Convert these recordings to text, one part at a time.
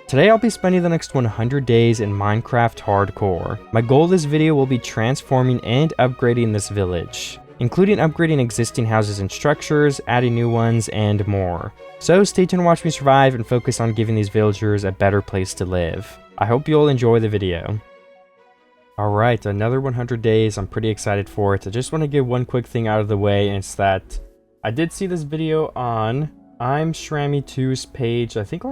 Today I'll be spending the next 100 days in Minecraft Hardcore. My goal of this video will be transforming and upgrading this village, including upgrading existing houses and structures, adding new ones, and more. So stay tuned to watch me survive and focus on giving these villagers a better place to live. I hope you'll enjoy the video. Alright, another 100 days, I'm pretty excited for it. I just want to get one quick thing out of the way, and it's that I did see this video on I'm Shrammy2's page, I think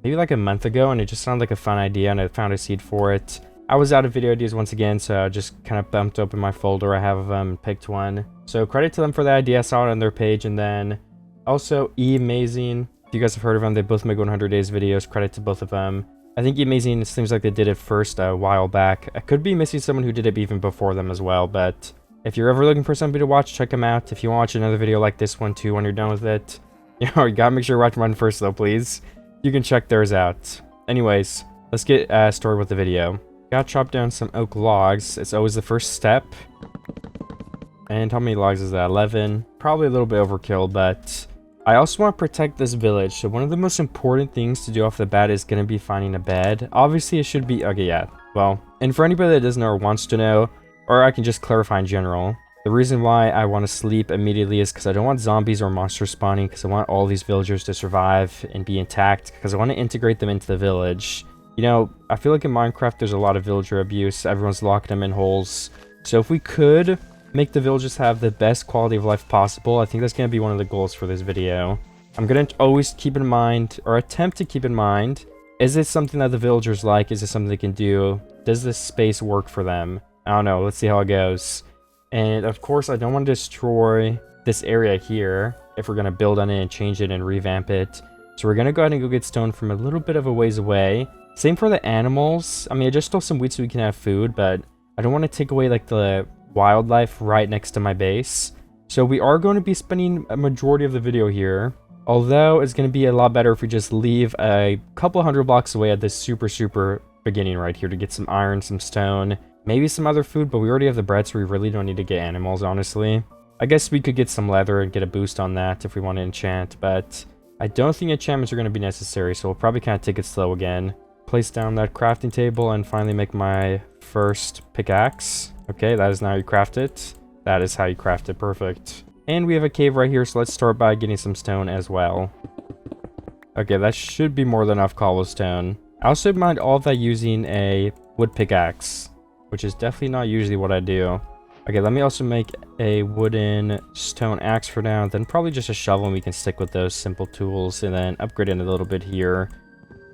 maybe like a month ago, and it just sounded like a fun idea and I found a seed for it. I was out of video ideas once again, so I just kind of bumped open my folder I have of them and picked one. So credit to them for the idea, I saw it on their page. And then also E-Amazing, if you guys have heard of them, they both make 100 days videos, credit to both of them. I think E-Amazing, it seems like they did it first a while back. I could be missing someone who did it even before them as well, but if you're ever looking for somebody to watch, check them out. If you want to watch another video like this one too when you're done with it, you gotta make sure you watch mine first though, please. You can check theirs out. Anyways, let's get started with the video. Gotta chop down some oak logs. It's always the first step. And how many logs is that? 11. Probably a little bit overkill, but I also want to protect this village. So one of the most important things to do off the bat is going to be finding a bed. Obviously, it should be... Okay, yeah. Well, and for anybody that doesn't know or wants to know, or I can just clarify in general, the reason why I want to sleep immediately is because I don't want zombies or monsters spawning, because I want all these villagers to survive and be intact, because I want to integrate them into the village. You know, I feel like in Minecraft there's a lot of villager abuse, everyone's locking them in holes. So if we could make the villagers have the best quality of life possible, I think that's going to be one of the goals for this video. I'm going to always keep in mind, or attempt to keep in mind, is this something that the villagers like? Is this something they can do? Does this space work for them? I don't know, let's see how it goes. And of course I don't want to destroy this area here if we're going to build on it and change it and revamp it. So we're going to go ahead and go get stone from a little bit of a ways away. Same for the animals. I mean, I just stole some wheat so we can have food, but I don't want to take away like the wildlife right next to my base. So we are going to be spending a majority of the video here. Although it's going to be a lot better if we just leave a couple hundred blocks away at this super beginning right here to get some iron, some stone, maybe some other food, but we already have the bread, so we really don't need to get animals, honestly. I guess we could get some leather and get a boost on that if we want to enchant, but I don't think enchantments are going to be necessary, so we'll probably kind of take it slow again. Place down that crafting table and finally make my first pickaxe. Okay, that is now how you craft it. That is how you craft it, perfect. And we have a cave right here, so let's start by getting some stone as well. Okay, that should be more than enough cobblestone. I also mind all of that using a wood pickaxe, which is definitely not usually what I do. Okay, let me also make a wooden stone axe for now, then probably just a shovel, and we can stick with those simple tools, and then upgrade it a little bit here.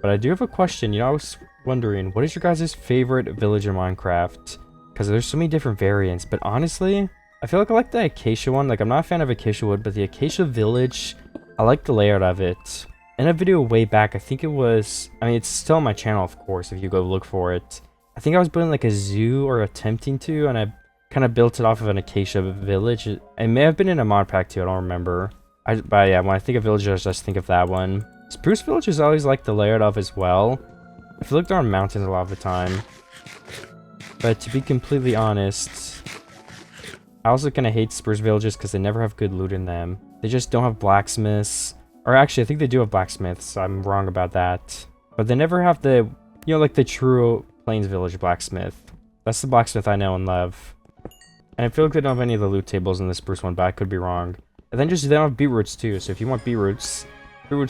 But I do have a question. You know, I was wondering, what is your guys' favorite village in Minecraft? Because there's so many different variants, but honestly, I feel like I like the acacia one. Like, I'm not a fan of acacia wood, but the acacia village, I like the layout of it. In a video way back, I think it was... I mean, it's still on my channel, of course, if you go look for it. I think I was building like a zoo, or attempting to, and I kind of built it off of an acacia village. It may have been in a mod pack too, I don't remember. But yeah, when I think of villages, I just think of that one. Spruce villages I always like the layout of as well. I feel like they're on mountains a lot of the time. But to be completely honest, I also kind of hate spruce villages because they never have good loot in them. They just don't have blacksmiths. Or actually, I think they do have blacksmiths. I'm wrong about that. But they never have the, you know, like the true Plains Village blacksmith. That's the blacksmith I know and love. And I feel like they don't have any of the loot tables in the spruce one, but I could be wrong. And then just they don't have beetroots too, so if you want beetroots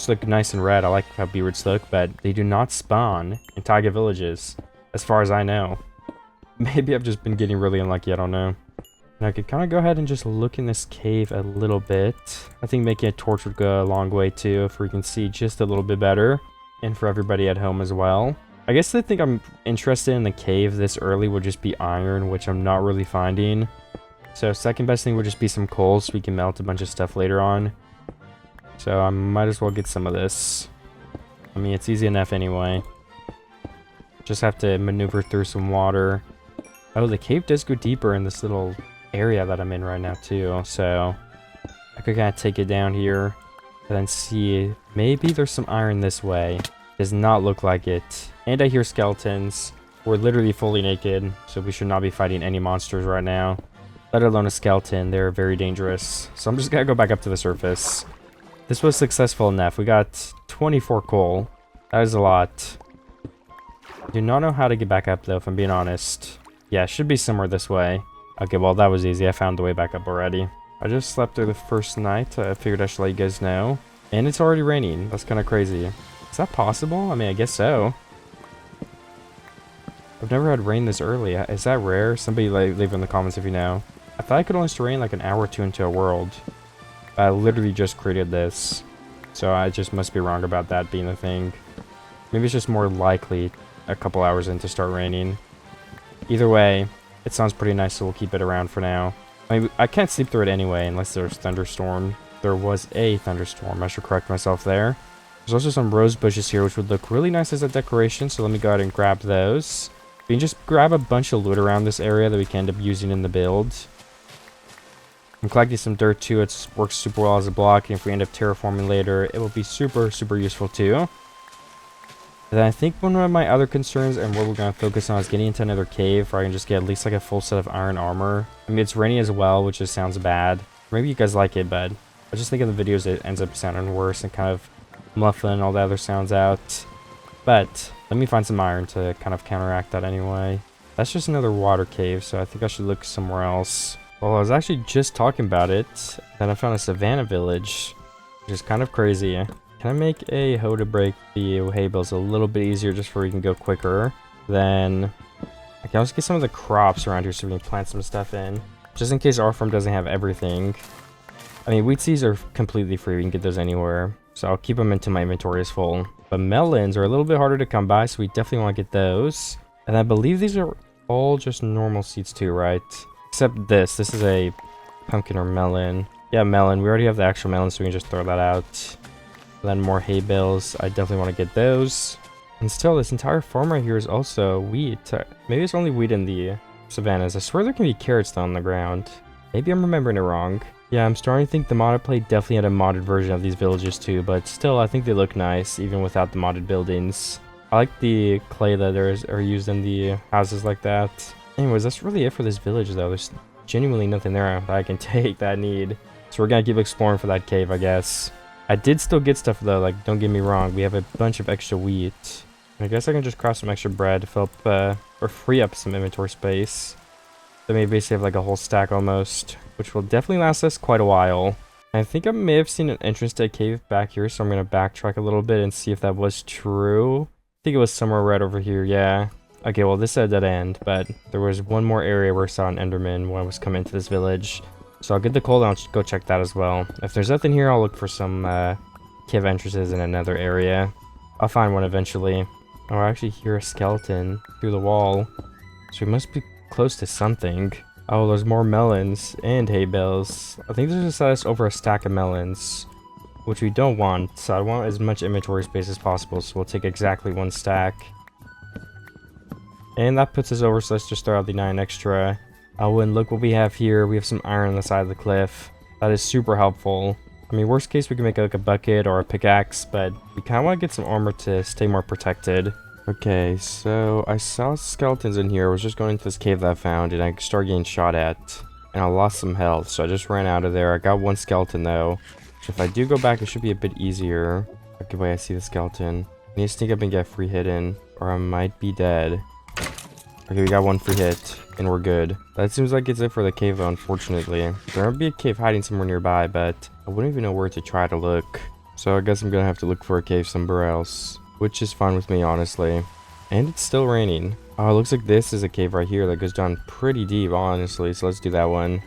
look nice and red. I like how beetroots look, but they do not spawn in taiga villages, as far as I know. Maybe I've just been getting really unlucky, I don't know. And I could kind of go ahead and just look in this cave a little bit. I think making a torch would go a long way too, if we can see just a little bit better. And for everybody at home as well. I guess the thing I'm interested in the cave this early would just be iron, which I'm not really finding. So second best thing would just be some coal, so we can melt a bunch of stuff later on. So I might as well get some of this. I mean, it's easy enough anyway. Just have to maneuver through some water. Oh, the cave does go deeper in this little area that I'm in right now too. So I could kind of take it down here and then see. Maybe there's some iron this way. Does not look like it. And I hear skeletons. We're literally fully naked, so we should not be fighting any monsters right now. Let alone a skeleton. They're very dangerous. So I'm just gonna go back up to the surface. This was successful enough. We got 24 coal. That is a lot. Do not know how to get back up though, if I'm being honest. Yeah, it should be somewhere this way. Okay, well that was easy. I found the way back up already. I just slept through the first night. I figured I should let you guys know. And it's already raining. That's kind of crazy. Is that possible? I mean, I guess so. I've never had rain this early. Is that rare? Somebody leave in the comments if you know. I thought I could only rain like an hour or two into a world. I literally just created this. So I just must be wrong about that being a thing. Maybe it's just more likely a couple hours in to start raining. Either way, it sounds pretty nice, so we'll keep it around for now. I mean, I can't sleep through it anyway unless there's thunderstorm. There was a thunderstorm. I should correct myself there. There's also some rose bushes here, which would look really nice as a decoration, so let me go ahead and grab those. We can just grab a bunch of loot around this area that we can end up using in the build. I'm collecting some dirt too. It works super well as a block, and if we end up terraforming later, it will be super, super useful too. And then I think one of my other concerns and what we're going to focus on is getting into another cave where I can just get at least like a full set of iron armor. I mean, it's raining as well, which just sounds bad. Maybe you guys like it, but I just think in the videos it ends up sounding worse and kind of muffling all the other sounds out. But let me find some iron to kind of counteract that anyway. That's just another water cave, so I think I should look somewhere else. Well, I was actually just talking about it, then I found a savannah village, which is kind of crazy. Can I make a hoe to break the hay bales a little bit easier just so we can go quicker? Then I can also get some of the crops around here so we can plant some stuff in, just in case our farm doesn't have everything. I mean, wheat seeds are completely free. We can get those anywhere, so I'll keep them until my inventory is full. But melons are a little bit harder to come by, so we definitely want to get those. And I believe these are all just normal seeds too, right? Except this is a pumpkin or melon. Yeah, melon. We already have the actual melon, so we can just throw that out. And then more hay bales. I definitely want to get those. And still, this entire farm right here is also wheat. Maybe it's only wheat in the savannas. I swear there can be carrots down on the ground. Maybe I'm remembering it wrong. Yeah, I'm starting to think the modded play definitely had a modded version of these villages too, but still, I think they look nice, even without the modded buildings. I like the clay that are used in the houses like that. Anyways, that's really it for this village though. There's genuinely nothing there that I can take that I need. So we're gonna keep exploring for that cave, I guess. I did still get stuff though, like, don't get me wrong, we have a bunch of extra wheat. I guess I can just craft some extra bread to fill up, or free up some inventory space. Then we basically have like a whole stack almost, which will definitely last us quite a while. I think I may have seen an entrance to a cave back here, so I'm gonna backtrack a little bit and see if that was true. I think it was somewhere right over here, yeah. Okay, well this is a dead end, but there was one more area where I saw an enderman when I was coming to this village. So I'll get the coal and I'll go check that as well. If there's nothing here, I'll look for some cave entrances in another area. I'll find one eventually. Oh, I actually hear a skeleton through the wall. So we must be close to something. Oh, there's more melons and hay bales. I think there's just over a stack of melons, which we don't want. So I want as much inventory space as possible, so we'll take exactly one stack. And that puts us over, so let's just throw out the 9 extra. Oh, and look what we have here. We have some iron on the side of the cliff. That is super helpful. I mean, worst case, we can make like a bucket or a pickaxe, but we kind of want to get some armor to stay more protected. Okay, so I saw skeletons in here. I was just going into this cave that I found, and I started getting shot at. And I lost some health, so I just ran out of there. I got one skeleton, though. So if I do go back, it should be a bit easier. Okay, wait, I see the skeleton. I need to sneak up and get free hidden, or I might be dead. Okay, we got one free hit, and we're good. That seems like it's it for the cave, though, unfortunately. There might be a cave hiding somewhere nearby, but I wouldn't even know where to try to look. So I guess I'm gonna have to look for a cave somewhere else, which is fine with me, honestly. And it's still raining. Oh, it looks like this is a cave right here that goes down pretty deep, honestly, so let's do that one.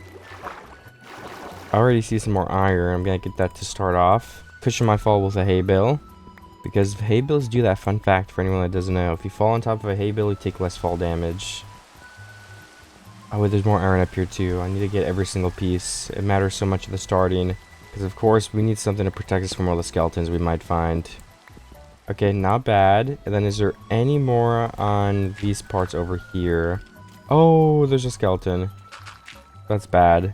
I already see some more iron. I'm gonna get that to start off. Cushion my fall with a hay bale, because hay bales do that. Fun fact for anyone that doesn't know: if you fall on top of a hay bale, you take less fall damage. Oh wait, there's more iron up here too. I need to get every single piece. It matters so much at the starting, because of course we need something to protect us from all the skeletons we might find. Okay, not bad. And then is there any more on these parts over here? Oh, there's a skeleton. That's bad.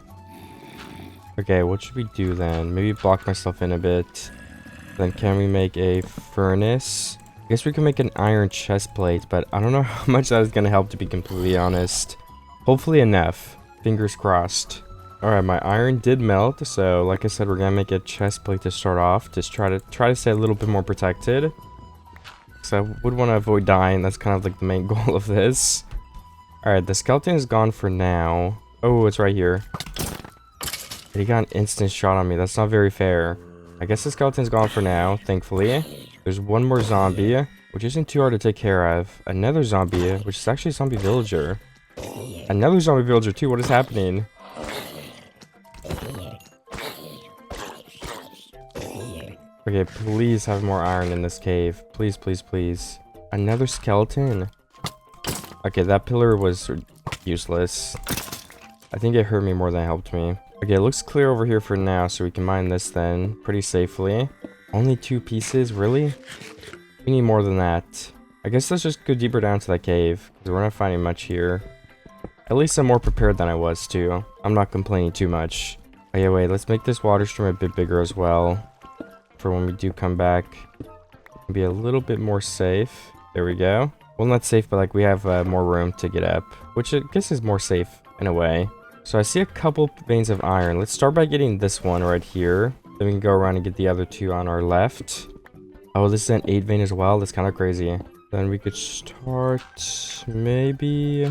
Okay, what should we do then? Maybe block myself in a bit. Then can we make a furnace? I guess we can make an iron chest plate, but I don't know how much that is going to help, to be completely honest. Hopefully enough. Fingers crossed. Alright, my iron did melt, so like I said, we're going to make a chest plate to start off. Just try to stay a little bit more protected. So I would want to avoid dying. That's kind of like the main goal of this. Alright, the skeleton is gone for now. Oh, it's right here. He got an instant shot on me. That's not very fair. I guess the skeleton's gone for now, thankfully. There's one more zombie, which isn't too hard to take care of. Another zombie, which is actually a zombie villager. Another zombie villager too. What is happening? Okay, please have more iron in this cave. Please, please, please. Another skeleton. Okay, that pillar was useless. I think it hurt me more than it helped me. Okay, it looks clear over here for now, so we can mine this then pretty safely. Only 2 pieces, really? We need more than that. I guess let's just go deeper down to that cave, because we're not finding much here. At least I'm more prepared than I was, too. I'm not complaining too much. Okay, wait, let's make this water stream a bit bigger as well. For when we do come back. Be a little bit more safe. There we go. Well, not safe, but like we have more room to get up. Which I guess is more safe, in a way. So I see a couple veins of iron. Let's start by getting this one right here. Then we can go around and get the other 2 on our left. Oh, this is an 8 vein as well. That's kind of crazy. Then we could start... maybe...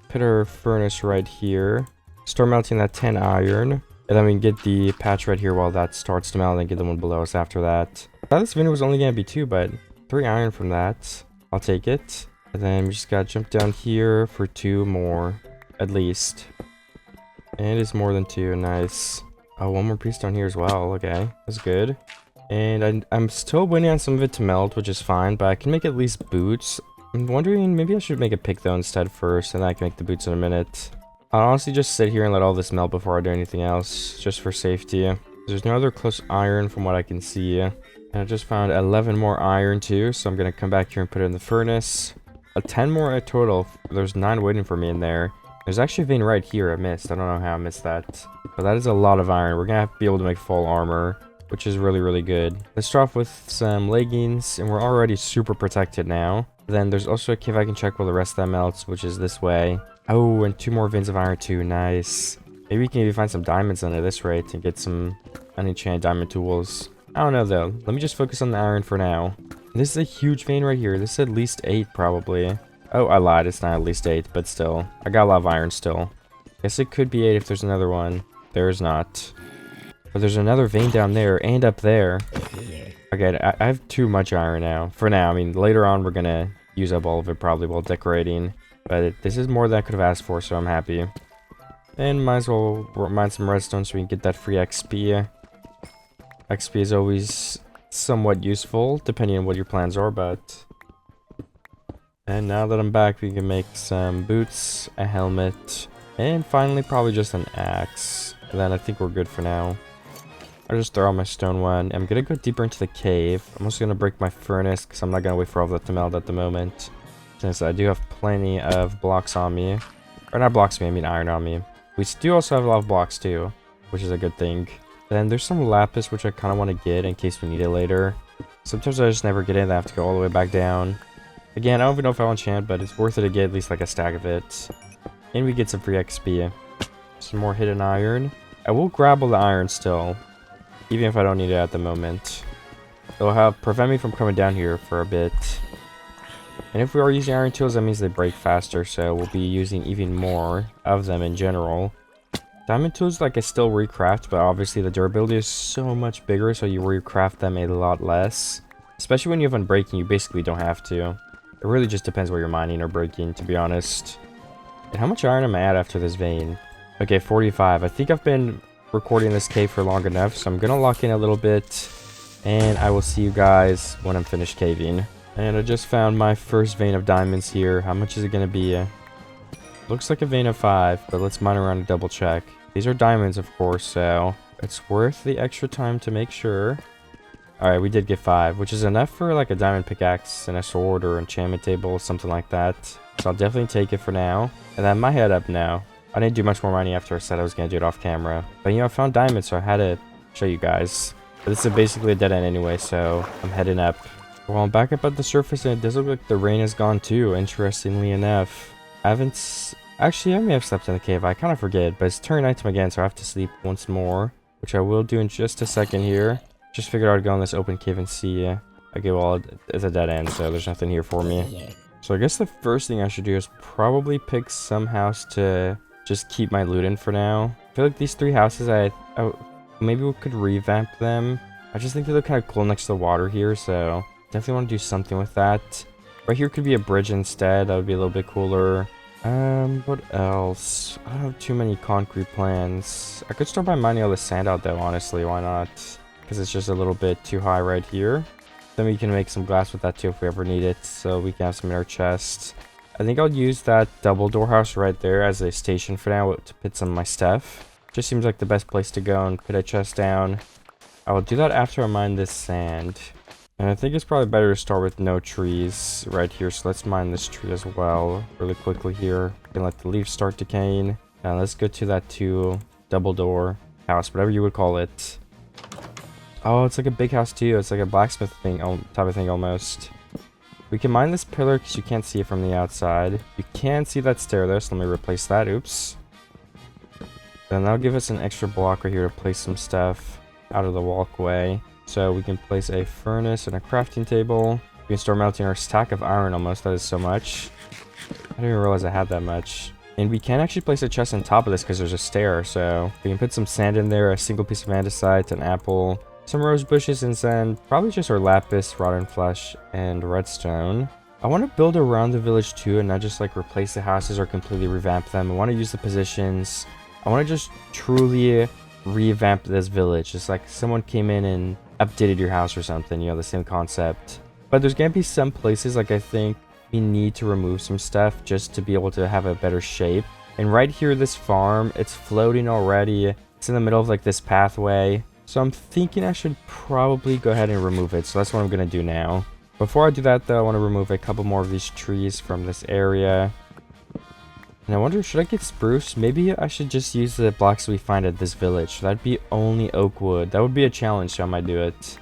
put our furnace right here. Start melting that 10 iron. And then we can get the patch right here while that starts to melt. And get the one below us after that. I thought this video was only going to be 2, but 3 iron from that. I'll take it. And then we just gotta jump down here for 2 more. At least. And it's more than 2. Nice. Oh, 1 more piece down here as well. Okay, that's good. And I'm still waiting on some of it to melt, which is fine. But I can make at least boots. I'm wondering, maybe I should make a pick though instead first. And then I can make the boots in a minute. I'll honestly just sit here and let all this melt before I do anything else. Just for safety. There's no other close iron from what I can see. And I just found 11 more iron too, so I'm going to come back here and put it in the furnace. 10 more at total. There's 9 waiting for me in there. There's actually a vein right here I missed. I don't know how I missed that. But that is a lot of iron. We're going to have to be able to make full armor, which is really, really good. Let's start off with some leggings, and we're already super protected now. Then there's also a cave I can check while the rest of that melts, which is this way. Oh, and 2 more veins of iron too. Nice. Maybe we can even find some diamonds under this rate and get some unenchanted diamond tools. I don't know though. Let me just focus on the iron for now. This is a huge vein right here. This is at least 8 probably. Oh, I lied. It's not at least 8, but still. I got a lot of iron still. Guess it could be 8 if there's another one. There's not. But there's another vein down there and up there. Okay, I have too much iron now. For now, I mean, later on we're gonna use up all of it probably while decorating. But this is more than I could have asked for, so I'm happy. And might as well mine some redstone so we can get that free XP. XP is always somewhat useful, depending on what your plans are, but... And now that I'm back, we can make some boots, a helmet, and finally probably just an axe. And then I think we're good for now. I'll just throw out my stone one. I'm gonna go deeper into the cave. I'm also gonna break my furnace, because I'm not gonna wait for all that to melt at the moment. Since I do have plenty of blocks on me. Or not blocks on me, I mean iron on me. We do also have a lot of blocks too, which is a good thing. Then there's some lapis which I kind of want to get in case we need it later. Sometimes I just never get in, I have to go all the way back down. Again, I don't even know if I'll enchant, but it's worth it to get at least like a stack of it. And we get some free XP. Some more hidden iron. I will grab all the iron still, even if I don't need it at the moment. It'll prevent me from coming down here for a bit. And if we are using iron tools, that means they break faster, so we'll be using even more of them in general. Diamond tools, like, I still recraft, but obviously the durability is so much bigger, so you recraft them a lot less. Especially when you have unbreaking, you basically don't have to. It really just depends what you're mining or breaking, to be honest. And how much iron am I at after this vein? Okay, 45. I think I've been recording this cave for long enough, so I'm gonna lock in a little bit. And I will see you guys when I'm finished caving. And I just found my first vein of diamonds here. How much is it gonna be? Looks like a vein of 5, but let's mine around and double check. These are diamonds, of course, so it's worth the extra time to make sure. Alright, we did get 5, which is enough for like a diamond pickaxe and a sword or enchantment table, something like that. So I'll definitely take it for now. And then my head up now. I didn't do much more mining after I said I was going to do it off camera. But you know, I found diamonds, so I had to show you guys. But this is basically a dead end anyway, so I'm heading up. Well, I'm back up at the surface, and it does look like the rain is gone too, interestingly enough. Actually, I may have slept in the cave. I kind of forget, but it's turning nighttime again, so I have to sleep once more, which I will do in just a second here. Just figured I'd go in this open cave and see Okay, well, it's a dead end, so there's nothing here for me. So I guess the first thing I should do is probably pick some house to just keep my loot in for now. I feel like these 3 houses, maybe we could revamp them. I just think they look kind of cool next to the water here, so definitely want to do something with that. Right here could be a bridge instead. That would be a little bit cooler. What else? I don't have too many concrete plans. I could start by mining all the sand out though, honestly. Why not? Because it's just a little bit too high right here. Then we can make some glass with that too if we ever need it, so we can have some in our chest. I think I'll use that double door house right there as a station for now to put some of my stuff. Just seems like the best place to go and put a chest down. I will do that after I mine this sand. And I think it's probably better to start with no trees right here, so let's mine this tree as well really quickly here. We can let the leaves start decaying. Now let's go to that double door house, whatever you would call it. Oh, it's like a big house too. It's like a blacksmith thing, type of thing almost. We can mine this pillar because you can't see it from the outside. You can see that stair though, so let me replace that. Oops. Then that'll give us an extra block right here to place some stuff out of the walkway. So we can place a furnace and a crafting table. We can start melting our stack of iron almost. That is so much. I didn't even realize I had that much. And we can actually place a chest on top of this because there's a stair. So we can put some sand in there, a single piece of andesite, an apple, some rose bushes and sand, probably just our lapis, rotten flesh, and redstone. I want to build around the village too and not just like replace the houses or completely revamp them. I want to use the positions. I want to just truly revamp this village. Just like someone came in and updated your house or something, you know, the same concept. But there's gonna be some places like I think we need to remove some stuff just to be able to have a better shape. And right here, this farm, it's floating already. It's in the middle of like this pathway. So I'm thinking I should probably go ahead and remove it. So that's what I'm gonna do now. Before I do that though, I want to remove a couple more of these trees from this area. And I wonder, should I get spruce? Maybe I should just use the blocks we find at this village. That'd be only oak wood. That would be a challenge, so I might do it.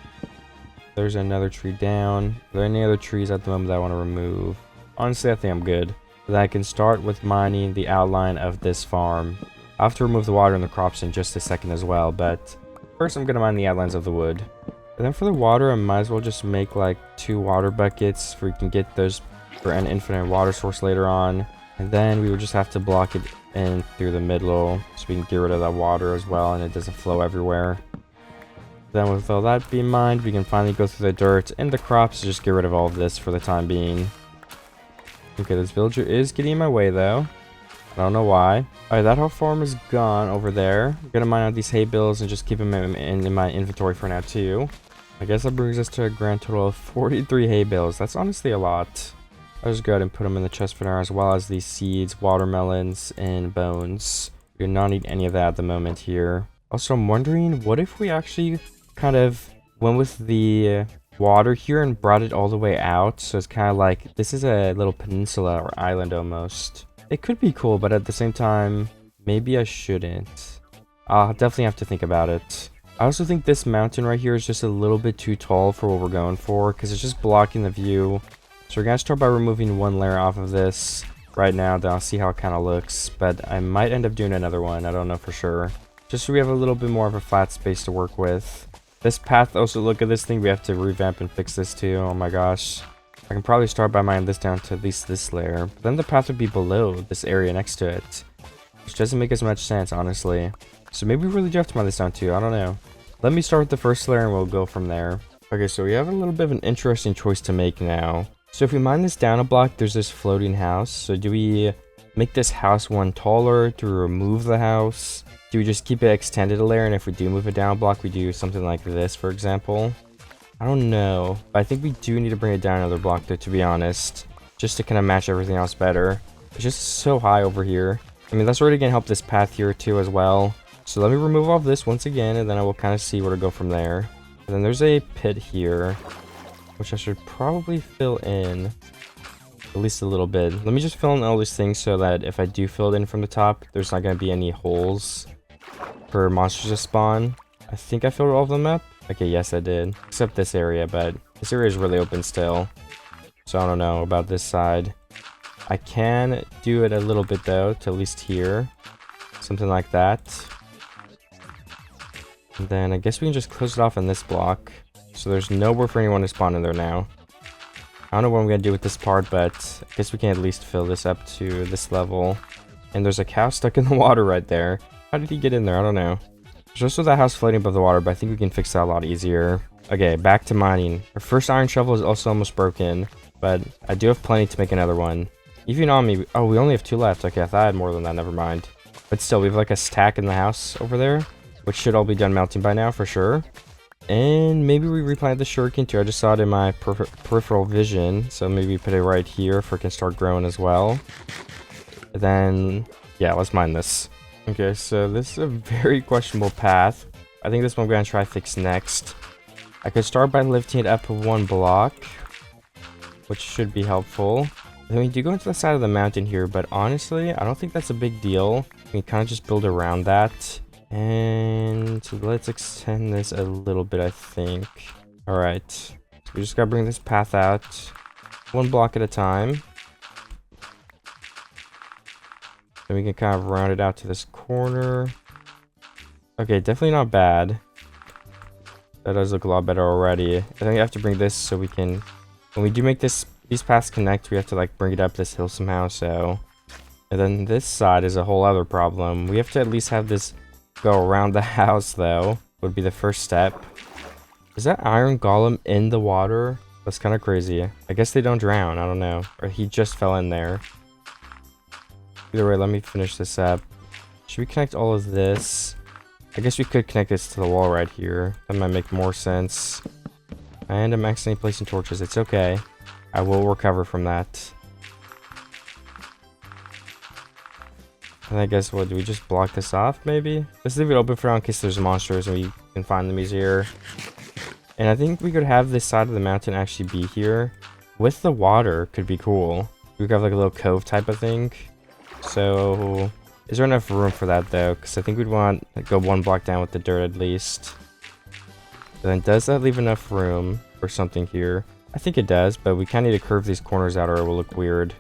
There's another tree down. Are there any other trees at the moment that I want to remove? Honestly, I think I'm good. Then I can start with mining the outline of this farm. I'll have to remove the water and the crops in just a second as well, but first I'm going to mine the outlines of the wood. And then for the water, I might as well just make like 2 water buckets where you can get those for an infinite water source later on. And then we would just have to block it in through the middle so we can get rid of that water as well and it doesn't flow everywhere. Then with all that being mined, we can finally go through the dirt and the crops to just get rid of all of this for the time being. Okay, this villager is getting in my way though. I don't know why. Alright, that whole farm is gone over there. I'm gonna mine out these hay bales and just keep them in my inventory for now too. I guess that brings us to a grand total of 43 hay bales. That's honestly a lot. I'll just go ahead and put them in the chest for now, as well as these seeds, watermelons, and bones. We do not need any of that at the moment here. Also, I'm wondering, what if we actually kind of went with the water here and brought it all the way out? So it's kind of like, this is a little peninsula or island almost. It could be cool, but at the same time, maybe I shouldn't. I'll definitely have to think about it. I also think this mountain right here is just a little bit too tall for what we're going for, because it's just blocking the view. So we're going to start by removing one layer off of this right now, then I'll see how it kind of looks. But I might end up doing another one, I don't know for sure. Just so we have a little bit more of a flat space to work with. This path, also look at this thing, we have to revamp and fix this too, oh my gosh. I can probably start by mining this down to at least this layer. But then the path would be below this area next to it, which doesn't make as much sense, honestly. So maybe we really do have to mine this down too, I don't know. Let me start with the first layer and we'll go from there. Okay, so we have a little bit of an interesting choice to make now. So if we mine this down a block, there's this floating house. So do we make this house one taller? Do we remove the house? Do we just keep it extended a layer? And if we do move it down a block, we do something like this, for example. I don't know. But I think we do need to bring it down another block though, to be honest. Just to kind of match everything else better. It's just so high over here. I mean, that's already going to help this path here too as well. So let me remove all of this once again, and then I will kind of see where to go from there. And then there's a pit here, which I should probably fill in at least a little bit. Let me just fill in all these things so that if I do fill it in from the top, there's not going to be any holes for monsters to spawn. I think I filled all of them up. Okay, yes I did. Except this area, but this area is really open still. So I don't know about this side. I can do it a little bit though, to at least here. Something like that. And then I guess we can just close it off in this block. So there's nowhere for anyone to spawn in there now. I don't know what I'm going to do with this part, but I guess we can at least fill this up to this level. And there's a cow stuck in the water right there. How did he get in there? I don't know. There's also that house floating above the water, but I think we can fix that a lot easier. Okay, back to mining. Our first iron shovel is also almost broken, but I do have plenty to make another one. Even on me, oh, we only have 2 left. Okay, I thought I had more than that, never mind. But still, we have like a stack in the house over there, which should all be done melting by now for sure. And maybe we replant the shuriken too. I just saw it in my peripheral vision, so maybe put it right here if it can start growing as well. And then, yeah, let's mine this. Okay, so this is a very questionable path. I think this one I'm going to try to fix next. I could start by lifting it up 1 block, which should be helpful. Then we do go into the side of the mountain here, but honestly, I don't think that's a big deal. We can kind of just build around that. And let's extend this a little bit, I think. Alright, so we just gotta bring this path out 1 block at a time. Then we can kind of round it out to this corner. Okay, definitely not bad. That does look a lot better already. I think I have to bring this so we can... When we do make these paths connect, we have to like bring it up this hill somehow, so... And then this side is a whole other problem. We have to at least have this go around the house, though. Would be the first step. Is that iron golem in the water? That's kind of crazy. I guess they don't drown, I don't know. Or he just fell in there. Either way, let me finish this up. Should we connect all of this? I guess we could connect this to the wall right here. That might make more sense. And I'm accidentally placing torches. It's okay. I will recover from that. And I guess, what, do we just block this off, maybe? Let's leave it open for now in case there's monsters and we can find them easier. And I think we could have this side of the mountain actually be here. With the water, could be cool. We could have like a little cove type of thing. So, is there enough room for that, though? Because I think we'd want to go 1 block down with the dirt at least. And then does that leave enough room for something here? I think it does, but we kind of need to curve these corners out or it will look weird.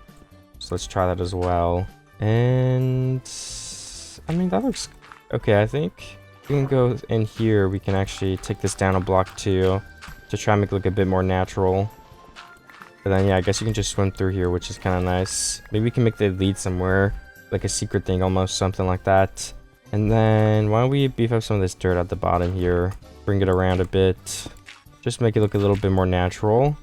So let's try that as well. And I mean, that looks okay. I think we can go in here. We can actually take this down a block too to try and make it look a bit more natural. But then, yeah, I guess you can just swim through here, which is kind of nice. Maybe we can make the lead somewhere, like a secret thing almost, something like that. And then why don't we beef up some of this dirt at the bottom here, bring it around a bit, just make it look a little bit more natural.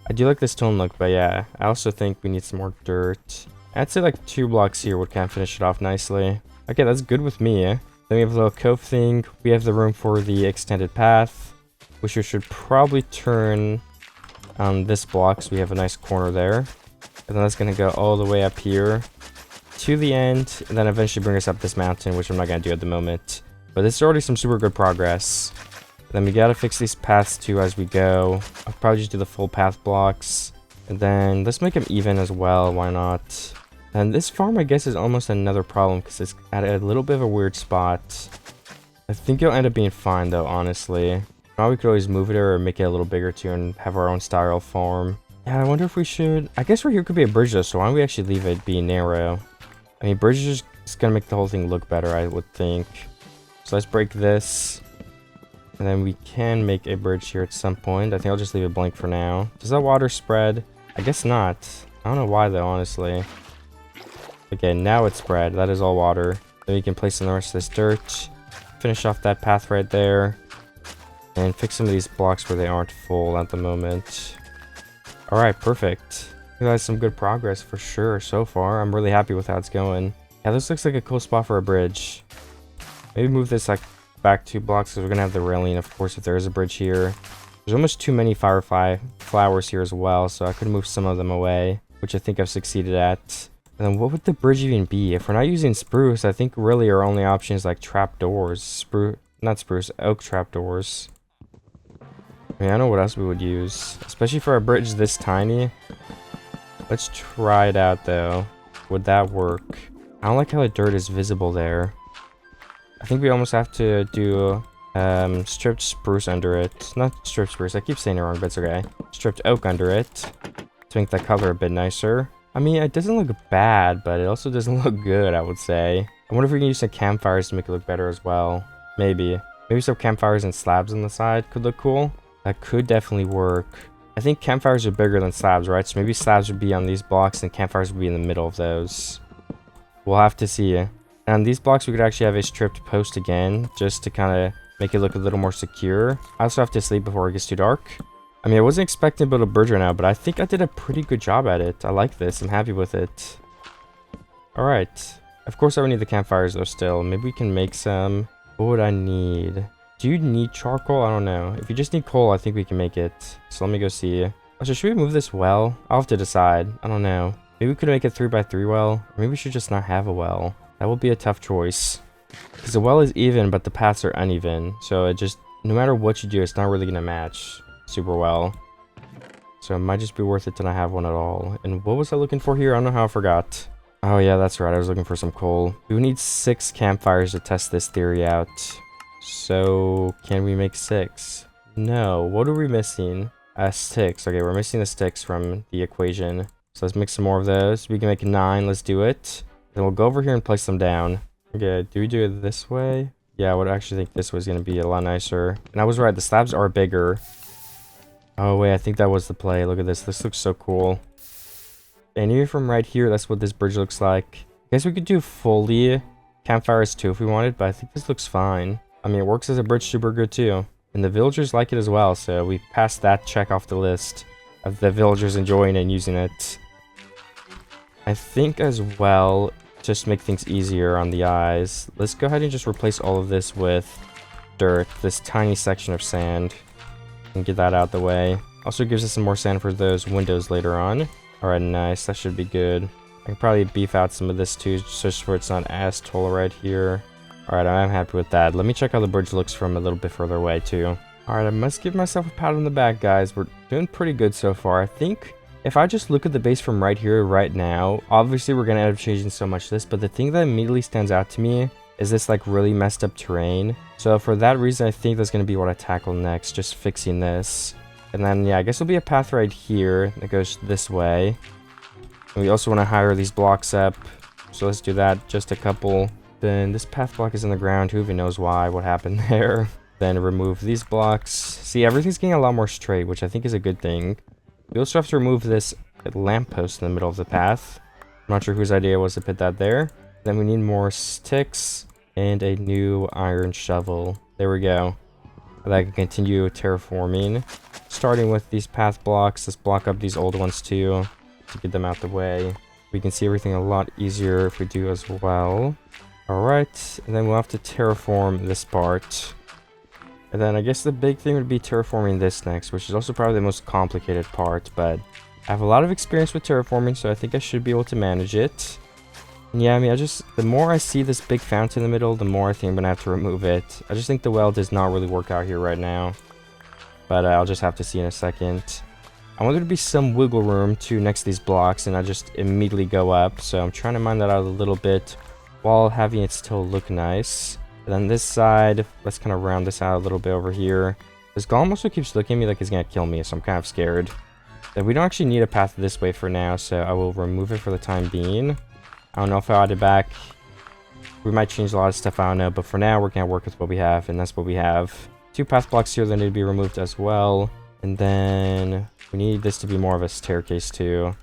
I do like this tone look, but yeah, I also think we need some more dirt. I'd say like 2 blocks here would kind of finish it off nicely. Okay, that's good with me. Then we have a little cove thing. We have the room for the extended path, which we should probably turn on this block, so we have a nice corner there. And then that's going to go all the way up here to the end, and then eventually bring us up this mountain, which I'm not going to do at the moment. But this is already some super good progress. Then we got to fix these paths too as we go. I'll probably just do the full path blocks. And then let's make them even as well, why not? And this farm, I guess, is almost another problem because it's at a little bit of a weird spot. I think it'll end up being fine, though, honestly. Now we could always move it or make it a little bigger, too, and have our own style farm. Yeah, I wonder if we should... I guess right here could be a bridge, though, so why don't we actually leave it be narrow? I mean, bridge is just going to make the whole thing look better, I would think. So let's break this. And then we can make a bridge here at some point. I think I'll just leave it blank for now. Does that water spread? I guess not. I don't know why, though, honestly. Okay, now it's spread. That is all water. Then we can place in the rest of this dirt. Finish off that path right there. And fix some of these blocks where they aren't full at the moment. Alright, perfect. That's some good progress for sure so far. I'm really happy with how it's going. Yeah, this looks like a cool spot for a bridge. Maybe move this like back 2 blocks because we're going to have the railing, of course, if there is a bridge here. There's almost too many firefly flowers here as well, so I could move some of them away, which I think I've succeeded at. And then what would the bridge even be? If we're not using spruce, I think really our only option is like trapdoors. Not spruce, oak trapdoors. I mean, I don't know what else we would use, especially for a bridge this tiny. Let's try it out though. Would that work? I don't like how the dirt is visible there. I think we almost have to do stripped spruce under it. Not stripped spruce, I keep saying it wrong, but it's okay. Stripped oak under it to make that color a bit nicer. I mean, it doesn't look bad, but it also doesn't look good, I would say. I wonder if we can use some campfires to make it look better as well. Maybe. Maybe some campfires and slabs on the side could look cool. That could definitely work. I think campfires are bigger than slabs, right? So maybe slabs would be on these blocks and campfires would be in the middle of those. We'll have to see. And on these blocks, we could actually have a stripped post again, just to kind of make it look a little more secure. I also have to sleep before it gets too dark. I mean, I wasn't expecting to build a bridge right now, but I think I did a pretty good job at it. I like this. I'm happy with it. All right. Of course, I would need the campfires, though, still. Maybe we can make some. What would I need? Do you need charcoal? I don't know. If you just need coal, I think we can make it. So let me go see. Also, should we move this well? I'll have to decide. I don't know. Maybe we could make a 3x3 well. Or maybe we should just not have a well. That will be a tough choice. Because the well is even, but the paths are uneven. So it just, no matter what you do, it's not really going to match super well. So it might just be worth it to not have one at all. And what was I looking for here? I don't know how I forgot. Oh yeah, that's right. I was looking for some coal. We need 6 campfires to test this theory out. So, can we make 6? No. What are we missing? Sticks. Okay, we're missing the sticks from the equation. So let's make some more of those. We can make 9. Let's do it. Then we'll go over here and place them down. Okay, do we do it this way? Yeah, I would actually think this was going to be a lot nicer. And I was right. The slabs are bigger. Oh, wait. I think that was the play. Look at this. This looks so cool. And even from right here, that's what this bridge looks like. I guess we could do fully campfires too if we wanted, but I think this looks fine. I mean, it works as a bridge super good too. And the villagers like it as well, so we passed that check off the list of the villagers enjoying and using it. I think as well, just to make things easier on the eyes, let's go ahead and just replace all of this with dirt, this tiny section of sand, and get that out the way. Also gives us some more sand for those windows later on. Alright, nice, that should be good. I can probably beef out some of this too, just so it's not as tall right here. Alright, I'm happy with that. Let me check how the bridge looks from a little bit further away, too. Alright, I must give myself a pat on the back, guys. We're doing pretty good so far. I think if I just look at the base from right here, right now, obviously we're going to end up changing so much of this, but the thing that immediately stands out to me is this, like, really messed up terrain. So for that reason, I think that's going to be what I tackle next, just fixing this. And then, yeah, I guess there'll be a path right here that goes this way. And we also want to hire these blocks up. So let's do that, just a couple. Then this path block is in the ground. Who even knows why? What happened there? Then remove these blocks. See, everything's getting a lot more straight, which I think is a good thing. We also have to remove this lamppost in the middle of the path. I'm not sure whose idea it was to put that there. Then we need more sticks and a new iron shovel. There we go. That I can continue terraforming. Starting with these path blocks. Let's block up these old ones too to get them out the way. We can see everything a lot easier if we do as well. Alright, and then we'll have to terraform this part. And then I guess the big thing would be terraforming this next, which is also probably the most complicated part, but I have a lot of experience with terraforming, so I think I should be able to manage it. And yeah, I mean, the more I see this big fountain in the middle, the more I think I'm gonna have to remove it. I just think the well does not really work out here right now, but I'll just have to see in a second. I want there to be some wiggle room too next to these blocks, and I just immediately go up, so I'm trying to mine that out a little bit while having it still look nice. And then this side, let's kind of round this out a little bit over here. This golem also keeps looking at me like he's gonna kill me, so I'm kind of scared. Then we don't actually need a path this way for now, so I will remove it for the time being. I don't know if I'll add it back. We might change a lot of stuff, I don't know, but for now we're gonna work with what we have, and that's what we have. 2 path blocks here that need to be removed as well. And then we need this to be more of a staircase too.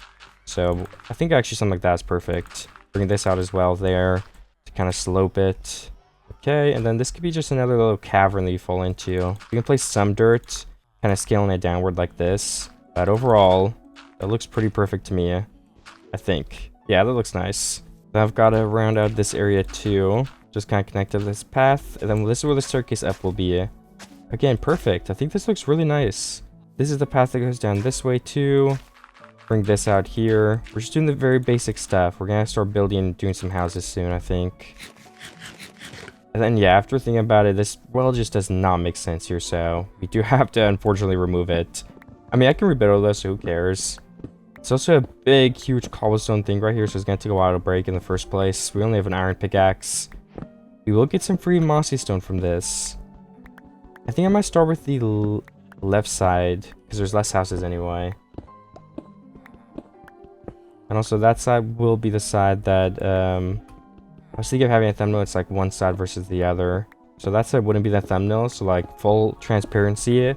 So I think actually something like that is perfect. Bring this out as well there to kind of slope it. Okay, and then this could be just another little cavern that you fall into. You can place some dirt, kind of scaling it downward like this. But overall, that looks pretty perfect to me, I think. Yeah, that looks nice. Then I've got to round out this area too. Just kind of connect to this path. And then this is where the staircase up will be. Again, perfect. I think this looks really nice. This is the path that goes down this way too. Bring this out here. We're just doing the very basic stuff. We're going to start building and doing some houses soon, I think. And then, yeah, after thinking about it, this well just does not make sense here, so we do have to, unfortunately, remove it. I mean, I can rebuild this, so who cares? It's also a big, huge cobblestone thing right here, so it's going to take a while to break in the first place. We only have an iron pickaxe. We will get some free mossy stone from this. I think I might start with the left side, because there's less houses anyway. And also, that side will be the side that, I was thinking of having a thumbnail, it's like one side versus the other. So that's it, wouldn't be the thumbnail. So like full transparency.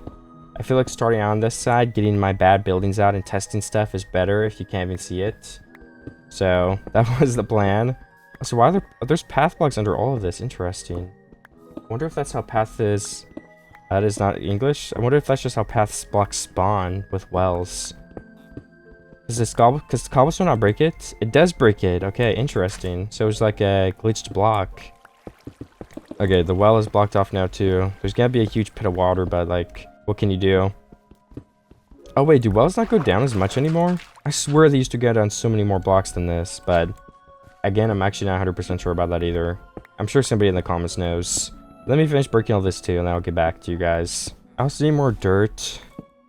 I feel like starting on this side, getting my bad buildings out and testing stuff is better if you can't even see it. So that was the plan. So why there's path blocks under all of this? Interesting. I wonder if that's how path is. That is not English. I wonder if that's just how path blocks spawn with wells. Does this cobblestone not break it? It does break it. Okay, interesting. So it's like a glitched block. Okay, the well is blocked off now too. There's gonna be a huge pit of water, but like, what can you do? Oh wait, do wells not go down as much anymore? I swear they used to go down so many more blocks than this, but again, I'm actually not 100% sure about that either. I'm sure somebody in the comments knows. Let me finish breaking all this too, and then I'll get back to you guys. I also need more dirt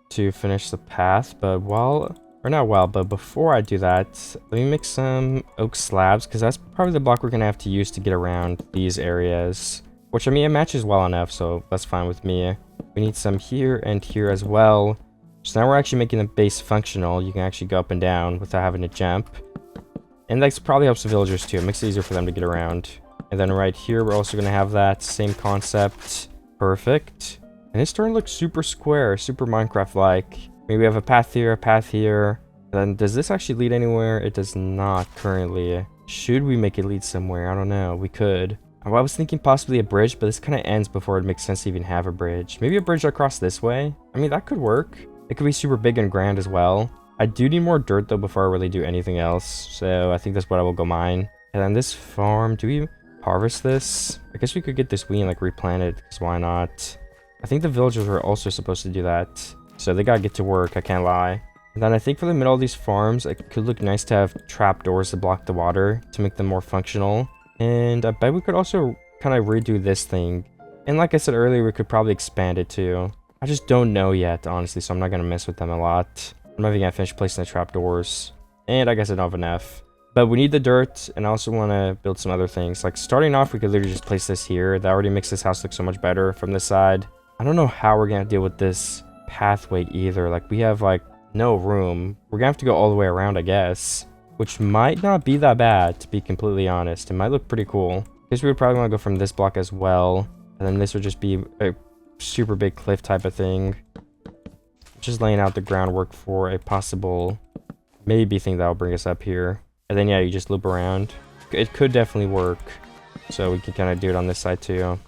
to finish the path, but but before I do that, let me make some oak slabs, because that's probably the block we're gonna have to use to get around these areas. Which, I mean, it matches well enough, so that's fine with me. We need some here and here as well. So now we're actually making the base functional. You can actually go up and down without having to jump. And that probably helps the villagers too. It makes it easier for them to get around. And then right here, we're also going to have that same concept. Perfect. And it's starting to look super square, super Minecraft-like. Maybe we have a path here, a path here. Then does this actually lead anywhere? It does not currently. Should we make it lead somewhere? I don't know. We could. Well, I was thinking possibly a bridge, but this kind of ends before it makes sense to even have a bridge. Maybe a bridge across this way? I mean, that could work. It could be super big and grand as well. I do need more dirt, though, before I really do anything else. So I think that's what I will go mine. And then this farm, do we harvest this? I guess we could get this wheat and, like, replant it, because why not? I think the villagers were also supposed to do that. So they gotta get to work, I can't lie. And then I think for the middle of these farms, it could look nice to have trapdoors to block the water, to make them more functional. And I bet we could also kind of redo this thing. And like I said earlier, we could probably expand it too. I just don't know yet, honestly, so I'm not going to mess with them a lot. I'm not even going to finish placing the trapdoors. And I guess I don't have enough. But we need the dirt, and I also want to build some other things. Like, starting off, we could literally just place this here. That already makes this house look so much better from this side. I don't know how we're going to deal with this pathway either. Like, we have, like, no room. We're going to have to go all the way around, I guess. Which might not be that bad, to be completely honest. It might look pretty cool. Because we would probably want to go from this block as well. And then this would just be a super big cliff type of thing. Just laying out the groundwork for a possible maybe thing that will bring us up here. And then, yeah, you just loop around. It could definitely work. So we can kind of do it on this side too.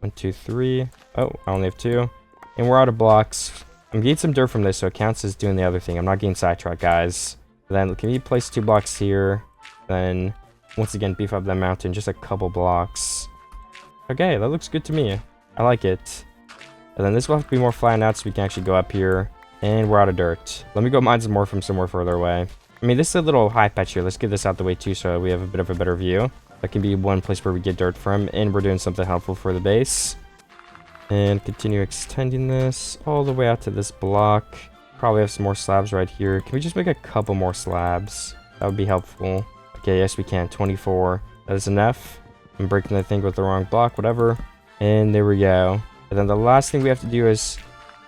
1, 2, 3. Oh, I only have 2. And we're out of blocks. I'm getting some dirt from this, so it counts as doing the other thing. I'm not getting sidetracked, guys. Then can you place 2 blocks here? Then once again beef up that mountain, just a couple blocks. Okay, that looks good to me. I like it. And then this will have to be more flattened out so we can actually go up here. And we're out of dirt. Let me go mine some more from somewhere further away. I mean, this is a little high patch here. Let's get this out the way too so we have a bit of a better view. That can be one place where we get dirt from, and we're doing something helpful for the base. And continue extending this all the way out to this block. Probably have some more slabs right here. Can we just make a couple more slabs? That would be helpful. Okay, yes we can. 24. That is enough. I'm breaking the thing with the wrong block, whatever. And there we go. And then the last thing we have to do is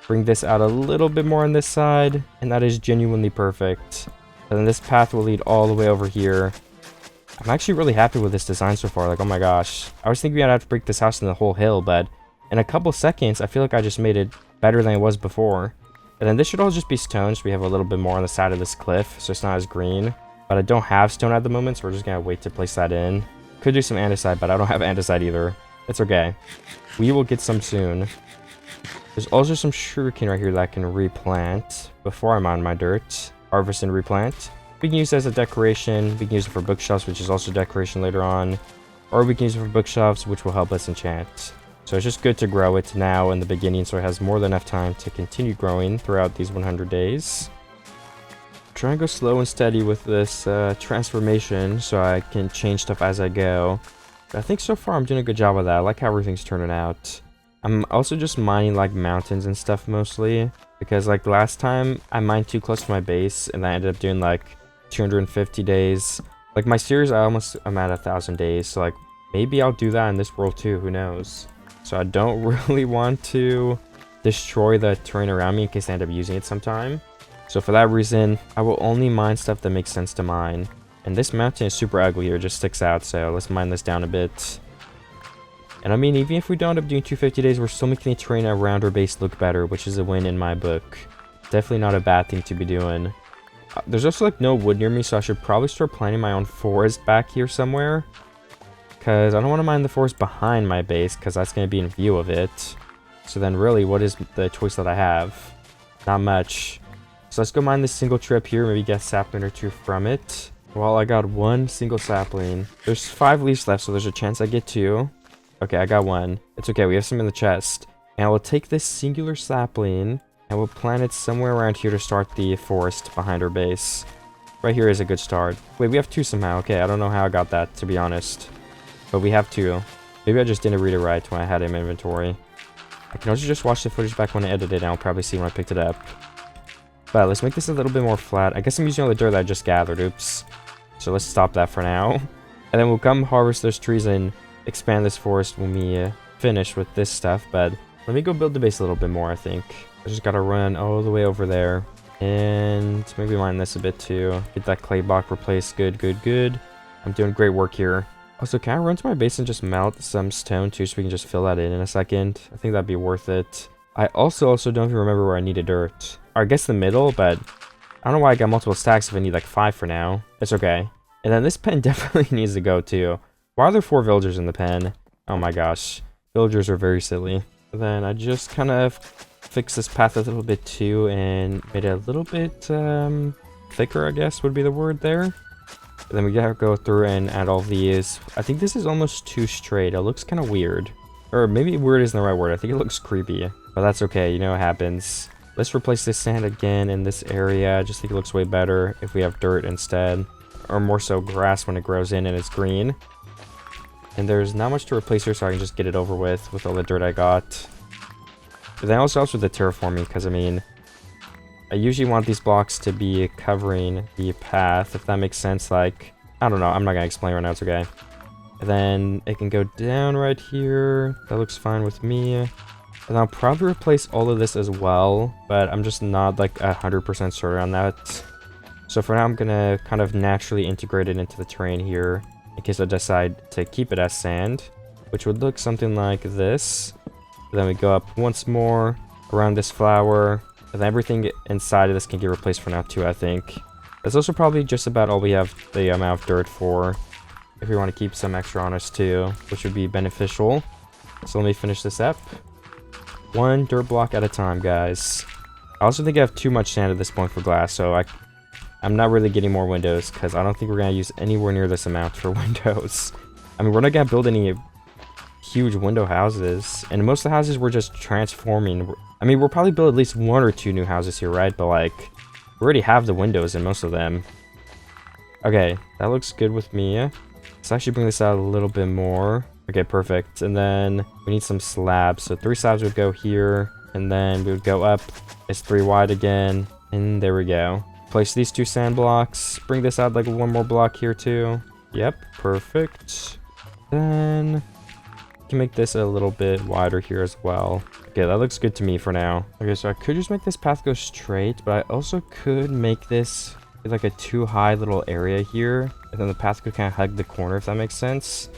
bring this out a little bit more on this side. And that is genuinely perfect. And then this path will lead all the way over here. I'm actually really happy with this design so far. Like, oh my gosh. I was thinking I'd have to break this house in the whole hill, but in a couple seconds, I feel like I just made it better than it was before. And then this should all just be stone, so we have a little bit more on the side of this cliff, so it's not as green. But I don't have stone at the moment, so we're just gonna wait to place that in. Could do some andesite, but I don't have andesite either. It's okay. We will get some soon. There's also some sugarcane right here that I can replant before I mine my dirt. Harvest and replant. We can use it as a decoration. We can use it for bookshelves, which is also decoration later on. Or we can use it for bookshelves, which will help us enchant. So it's just good to grow it now in the beginning so it has more than enough time to continue growing throughout these 100 days. Try and go slow and steady with this transformation so I can change stuff as I go. But I think so far I'm doing a good job of that. I like how everything's turning out. I'm also just mining like mountains and stuff mostly. Because like last time I mined too close to my base and I ended up doing like 250 days. Like my series I'm at 1,000 days. So like maybe I'll do that in this world too. Who knows? So I don't really want to destroy the terrain around me in case I end up using it sometime. So for that reason, I will only mine stuff that makes sense to mine. And this mountain is super ugly here, it just sticks out, so let's mine this down a bit. And I mean, even if we don't end up doing 250 days, we're still making the terrain around our base look better, which is a win in my book. Definitely not a bad thing to be doing. There's also like no wood near me, so I should probably start planting my own forest back here somewhere. Because I don't want to mine the forest behind my base, because that's going to be in view of it. So then really, what is the choice that I have? Not much. So let's go mine this single tree up here, maybe get a sapling or two from it. Well, I got one single sapling. There's 5 leaves left, so there's a chance I get 2. Okay, I got 1. It's okay, we have some in the chest. And I will take this singular sapling, and we'll plant it somewhere around here to start the forest behind our base. Right here is a good start. Wait, we have 2 somehow. Okay, I don't know how I got that, to be honest. But we have 2. Maybe I just didn't read it right when I had it in my inventory. I can also just watch the footage back when I edited it, and I'll probably see when I picked it up. But let's make this a little bit more flat. I guess I'm using all the dirt that I just gathered. Oops. So let's stop that for now. And then we'll come harvest those trees and expand this forest when we finish with this stuff. But let me go build the base a little bit more, I think. I just gotta run all the way over there. And maybe mine this a bit too. Get that clay block replaced. Good, good, good. I'm doing great work here. Also, can I run to my base and just melt some stone too so we can just fill that in a second? I think that'd be worth it. I also don't even remember where I needed dirt. Or I guess the middle, but I don't know why I got multiple stacks if I need like 5 for now. It's okay. And then this pen definitely needs to go too. Why are there 4 villagers in the pen? Oh my gosh. Villagers are very silly. Then I just kind of fixed this path a little bit too and made it a little bit thicker, I guess would be the word there. And then we gotta go through and add all these. I think this is almost too straight. It looks kind of weird. Or maybe weird isn't the right word. I think it looks creepy. But that's okay. You know what happens. Let's replace this sand again in this area. I just think it looks way better if we have dirt instead. Or more so grass when it grows in and it's green. And there's not much to replace here, so I can just get it over with all the dirt I got. But that also helps with the terraforming, because I mean, I usually want these blocks to be covering the path, if that makes sense. Like, I don't know, I'm not gonna explain right now, it's okay. And then it can go down right here. That looks fine with me. And I'll probably replace all of this as well, but I'm just not like 100% sure on that. So for now, I'm gonna kind of naturally integrate it into the terrain here, in case I decide to keep it as sand, which would look something like this. Then we go up once more around this flower. And everything inside of this can get replaced for now too, I think. That's also probably just about all we have the amount of dirt for. If we want to keep some extra on us too, which would be beneficial. So let me finish this up. 1 dirt block at a time, guys. I also think I have too much sand at this point for glass, so I'm not really getting more windows, because I don't think we're going to use anywhere near this amount for windows. I mean, we're not going to build any huge window houses, and most of the houses we're just transforming. I mean, we'll probably build at least 1 or 2 new houses here, right? But like, we already have the windows in most of them. Okay, that looks good with me. Let's actually bring this out a little bit more. Okay, perfect. And then we need some slabs. So 3 slabs would go here, and then we would go up. It's 3 wide again, and there we go. Place these 2 sand blocks. Bring this out like 1 more block here too. Yep, perfect. Then can make this a little bit wider here as well. Okay, that looks good to me for now. Okay, so I could just make this path go straight, but I also could make this like a too high little area here, and then the path could kind of hug the corner, if that makes sense,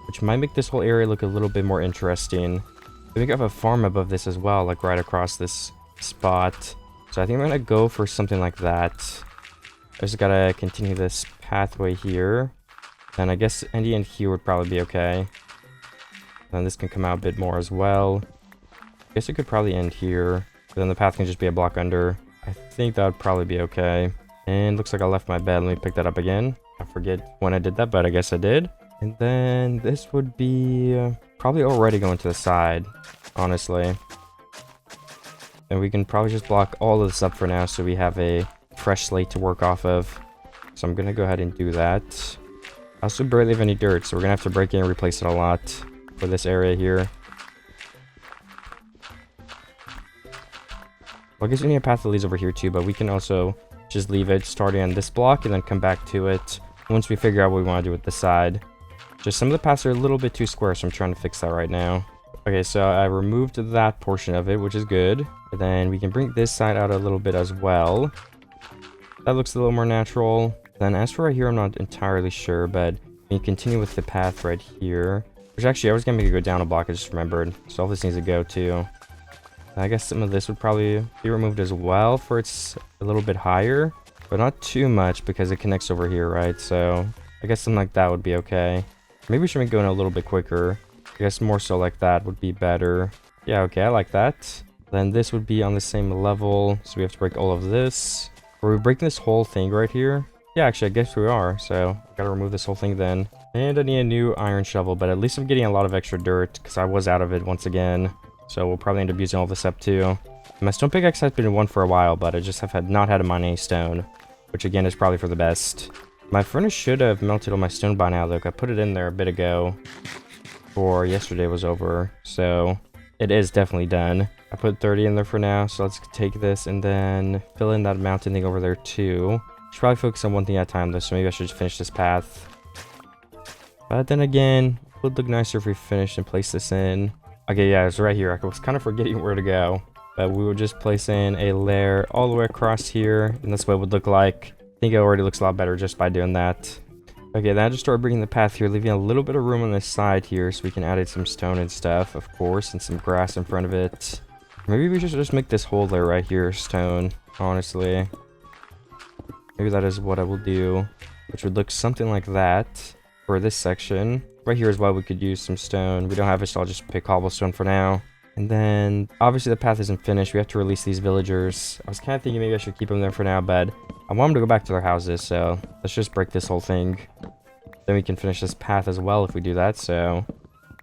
which might make this whole area look a little bit more interesting. I think I have a farm above this as well, like right across this spot. So I think I'm gonna go for something like that. I just gotta continue this pathway here, and I guess ending here would probably be okay. And this can come out a bit more as well. I guess it could probably end here. But then the path can just be a block under. I think that would probably be okay. And looks like I left my bed. Let me pick that up again. I forget when I did that, but I guess I did. And then this would be probably already going to the side, honestly. And we can probably just block all of this up for now so we have a fresh slate to work off of. So I'm going to go ahead and do that. I also barely have any dirt, so we're going to have to break in and replace it a lot for this area here. Well, I guess we need a path that leads over here too, but we can also just leave it starting on this block and then come back to it once we figure out what we want to do with this side. Just some of the paths are a little bit too square, so I'm trying to fix that right now. Okay, so I removed that portion of it, which is good. And then we can bring this side out a little bit as well. That looks a little more natural. Then as for right here, I'm not entirely sure, but we can continue with the path right here. Which actually, I was gonna make it go down a block, I just remembered. So all this needs to go too. I guess some of this would probably be removed as well for it's a little bit higher. But not too much because it connects over here, right? So I guess something like that would be okay. Maybe we should make it going a little bit quicker. I guess more so like that would be better. Yeah, okay, I like that. Then this would be on the same level. So we have to break all of this. Are we breaking this whole thing right here? Yeah, actually, I guess we are. So I gotta remove this whole thing then. And I need a new iron shovel, but at least I'm getting a lot of extra dirt because I was out of it once again. So we'll probably end up using all this up too. My stone pickaxe has been one for a while, but I just have not had to mine any stone, which again is probably for the best. My furnace should have melted all my stone by now, though. I put it in there a bit ago before yesterday was over, so it is definitely done. I put 30 in there for now, so let's take this and then fill in that mountain thing over there too. Should probably focus on one thing at a time though, so maybe I should just finish this path. But then again, it would look nicer if we finished and place this in. Okay, yeah, it's right here. I was kind of forgetting where to go. But we would just place in a layer all the way across here, and that's what it would look like. I think it already looks a lot better just by doing that. Okay, then I just started bringing the path here, leaving a little bit of room on this side here so we can add in some stone and stuff, of course, and some grass in front of it. Maybe we should just make this whole layer right here stone, honestly. Maybe that is what I will do, which would look something like that for this section. Right here as well, we could use some stone. We don't have it, so I'll just pick cobblestone for now. And then, obviously the path isn't finished. We have to release these villagers. I was kind of thinking maybe I should keep them there for now, but I want them to go back to their houses, so let's just break this whole thing. Then we can finish this path as well if we do that, so...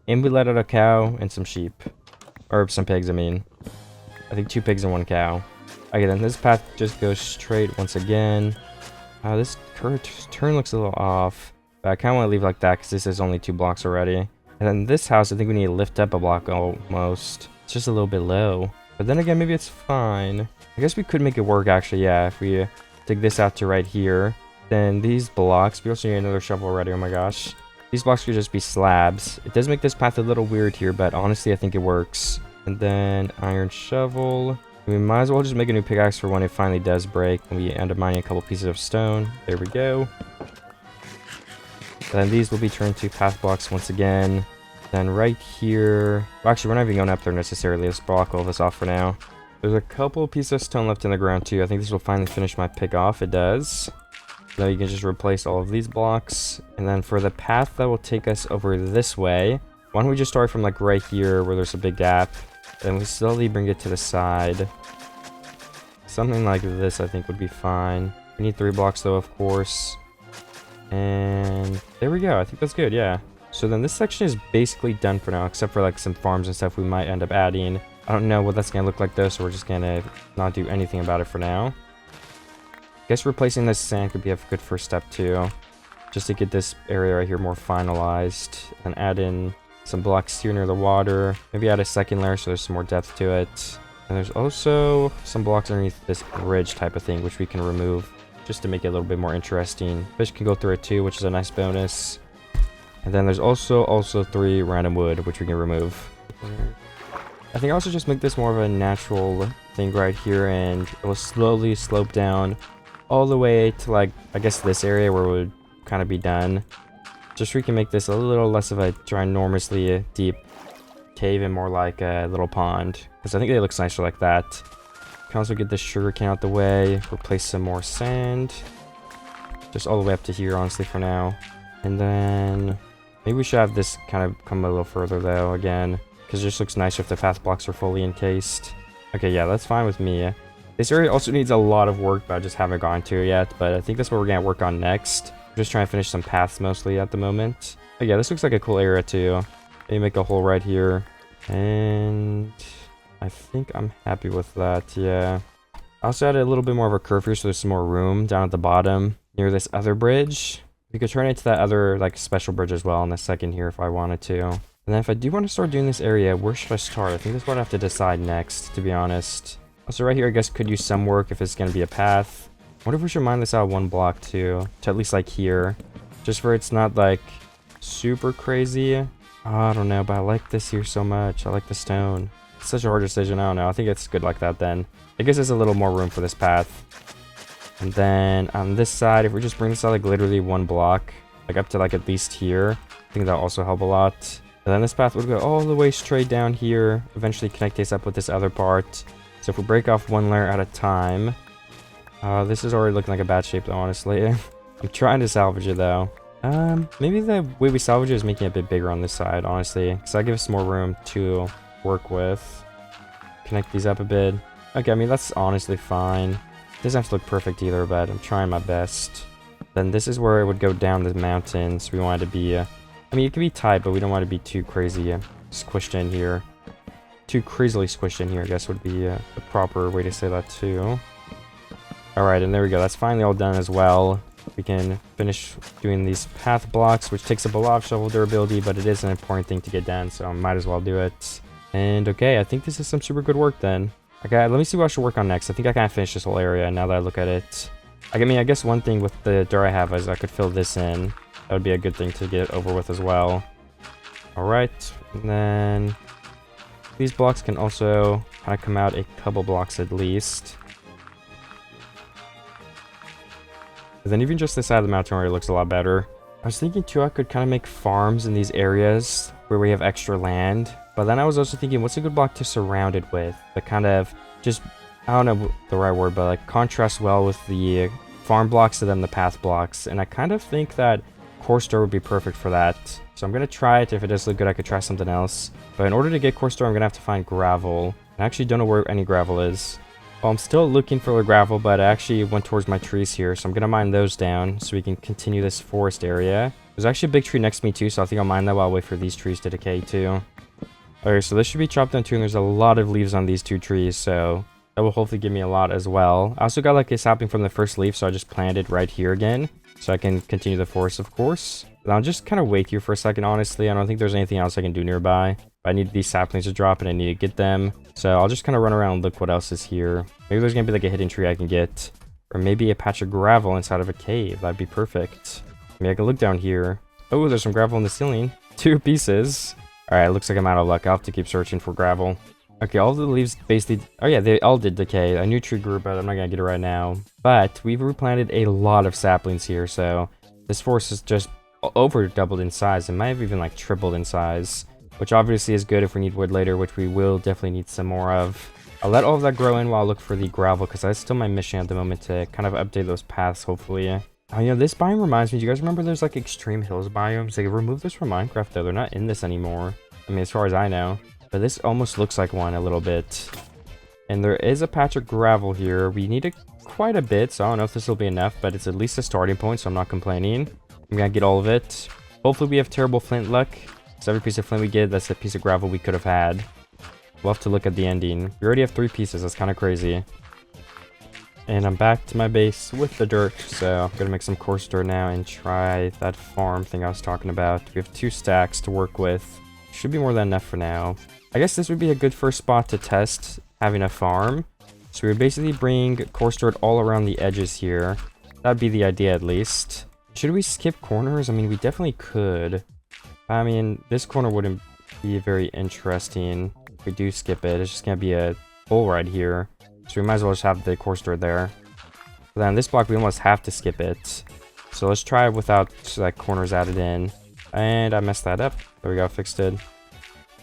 And we let out a cow and some sheep. Or some pigs, I mean. I think 2 pigs and 1 cow. Okay, then this path just goes straight once again. This turn looks a little off. But I kind of want to leave it like that because this is only 2 blocks already. And then this house, I think we need to lift up a block almost. It's just a little bit low. But then again, maybe it's fine. I guess we could make it work actually, yeah. If we dig this out to right here. Then these blocks, we also need another shovel already, oh my gosh. These blocks could just be slabs. It does make this path a little weird here, but honestly I think it works. And then iron shovel. We might as well just make a new pickaxe for when it finally does break. And we end up mining a couple pieces of stone. There we go. Then these will be turned to path blocks once again. Then right here... Well, actually, we're not even going up there necessarily. Let's block all this off for now. There's a couple pieces of stone left in the ground too. I think this will finally finish my pick off. It does. Now you can just replace all of these blocks. And then for the path that will take us over this way, why don't we just start from like right here where there's a big gap. Then we slowly bring it to the side. Something like this I think would be fine. We need 3 blocks though, of course. And there we go. I think that's good, yeah. So then this section is basically done for now, except for like some farms and stuff we might end up adding. I don't know what that's going to look like though, so we're just going to not do anything about it for now. Guess replacing this sand could be a good first step too. Just to get this area right here more finalized. And add in some blocks here near the water. Maybe add a second layer so there's some more depth to it. And there's also some blocks underneath this bridge type of thing, which we can remove. Just to make it a little bit more interesting. Fish can go through it too, which is a nice bonus. And then there's also 3 random wood, which we can remove. I think I'll also just make this more of a natural thing right here, and it will slowly slope down all the way to like, I guess this area where it would kind of be done. Just so we can make this a little less of a ginormously deep cave and more like a little pond. Because I think it looks nicer like that. Can also get this sugarcane out the way, replace some more sand. Just all the way up to here, honestly, for now. And then maybe we should have this kind of come a little further, though, again. Because it just looks nicer if the path blocks are fully encased. Okay, yeah, that's fine with me. This area also needs a lot of work, but I just haven't gone to it yet. But I think that's what we're going to work on next. I'm just trying to finish some paths mostly at the moment. But yeah, this looks like a cool area, too. Maybe make a hole right here. And I think I'm happy with that, yeah. I also added a little bit more of a curve here so there's some more room down at the bottom near this other bridge. We could turn it to that other like special bridge as well in a second here if I wanted to. And then if I do want to start doing this area, where should I start? I think that's what I have to decide next, to be honest. Also right here I guess could use some work if it's going to be a path. I wonder if we should mine this out 1 block too, to at least like here. Just where it's not like super crazy. Oh, I don't know, but I like this here so much. I like the stone. It's such a hard decision, I don't know. I think it's good like that then. I guess there's a little more room for this path. And then on this side, if we just bring this out like literally 1 block, like up to like at least here, I think that'll also help a lot. And then this path would go all the way straight down here, eventually connect this up with this other part. So if we break off one layer at a time... this is already looking like a bad shape though, honestly. I'm trying to salvage it though. Maybe the way we salvage it is making it a bit bigger on this side, honestly. Because that gives us more room to work with. Connect these up a bit. Okay, I mean, that's honestly fine. Doesn't have to look perfect either, but I'm trying my best. Then this is where it would go down the mountain, so we want it to be... I mean, it can be tight, but we don't want it to be too crazy squished in here. Too crazily squished in here, I guess, would be the proper way to say that, too. Alright, and there we go. That's finally all done as well. We can finish doing these path blocks, which takes up a lot of shovel durability, but it is an important thing to get done, so I might as well do it. And okay, I think this is some super good work then. Okay, let me see what I should work on next. I think I kind of finished this whole area now that I look at it. I mean, I guess one thing with the dirt I have is I could fill this in. That would be a good thing to get over with as well. Alright, and then these blocks can also kind of come out a couple blocks at least. And then even just this side of the mountain area looks a lot better. I was thinking too I could kind of make farms in these areas where we have extra land. But then I was also thinking, what's a good block to surround it with? That kind of just, I don't know the right word, but like contrasts well with the farm blocks and then the path blocks. And I kind of think that coarse dirt would be perfect for that. So I'm going to try it. If it does look good, I could try something else. But in order to get coarse dirt, I'm going to have to find gravel. I actually don't know where any gravel is. Well, I'm still looking for the gravel, but I actually went towards my trees here. So I'm going to mine those down so we can continue this forest area. There's actually a big tree next to me too, so I think I'll mine that while I wait for these trees to decay too. Okay, so this should be chopped down too, and there's a lot of leaves on these two trees, so that will hopefully give me a lot as well. I also got like a sapling from the first leaf, so I just planted right here again, so I can continue the forest, of course. And I'll just kind of wait here for a second, honestly. I don't think there's anything else I can do nearby. But I need these saplings to drop, and I need to get them. So I'll just kind of run around and look what else is here. Maybe there's going to be like a hidden tree I can get, or maybe a patch of gravel inside of a cave. That'd be perfect. Maybe I can look down here. Oh, there's some gravel in the ceiling. 2 pieces. Alright, looks like I'm out of luck. I'll have to keep searching for gravel. Okay, all the leaves basically... Oh yeah, they all did decay. A new tree grew, but I'm not going to get it right now. But we've replanted a lot of saplings here, so this forest is just over doubled in size. It might have even like tripled in size, which obviously is good if we need wood later, which we will definitely need some more of. I'll let all of that grow in while I look for the gravel, because that's still my mission at the moment to kind of update those paths, hopefully. Oh, you know, this biome reminds me, do you guys remember there's like extreme hills biomes? They removed this from Minecraft though, they're not in this anymore. I mean, as far as I know. But this almost looks like one a little bit. And there is a patch of gravel here. We need it quite a bit, so I don't know if this will be enough, but it's at least a starting point, so I'm not complaining. I'm gonna get all of it. Hopefully we have terrible flint luck. So every piece of flint we get, that's a piece of gravel we could have had. We'll have to look at the ending. We already have 3 pieces, that's kind of crazy. And I'm back to my base with the dirt, so I'm gonna make some coarse dirt now and try that farm thing I was talking about. We have 2 stacks to work with. Should be more than enough for now. I guess this would be a good first spot to test having a farm. So we would basically bring coarse dirt all around the edges here. That'd be the idea at least. Should we skip corners? I mean, we definitely could. I mean, this corner wouldn't be very interesting if we do skip it. It's just gonna be a hole right here. So we might as well just have the coarse dirt there. But then this block, we almost have to skip it. So let's try it without like corners added in. And I messed that up. There we go, fixed it.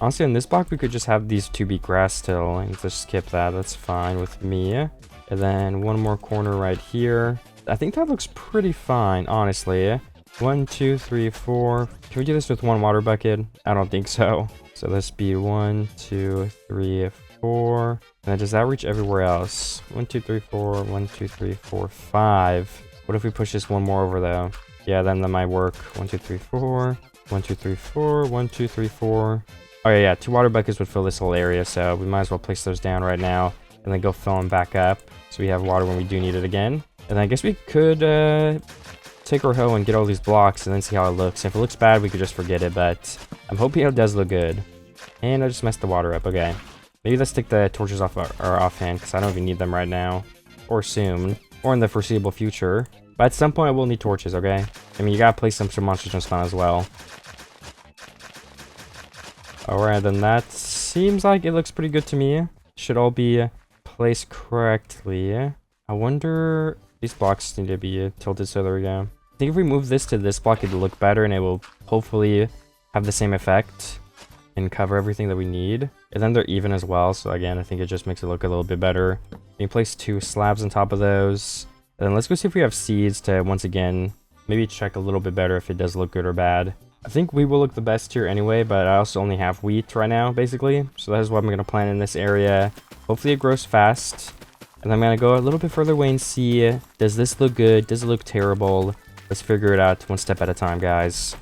Honestly, in this block, we could just have these 2 be grass still and just skip that. That's fine with me. And then one more corner right here. I think that looks pretty fine, honestly. 1, 2, 3, 4. Can we do this with 1 water bucket? I don't think so. So let's be 1, 2, 3, 4. And then does that reach everywhere else? 1, 2, 3, 4. 1, 2, 3, 4, 5. What if we push this 1 more over though? Yeah, then that might work. 1, 2, 3, 4. 1, 2, 3, 4. 1, 2, 3, 4. Oh yeah, 2 water buckets would fill this whole area, so we might as well place those down right now and then go fill them back up so we have water when we do need it again. And I guess we could take our hoe and get all these blocks and then see how it looks. If it looks bad, we could just forget it, but I'm hoping it does look good. And I just messed the water up. Okay, maybe let's take the torches off our offhand, because I don't even need them right now, or soon, or in the foreseeable future. But at some point I will need torches, okay? I mean, you gotta place them so monsters don't spawn as well. Alright, then that seems like it looks pretty good to me. Should all be placed correctly. I wonder... These blocks need to be tilted, so there we go. I think if we move this to this block, it'll look better, and it will hopefully have the same effect. can cover everything that we need. And then they're even as well, so again, I think it just makes it look a little bit better. We can place 2 slabs on top of those. And then let's go see if we have seeds to, once again, maybe check a little bit better if it does look good or bad. I think wheat will look the best here anyway, but I also only have wheat right now, basically. So that is what I'm going to plant in this area. Hopefully it grows fast. And I'm going to go a little bit further away and see, does this look good? Does it look terrible? Let's figure it out one step at a time, guys.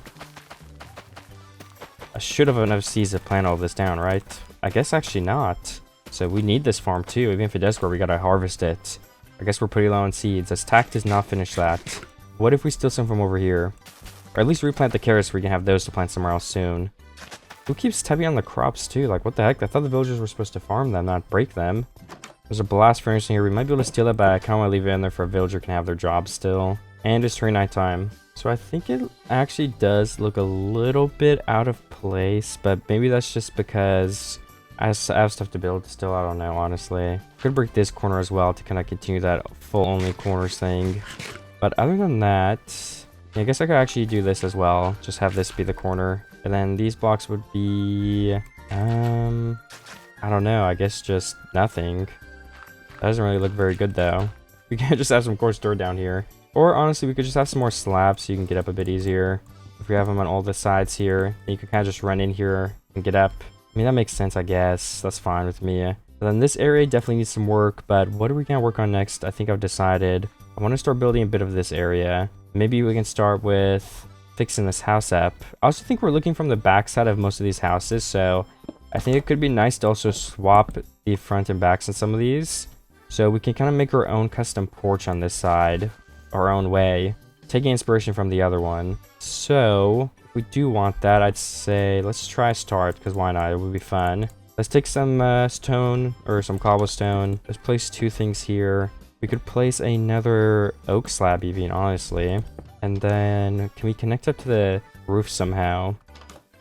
I should have enough seeds to plant all this down, right? I guess actually not. So we need this farm too. Even if it does grow, we got to harvest it. I guess we're pretty low on seeds. As Tact does not finish that. What if we steal some from over here? Or at least replant the carrots so we can have those to plant somewhere else soon. Who keeps tapping on the crops too? Like, what the heck? I thought the villagers were supposed to farm them, not break them. There's a blast furnace in here. We might be able to steal it back. I kind of want to leave it in there for a villager can have their job still. And it's turning nighttime. So I think it actually does look a little bit out of place. But maybe that's just because I have stuff to build still. I don't know, honestly. Could break this corner as well to kind of continue that full only corners thing. But other than that, I guess I could actually do this as well. Just have this be the corner. And then these blocks would be... I don't know. I guess just nothing. That doesn't really look very good, though. We can just have some coarse dirt down here. Or, honestly, we could just have some more slabs so you can get up a bit easier. If we have them on all the sides here, then you can kind of just run in here and get up. I mean, that makes sense, I guess. That's fine with me. And then this area definitely needs some work, but what are we going to work on next? I think I've decided. I want to start building a bit of this area. Maybe we can start with fixing this house up. I also think we're looking from the back side of most of these houses, so I think it could be nice to also swap the front and backs on some of these. So we can kind of make our own custom porch on this side, our own way, taking inspiration from the other one. So if we do want that, I'd say let's try start, because why not? It would be fun. Let's take some stone or some cobblestone. Let's place 2 things here. We could place another oak slab even, honestly. And then can we connect up to the roof somehow?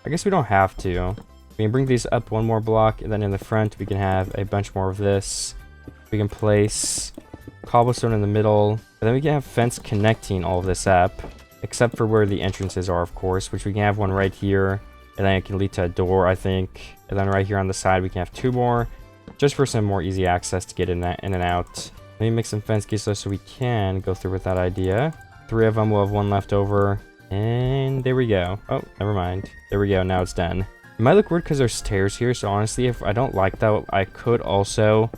I guess we don't have to. We can bring these up 1 more block, and then in the front we can have a bunch more of this. We can place cobblestone in the middle, and then we can have fence connecting all of this up, except for where the entrances are, of course, which we can have one right here, and then it can lead to a door, I think. And then right here on the side we can have 2 more, just for some more easy access to get in and out. Let me make some fence cases so we can go through with that idea. 3 of them, we'll have 1 left over, and there we go. Oh, never mind. There we go, now it's done. It might look weird because there's stairs here, so honestly, if I don't like that, I could also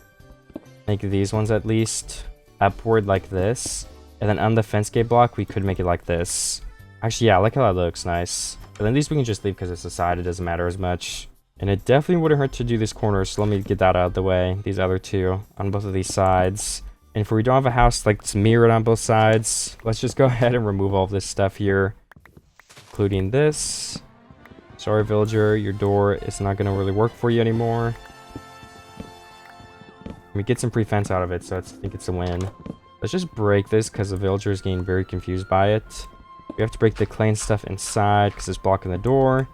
make these ones at least upward like this. And then on the fence gate block, we could make it like this. Actually, yeah, I like how that looks nice. But then these we can just leave because it's a side, it doesn't matter as much. And it definitely wouldn't hurt to do these corners, so let me get that out of the way. These other 2 on both of these sides. And if we don't have a house like it's mirrored on both sides, let's just go ahead and remove all of this stuff here, including this. Sorry, villager, your door is not going to really work for you anymore. We get some pre-fence out of it, so I think it's a win. Let's just break this because the villager is getting very confused by it. We have to break the clay and stuff inside because it's blocking the door.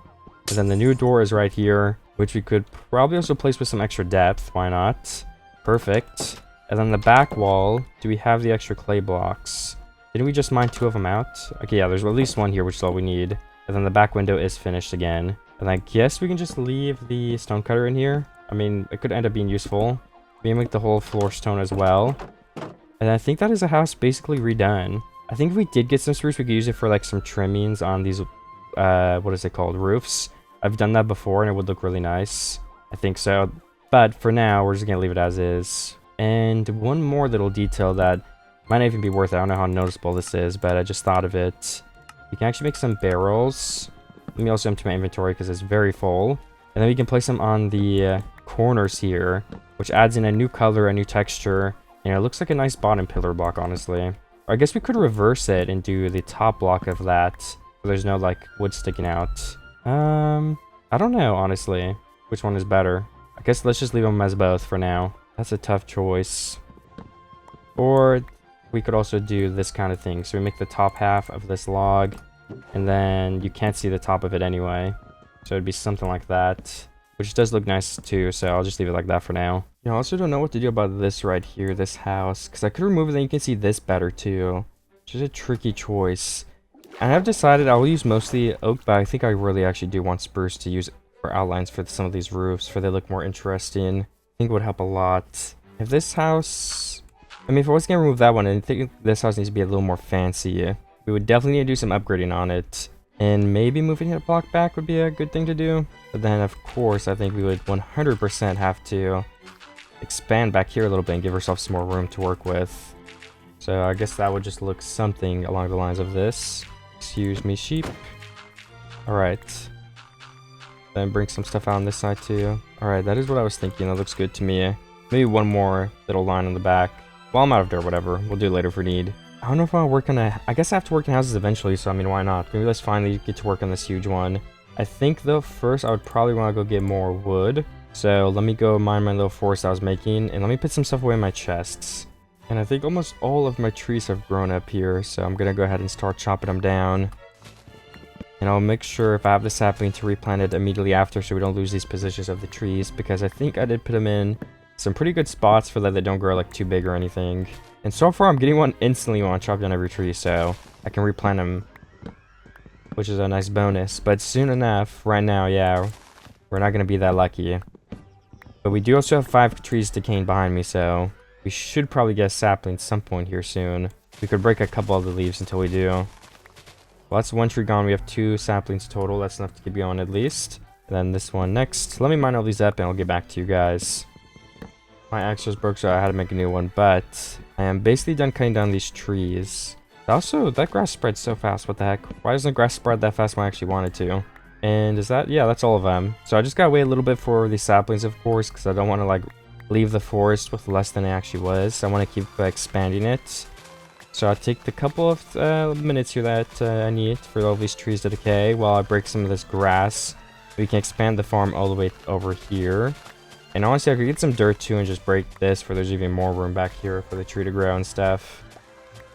And then the new door is right here, which we could probably also place with some extra depth. Why not? Perfect. And then the back wall, do we have the extra clay blocks? Didn't we just mine 2 of them out? Okay, yeah, there's at least 1 here, which is all we need. And then the back window is finished again. And I guess we can just leave the stone cutter in here. I mean, it could end up being useful. We can make the whole floor stone as well. And I think that is a house basically redone. I think if we did get some spruce, we could use it for like some trimmings on these, what is it called? Roofs. I've done that before and it would look really nice. I think so. But for now, we're just going to leave it as is. And one more little detail that might not even be worth it. I don't know how noticeable this is, but I just thought of it. We can actually make some barrels. Let me also empty my inventory because it's very full. And then we can place them on the corners here, which adds in a new color, a new texture. And it looks like a nice bottom pillar block, honestly. Or I guess we could reverse it and do the top block of that, so there's no like wood sticking out. I don't know, honestly, which one is better. I guess let's just leave them as both for now. That's a tough choice. Or we could also do this kind of thing. So we make the top half of this log, and then you can't see the top of it anyway. So it'd be something like that, which does look nice too. So I'll just leave it like that for now. You know, I also don't know what to do about this right here, this house, because I could remove it, then you can see this better too. Which is a tricky choice. And I've decided I will use mostly oak, but I think I really actually do want spruce to use or outlines for some of these roofs for they look more interesting. I think it would help a lot. If this house, I mean, if I was gonna remove that one, I think this house needs to be a little more fancy. We would definitely need to do some upgrading on it. And maybe moving it a block back would be a good thing to do. But then, of course, I think we would 100% have to expand back here a little bit and give ourselves some more room to work with. So I guess that would just look something along the lines of this. Excuse me, sheep. Alright. Then bring some stuff out on this side too. Alright, that is what I was thinking. That looks good to me. Maybe one more little line on the back. Well, I'm out of dirt, whatever. We'll do it later if we need. I don't know if I'll work on a... I guess I have to work in houses eventually, so I mean, why not? Maybe let's finally get to work on this huge one. I think, though, first I would probably want to go get more wood. So let me go mine my little forest I was making, and let me put some stuff away in my chests. And I think almost all of my trees have grown up here, so I'm going to go ahead and start chopping them down. And I'll make sure if I have the sapling to replant it immediately after so we don't lose these positions of the trees, because I think I did put them in some pretty good spots for that they don't grow like too big or anything. And so far I'm getting one instantly when I chop down every tree, so I can replant them, which is a nice bonus. But soon enough, right now, yeah, we're not going to be that lucky. But we do also have 5 trees decaying behind me, so we should probably get a sapling at some point here soon. We could break a couple of the leaves until we do. Well, that's 1 tree gone. We have 2 saplings total. That's enough to keep going at least. And then this one next. Let me mine all these up and I'll get back to you guys. My axe just broke, so I had to make a new one, but I am basically done cutting down these trees. Also, that grass spreads so fast. What the heck? Why doesn't the grass spread that fast when I actually wanted to? And is that... yeah, that's all of them. So I just gotta wait a little bit for these saplings, of course, because I don't want to, like, leave the forest with less than it actually was. I want to keep expanding it. So I'll take the couple of minutes here that I need for all these trees to decay while I break some of this grass. We can expand the farm all the way over here. And honestly, I could get some dirt too and just break this where there's even more room back here for the tree to grow and stuff.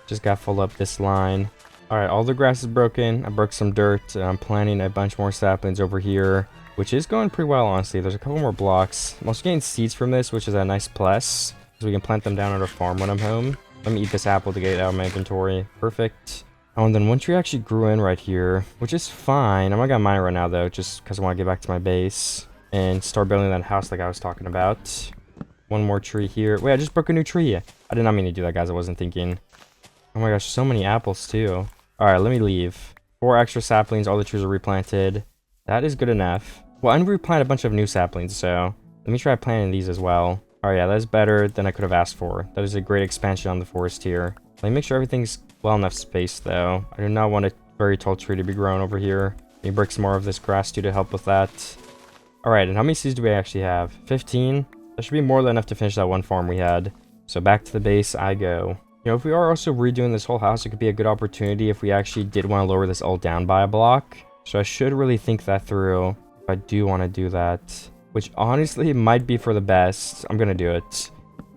Just gotta fill up this line. Alright, all the grass is broken. I broke some dirt. I'm planting a bunch more saplings over here, which is going pretty well, honestly. There's a couple more blocks. I'm also getting seeds from this, which is a nice plus. So we can plant them down at our farm when I'm home. Let me eat this apple to get it out of my inventory. Perfect. Oh, and then one tree actually grew in right here, which is fine. I'm not gonna mine it right now, though, just because I want to get back to my base and start building that house like I was talking about. One more tree here. Wait, I just broke a new tree. I did not mean to do that, guys. I wasn't thinking. Oh my gosh, so many apples, too. Alright, let me leave. 4 extra saplings. All the trees are replanted. That is good enough. Well, I'm replant a bunch of new saplings, so let me try planting these as well. Alright, yeah, that's better than I could have asked for. That is a great expansion on the forest here. Let me make sure everything's well enough spaced, though. I do not want a very tall tree to be grown over here. Let me break some more of this grass, too, to help with that. Alright, and how many seeds do we actually have? 15? That should be more than enough to finish that one farm we had. So back to the base I go. You know, if we are also redoing this whole house, it could be a good opportunity if we actually did want to lower this all down by a block. So I should really think that through if I do want to do that. Which honestly might be for the best. I'm going to do it.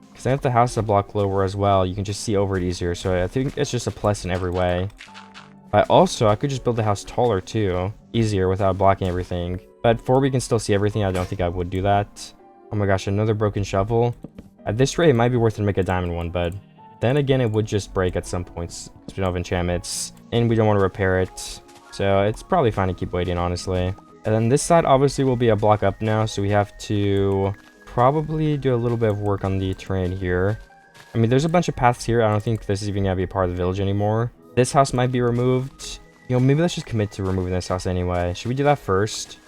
Because then if the house is a block lower as well, you can just see over it easier. So I think it's just a plus in every way. But also, I could just build the house taller too. Easier without blocking everything. But before we can still see everything, I don't think I would do that. Oh my gosh, another broken shovel. At this rate, it might be worth it to make a diamond one, but then again, it would just break at some points. We don't have enchantments, and we don't want to repair it. So it's probably fine to keep waiting, honestly. And then this side obviously will be a block up now, so we have to probably do a little bit of work on the terrain here. I mean, there's a bunch of paths here. I don't think this is even going to be a part of the village anymore. This house might be removed. You know, maybe let's just commit to removing this house anyway. Should we do that first?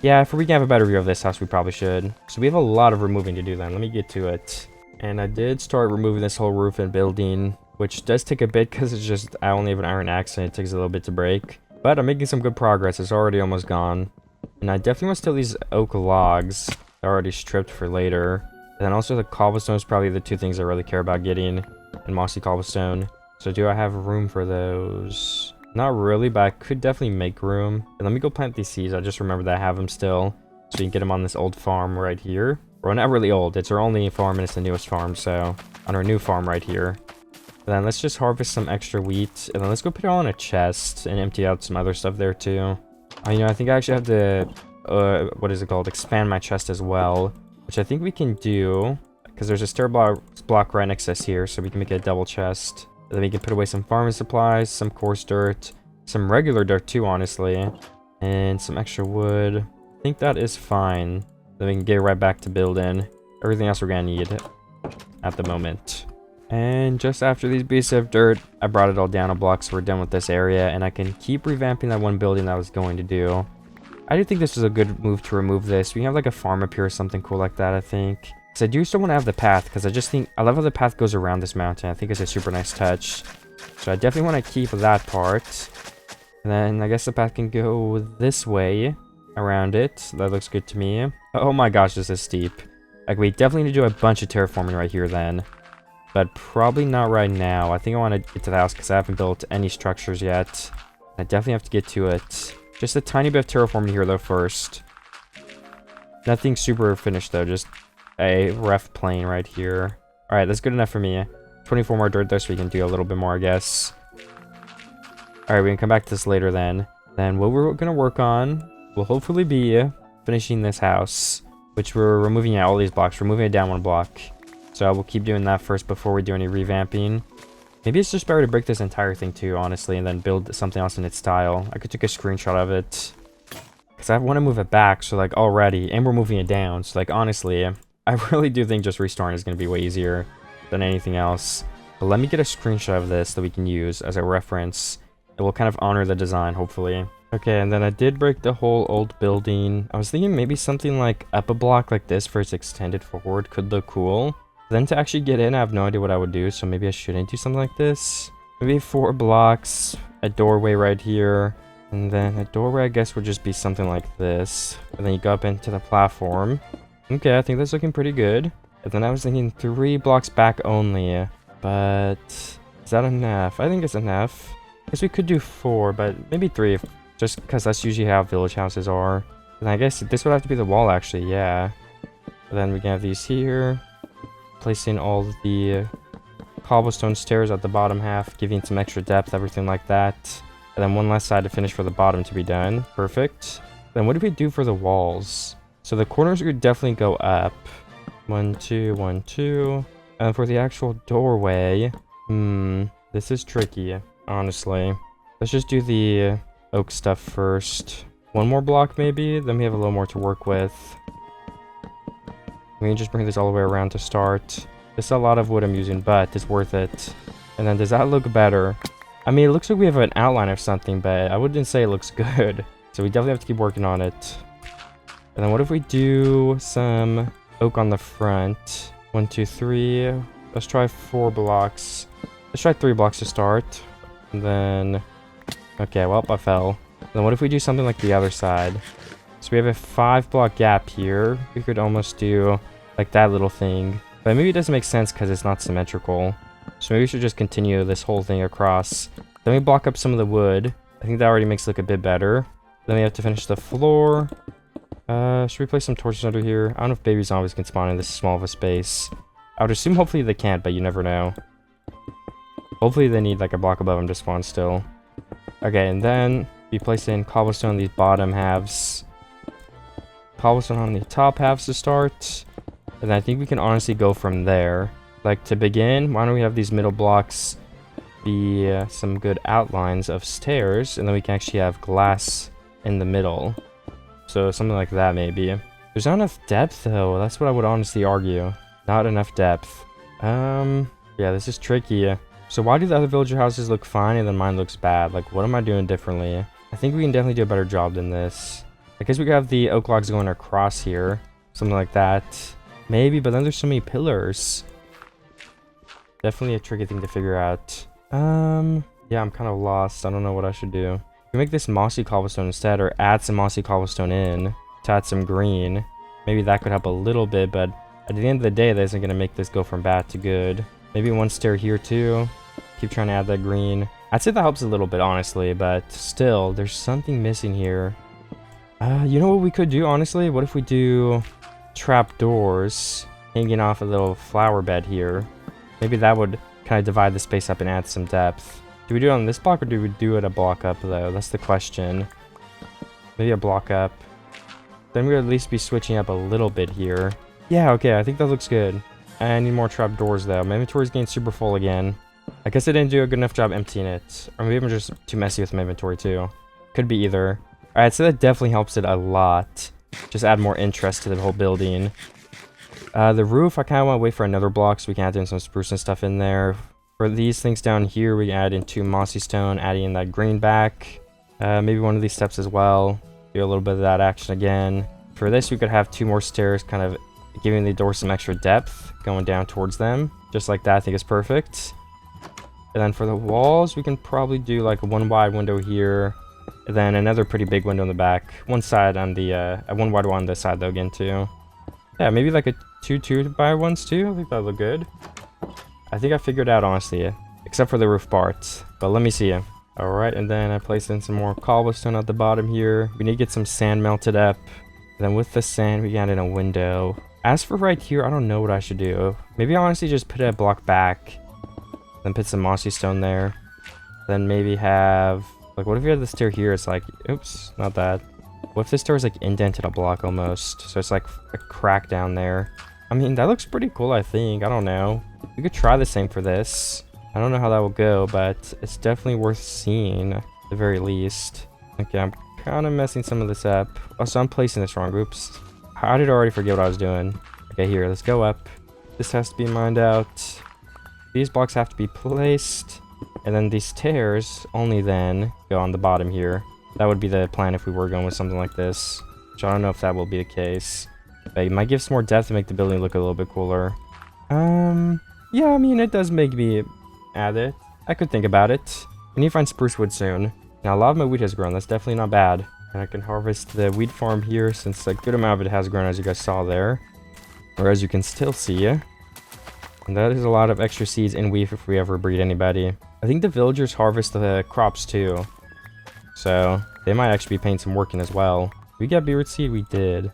Yeah, if we can have a better view of this house, we probably should. So we have a lot of removing to do then. Let me get to it. And I did start removing this whole roof and building, which does take a bit because it's just, I only have an iron axe and it takes a little bit to break. But I'm making some good progress. It's already almost gone. And I definitely want to steal these oak logs. They're already stripped for later. And then also the cobblestone is probably the 2 things I really care about getting. And mossy cobblestone. So do I have room for those? Not really, but I could definitely make room. And let me go plant these seeds. I just remembered that I have them still. So you can get them on this old farm right here. Well, not really old. It's our only farm and it's the newest farm. So on our new farm right here. And then let's just harvest some extra wheat. And then let's go put it all in a chest and empty out some other stuff there too. You know, I think I actually have to, what is it called? Expand my chest as well. Which I think we can do. Because there's a stair block right next to us here. So we can make it a double chest. Then we can put away some farming supplies, some coarse dirt, some regular dirt too, honestly, and some extra wood. think that is fine. Then we can get right back to building. Everything else we're gonna need at the moment. And just after these pieces of dirt, I brought it all down a block, so we're done with this area, and I can keep revamping that one building that I was going to do. I do think this is a good move to remove this. We can have like a farm up here or something cool like that, I think. Because I do still want to have the path, because I just think, I love how the path goes around this mountain. I think it's a super nice touch. So I definitely want to keep that part. And then I guess the path can go this way around it. That looks good to me. Oh my gosh, this is steep. Like, we definitely need to do a bunch of terraforming right here then. But probably not right now. I think I want to get to the house because I haven't built any structures yet. I definitely have to get to it. Just a tiny bit of terraforming here though first. Nothing super finished though, just a rough plain right here. Alright, that's good enough for me. 24 more dirt though, so we can do a little bit more, I guess. Alright, we can come back to this later then. Then what we're going to work on will hopefully be finishing this house. Which we're removing all these blocks. We're moving it down one block. So I will keep doing that first before we do any revamping. Maybe it's just better to break this entire thing too, honestly, and then build something else in its style. I could take a screenshot of it. Because I want to move it back, so like already, and we're moving it down. So like honestly, I really do think just restarting is going to be way easier than anything else. But let me get a screenshot of this that we can use as a reference. It will kind of honor the design, hopefully. Okay, and then I did break the whole old building. I was thinking maybe something like up a block like this for its extended forward could look cool. Then to actually get in, I have no idea what I would do, so maybe I shouldn't do something like this. Maybe 4 blocks, a doorway right here, and then a doorway I guess would just be something like this. And then you go up into the platform. Okay, I think that's looking pretty good. And then I was thinking 3 blocks back only, but is that enough? I think it's enough. I guess we could do 4, but maybe 3, just because that's usually how village houses are. And I guess this would have to be the wall actually, yeah. And then we can have these here. Placing all the cobblestone stairs at the bottom half, giving some extra depth, everything like that. And then one last side to finish for the bottom to be done. Perfect. Then what do we do for the walls? So the corners would definitely go up. 1, 2, 1, 2. And for the actual doorway, this is tricky, honestly. Let's just do the oak stuff first. 1 more block maybe, then we have a little more to work with. We can just bring this all the way around to start. It's a lot of wood I'm using, but it's worth it. And then does that look better? I mean, it looks like we have an outline of something, but I wouldn't say it looks good. So we definitely have to keep working on it. And then what if we do some oak on the front? 1, 2, 3. Let's try 4 blocks. Let's try 3 blocks to start. And then... okay, well, I fell. And then what if we do something like the other side? So we have a 5 block gap here. We could almost do like that little thing. But maybe it doesn't make sense because it's not symmetrical. So maybe we should just continue this whole thing across. Then we block up some of the wood. I think that already makes it look a bit better. Then we have to finish the floor. Should we place some torches under here? I don't know if baby zombies can spawn in this small of a space. I would assume hopefully they can't, but you never know. Hopefully they need like a block above them to spawn still. Okay, and then we place in cobblestone on these bottom halves. Cobblestone on the top halves to start. And I think we can honestly go from there. Like to begin, why don't we have these middle blocks be some good outlines of stairs, and then we can actually have glass in the middle. So something like that maybe. There's not enough depth though, that's what I would honestly argue. Not enough depth. Yeah, this is tricky. So why do the other villager houses look fine and then mine looks bad? Like, what am I doing differently? I think we can definitely do a better job than this. I guess we could have the oak logs going across here. Something like that. Maybe, but then there's so many pillars. Definitely a tricky thing to figure out. Yeah, I'm kind of lost. I don't know what I should do. We can make this mossy cobblestone instead, or add some mossy cobblestone in to add some green. Maybe that could help a little bit, but at the end of the day, that isn't going to make this go from bad to good. Maybe 1 stair here too. Keep trying to add that green. I'd say that helps a little bit, honestly, but still, there's something missing here. You know what we could do, honestly? What if we do trap doors hanging off a little flower bed here? Maybe that would kind of divide the space up and add some depth. Do we do it on this block or do we do it a block up though? That's the question. Maybe a block up. Then we would at least be switching up a little bit here. Yeah, okay, I think that looks good. I need more trap doors though. My inventory's getting super full again. I guess I didn't do a good enough job emptying it. Or maybe I'm just too messy with my inventory too. Could be either. Alright, so that definitely helps it a lot. just add more interest to the whole building. The roof, I kind of want to wait for another block so we can add in some spruce and stuff in there. For these things down here, we add in 2 mossy stone, adding in that green back. Maybe one of these steps as well. Do a little bit of that action again. For this, we could have 2 more stairs, kind of giving the door some extra depth, going down towards them. Just like that, I think is perfect. And then for the walls, we can probably do like a 1 wide window here. And then another pretty big window in the back. One side on the, 1 wide one on this side though again too. Yeah, maybe like a 2 by ones too. I think that would look good. I think I figured out honestly, except for the roof parts. But let me see. Alright, and then I placed in some more cobblestone at the bottom here. We need to get some sand melted up. And then with the sand, we add in a window. As for right here, I don't know what I should do. Maybe I'll honestly just put a block back. Then put some mossy stone there. Then maybe have... Like, what if you had the stair here? It's like... Oops, not that. What if this stair is like indented a block almost? So it's like a crack down there. I mean, that looks pretty cool, I think. I don't know. We could try the same for this. I don't know how that will go, but it's definitely worth seeing at the very least. Okay, I'm kind of messing some of this up. Also, I'm placing this wrong. Oops. I did already forget what I was doing. Okay, here, let's go up. This has to be mined out. These blocks have to be placed. And then these stairs only then go on the bottom here. That would be the plan if we were going with something like this. Which I don't know if that will be the case. But it might give some more depth to make the building look a little bit cooler. Yeah, I mean, it does make me add it. I could think about it. I need to find spruce wood soon. Now, a lot of my wheat has grown. That's definitely not bad. And I can harvest the wheat farm here since a good amount of it has grown, as you guys saw there. Or as you can still see. And that is a lot of extra seeds in wheat if we ever breed anybody. I think the villagers harvest the crops too. So, they might actually be paying some work in as well. We got beetroot seed? We did.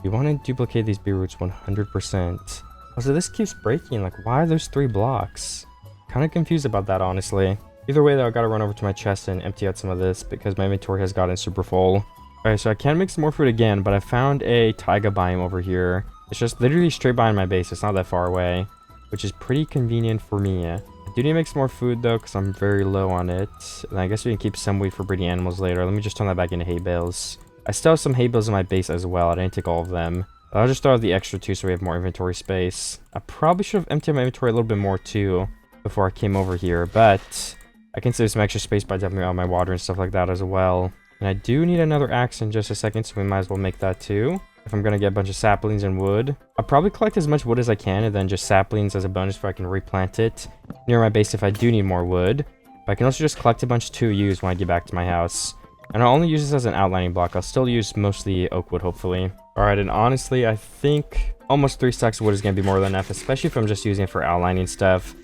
We want to duplicate these beetroots 100%. Also, this keeps breaking. Like, why are those 3 blocks? Kind of confused about that, honestly. Either way, though, I gotta run over to my chest and empty out some of this because my inventory has gotten super full. Alright, so I can make some more food again, but I found a taiga biome over here. It's just literally straight behind my base. It's not that far away, which is pretty convenient for me. I do need to make some more food, though, because I'm very low on it. And I guess we can keep some wheat for breeding animals later. Let me just turn that back into hay bales. I still have some hay bales in my base as well. I didn't take all of them. I'll just throw out the extra 2 so we have more inventory space. I probably should have emptied my inventory a little bit more, too, before I came over here, but I can save some extra space by dumping out my water and stuff like that as well. And I do need another axe in just a second, so we might as well make that too. If I'm gonna get a bunch of saplings and wood. I'll probably collect as much wood as I can and then just saplings as a bonus if I can replant it near my base if I do need more wood. But I can also just collect a bunch to use when I get back to my house. And I'll only use this as an outlining block. I'll still use mostly oak wood, hopefully. Alright, and honestly, I think almost 3 stacks of wood is gonna be more than enough, especially if I'm just using it for outlining stuff.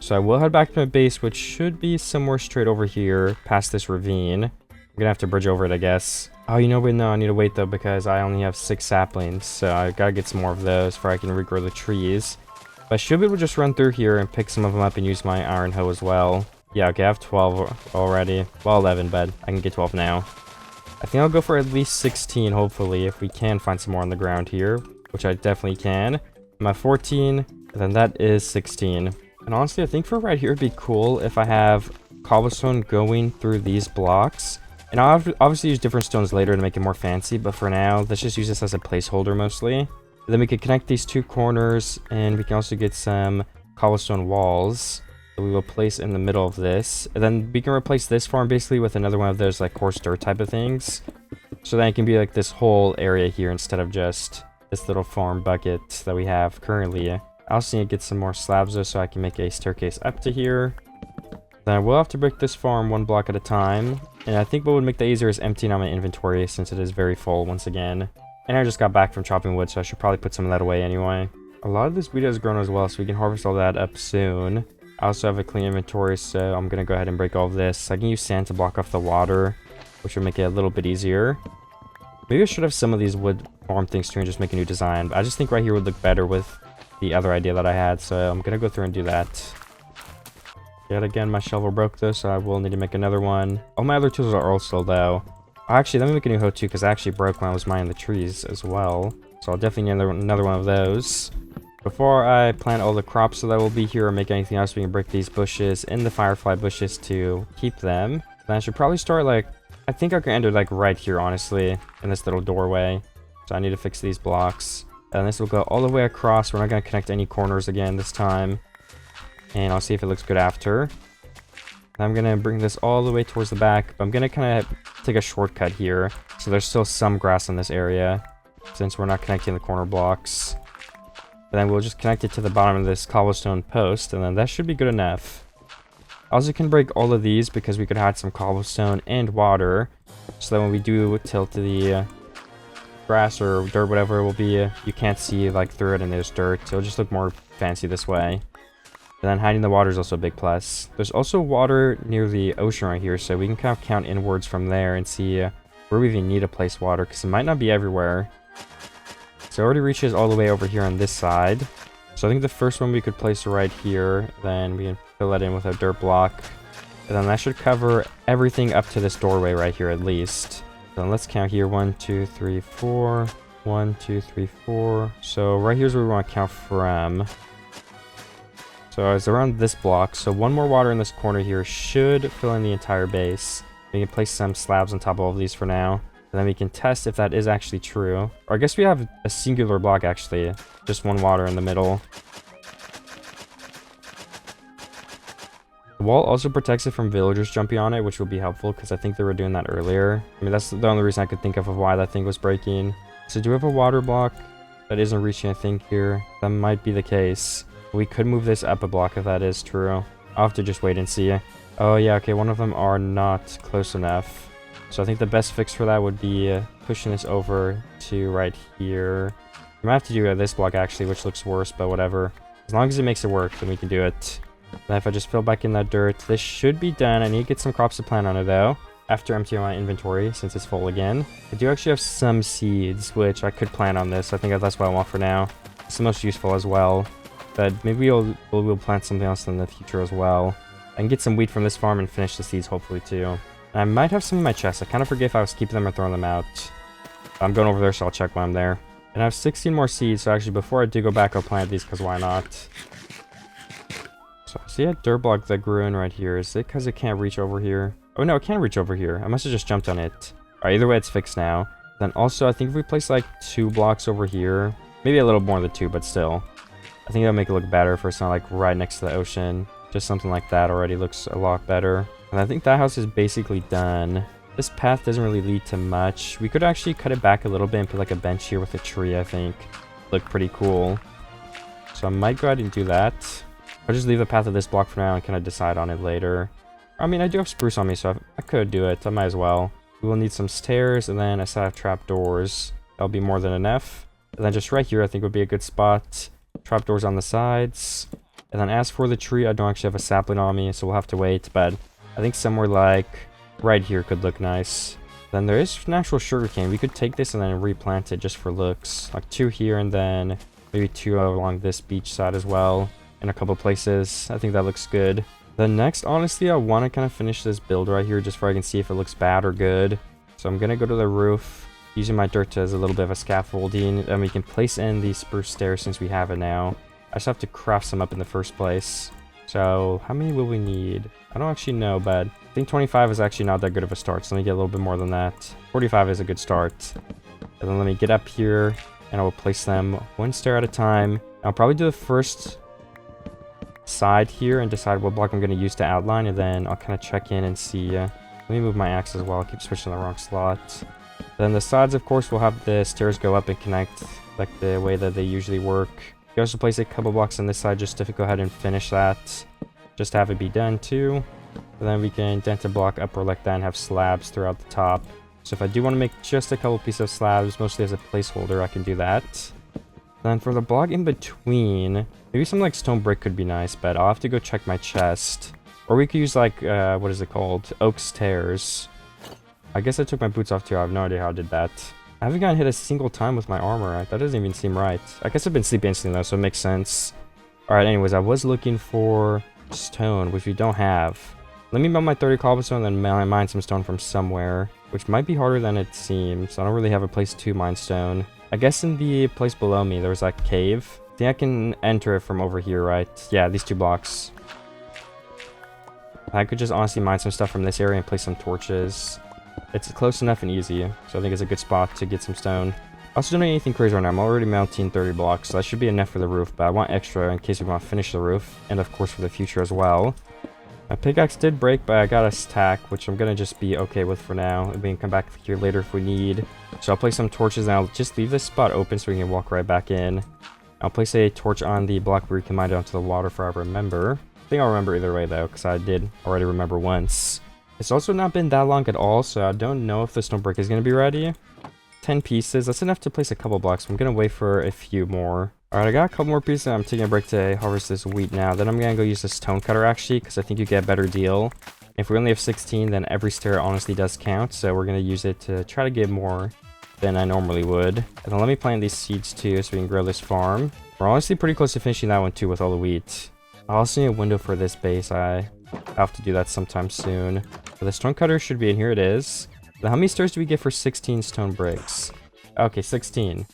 So I will head back to my base, which should be somewhere straight over here, past this ravine. I'm gonna have to bridge over it, I guess. Oh, you know what? No, I need to wait, though, because I only have 6 saplings. So I gotta get some more of those before I can regrow the trees. But I should be able to just run through here and pick some of them up and use my iron hoe as well. Yeah, okay, I have 12 already. Well, 11, but I can get 12 now. I think I'll go for at least 16, hopefully, if we can find some more on the ground here. Which I definitely can. I'm at 14, and then that is 16. And honestly, I think for right here, it'd be cool if I have cobblestone going through these blocks. And I'll obviously use different stones later to make it more fancy, but for now, let's just use this as a placeholder mostly. And then we can connect these 2 corners, and we can also get some cobblestone walls that we will place in the middle of this. And then we can replace this farm basically with another one of those like coarse dirt type of things. So then it can be like this whole area here instead of just this little farm bucket that we have currently. I also need to get some more slabs though so I can make a staircase up to here. Then I will have to break this farm 1 block at a time. And I think what would make that easier is emptying out my inventory since it is very full once again. And I just got back from chopping wood, so I should probably put some of that away anyway. A lot of this wheat has grown as well, so we can harvest all that up soon. I also have a clean inventory, so I'm going to go ahead and break all of this. I can use sand to block off the water, which will make it a little bit easier. Maybe I should have some of these wood farm things too and just make a new design. But I just think right here would look better with the other idea that I had, so I'm going to go through and do that. Yet again, my shovel broke though, so I will need to make another one. All my other tools are also though. Actually, let me make a new hoe too, because I actually broke when I was mining the trees as well. So I'll definitely need another one of those. Before I plant all the crops that will be here or make anything else, we can break these bushes and the firefly bushes to keep them. Then I should probably start like, I think I can end it like right here, honestly, in this little doorway. So I need to fix these blocks. And this will go all the way across. We're not going to connect any corners again this time. And I'll see if it looks good after. I'm going to bring this all the way towards the back. But I'm going to kind of take a shortcut here. So there's still some grass in this area, since we're not connecting the corner blocks. And then we'll just connect it to the bottom of this cobblestone post. And then that should be good enough. I also can break all of these because we could add some cobblestone and water. So that when we do tilt the grass or dirt, whatever it will be, you can't see like through it and there's dirt. It'll just look more fancy this way. And then hiding the water is also a big plus. There's also water near the ocean right here, so we can kind of count inwards from there and see where we even need to place water, because it might not be everywhere. So it already reaches all the way over here on this side. So I think the first one we could place right here, then we can fill that in with a dirt block. And then that should cover everything up to this doorway right here at least. Then let's count here. 1, 2, 3, 4. 1, 2, 3, 4. So right here's where we want to count from. So it's around this block. So one more water in this corner here should fill in the entire base. We can place some slabs on top of all of these for now. And then we can test if that is actually true. Or I guess we have a singular block actually. Just one water in the middle. The wall also protects it from villagers jumping on it, which will be helpful because I think they were doing that earlier. I mean, that's the only reason I could think of why that thing was breaking. So do we have a water block that isn't reaching, I think, here? That might be the case. We could move this up a block if that is true. I'll have to just wait and see. Oh yeah, okay, one of them are not close enough. So I think the best fix for that would be pushing this over to right here. I might have to do this block actually, which looks worse, but whatever. As long as it makes it work, then we can do it. Then if I just fill back in that dirt, this should be done. I need to get some crops to plant on it though, after emptying my inventory since it's full again. I do actually have some seeds, which I could plant on this. I think that's what I want for now. It's the most useful as well. But maybe we'll plant something else in the future as well. I can get some wheat from this farm and finish the seeds hopefully too. And I might have some in my chest. I kind of forget if I was keeping them or throwing them out. I'm going over there, so I'll check when I'm there. And I have 16 more seeds, so actually before I do go back, I'll plant these because why not? So I see a dirt block that grew in right here. Is it because it can't reach over here? Oh no, it can reach over here. I must have just jumped on it. Alright, either way it's fixed now. Then also, I think if we place like 2 blocks over here, maybe a little more than 2, but still. I think that'll make it look better if it's not like right next to the ocean. Just something like that already looks a lot better. And I think that house is basically done. This path doesn't really lead to much. We could actually cut it back a little bit and put like a bench here with a tree, I think. Look pretty cool. So I might go ahead and do that. I'll just leave the path of this block for now and kind of decide on it later. I mean, I do have spruce on me, so I could do it. I might as well. We will need some stairs and then a set of trapdoors. That'll be more than enough. And then just right here, I think would be a good spot. Trapdoors on the sides. And then as for the tree, I don't actually have a sapling on me, so we'll have to wait. But I think somewhere like right here could look nice. Then there is natural sugarcane. We could take this and then replant it just for looks. Like 2 here and then maybe 2 along this beach side as well. In a couple places. I think that looks good. Then next, honestly, I want to kind of finish this build right here just so I can see if it looks bad or good. So I'm going to go to the roof, using my dirt as a little bit of a scaffolding. And we can place in the spruce stairs since we have it now. I just have to craft some up in the first place. So how many will we need? I don't actually know, but I think 25 is actually not that good of a start. So let me get a little bit more than that. 45 is a good start. And then let me get up here and I will place them 1 stair at a time. I'll probably do the first side here and decide what block I'm going to use to outline, and then I'll kind of check in and see. Let me move my axe as well. I keep switching the wrong slot. Then the sides, of course, will have the stairs go up and connect like the way that they usually work. You also place a couple blocks on this side just to go ahead and finish that, just to have it be done too. And then we can dent a block upward like that and have slabs throughout the top. So if I do want to make just a couple pieces of slabs, mostly as a placeholder, I can do that. Then for the block in between, maybe some like stone brick could be nice, but I'll have to go check my chest. Or we could use like, what is it called? Oak stairs. I guess I took my boots off too. I have no idea how I did that. I haven't gotten hit a single time with my armor. That doesn't even seem right. I guess I've been sleeping instantly though, so it makes sense. Alright, anyways, I was looking for stone, which we don't have. Let me melt my 30 cobblestone and then mine some stone from somewhere, which might be harder than it seems. I don't really have a place to mine stone. I guess in the place below me, there's like a cave. I think I can enter it from over here, right? Yeah, these 2 blocks. I could just honestly mine some stuff from this area and place some torches. It's close enough and easy, so I think it's a good spot to get some stone. Also, don't need anything crazy right now. I'm already mounting 30 blocks, so that should be enough for the roof, but I want extra in case we want to finish the roof, and of course for the future as well. My pickaxe did break, but I got a stack, which I'm gonna just be okay with for now. We can come back here later if we need. So I'll place some torches, and I'll just leave this spot open so we can walk right back in. I'll place a torch on the block where you can mine down to the water for I remember. I think I'll remember either way though, because I did already remember once. It's also not been that long at all, so I don't know if the stone brick is going to be ready. 10 pieces, that's enough to place a couple blocks. I'm going to wait for a few more. Alright, I got a couple more pieces. I'm taking a break to harvest this wheat now. Then I'm going to go use the stone cutter actually, because I think you get a better deal. If we only have 16, then every stair honestly does count. So we're going to use it to try to get more than I normally would. And then let me plant these seeds too, so we can grow this farm. We're honestly pretty close to finishing that one too with all the wheat. I also need a window for this base. I have to do that sometime soon. But the stone cutter should be in here. It is. Now, how many stairs do we get for 16 stone bricks? Okay, 16.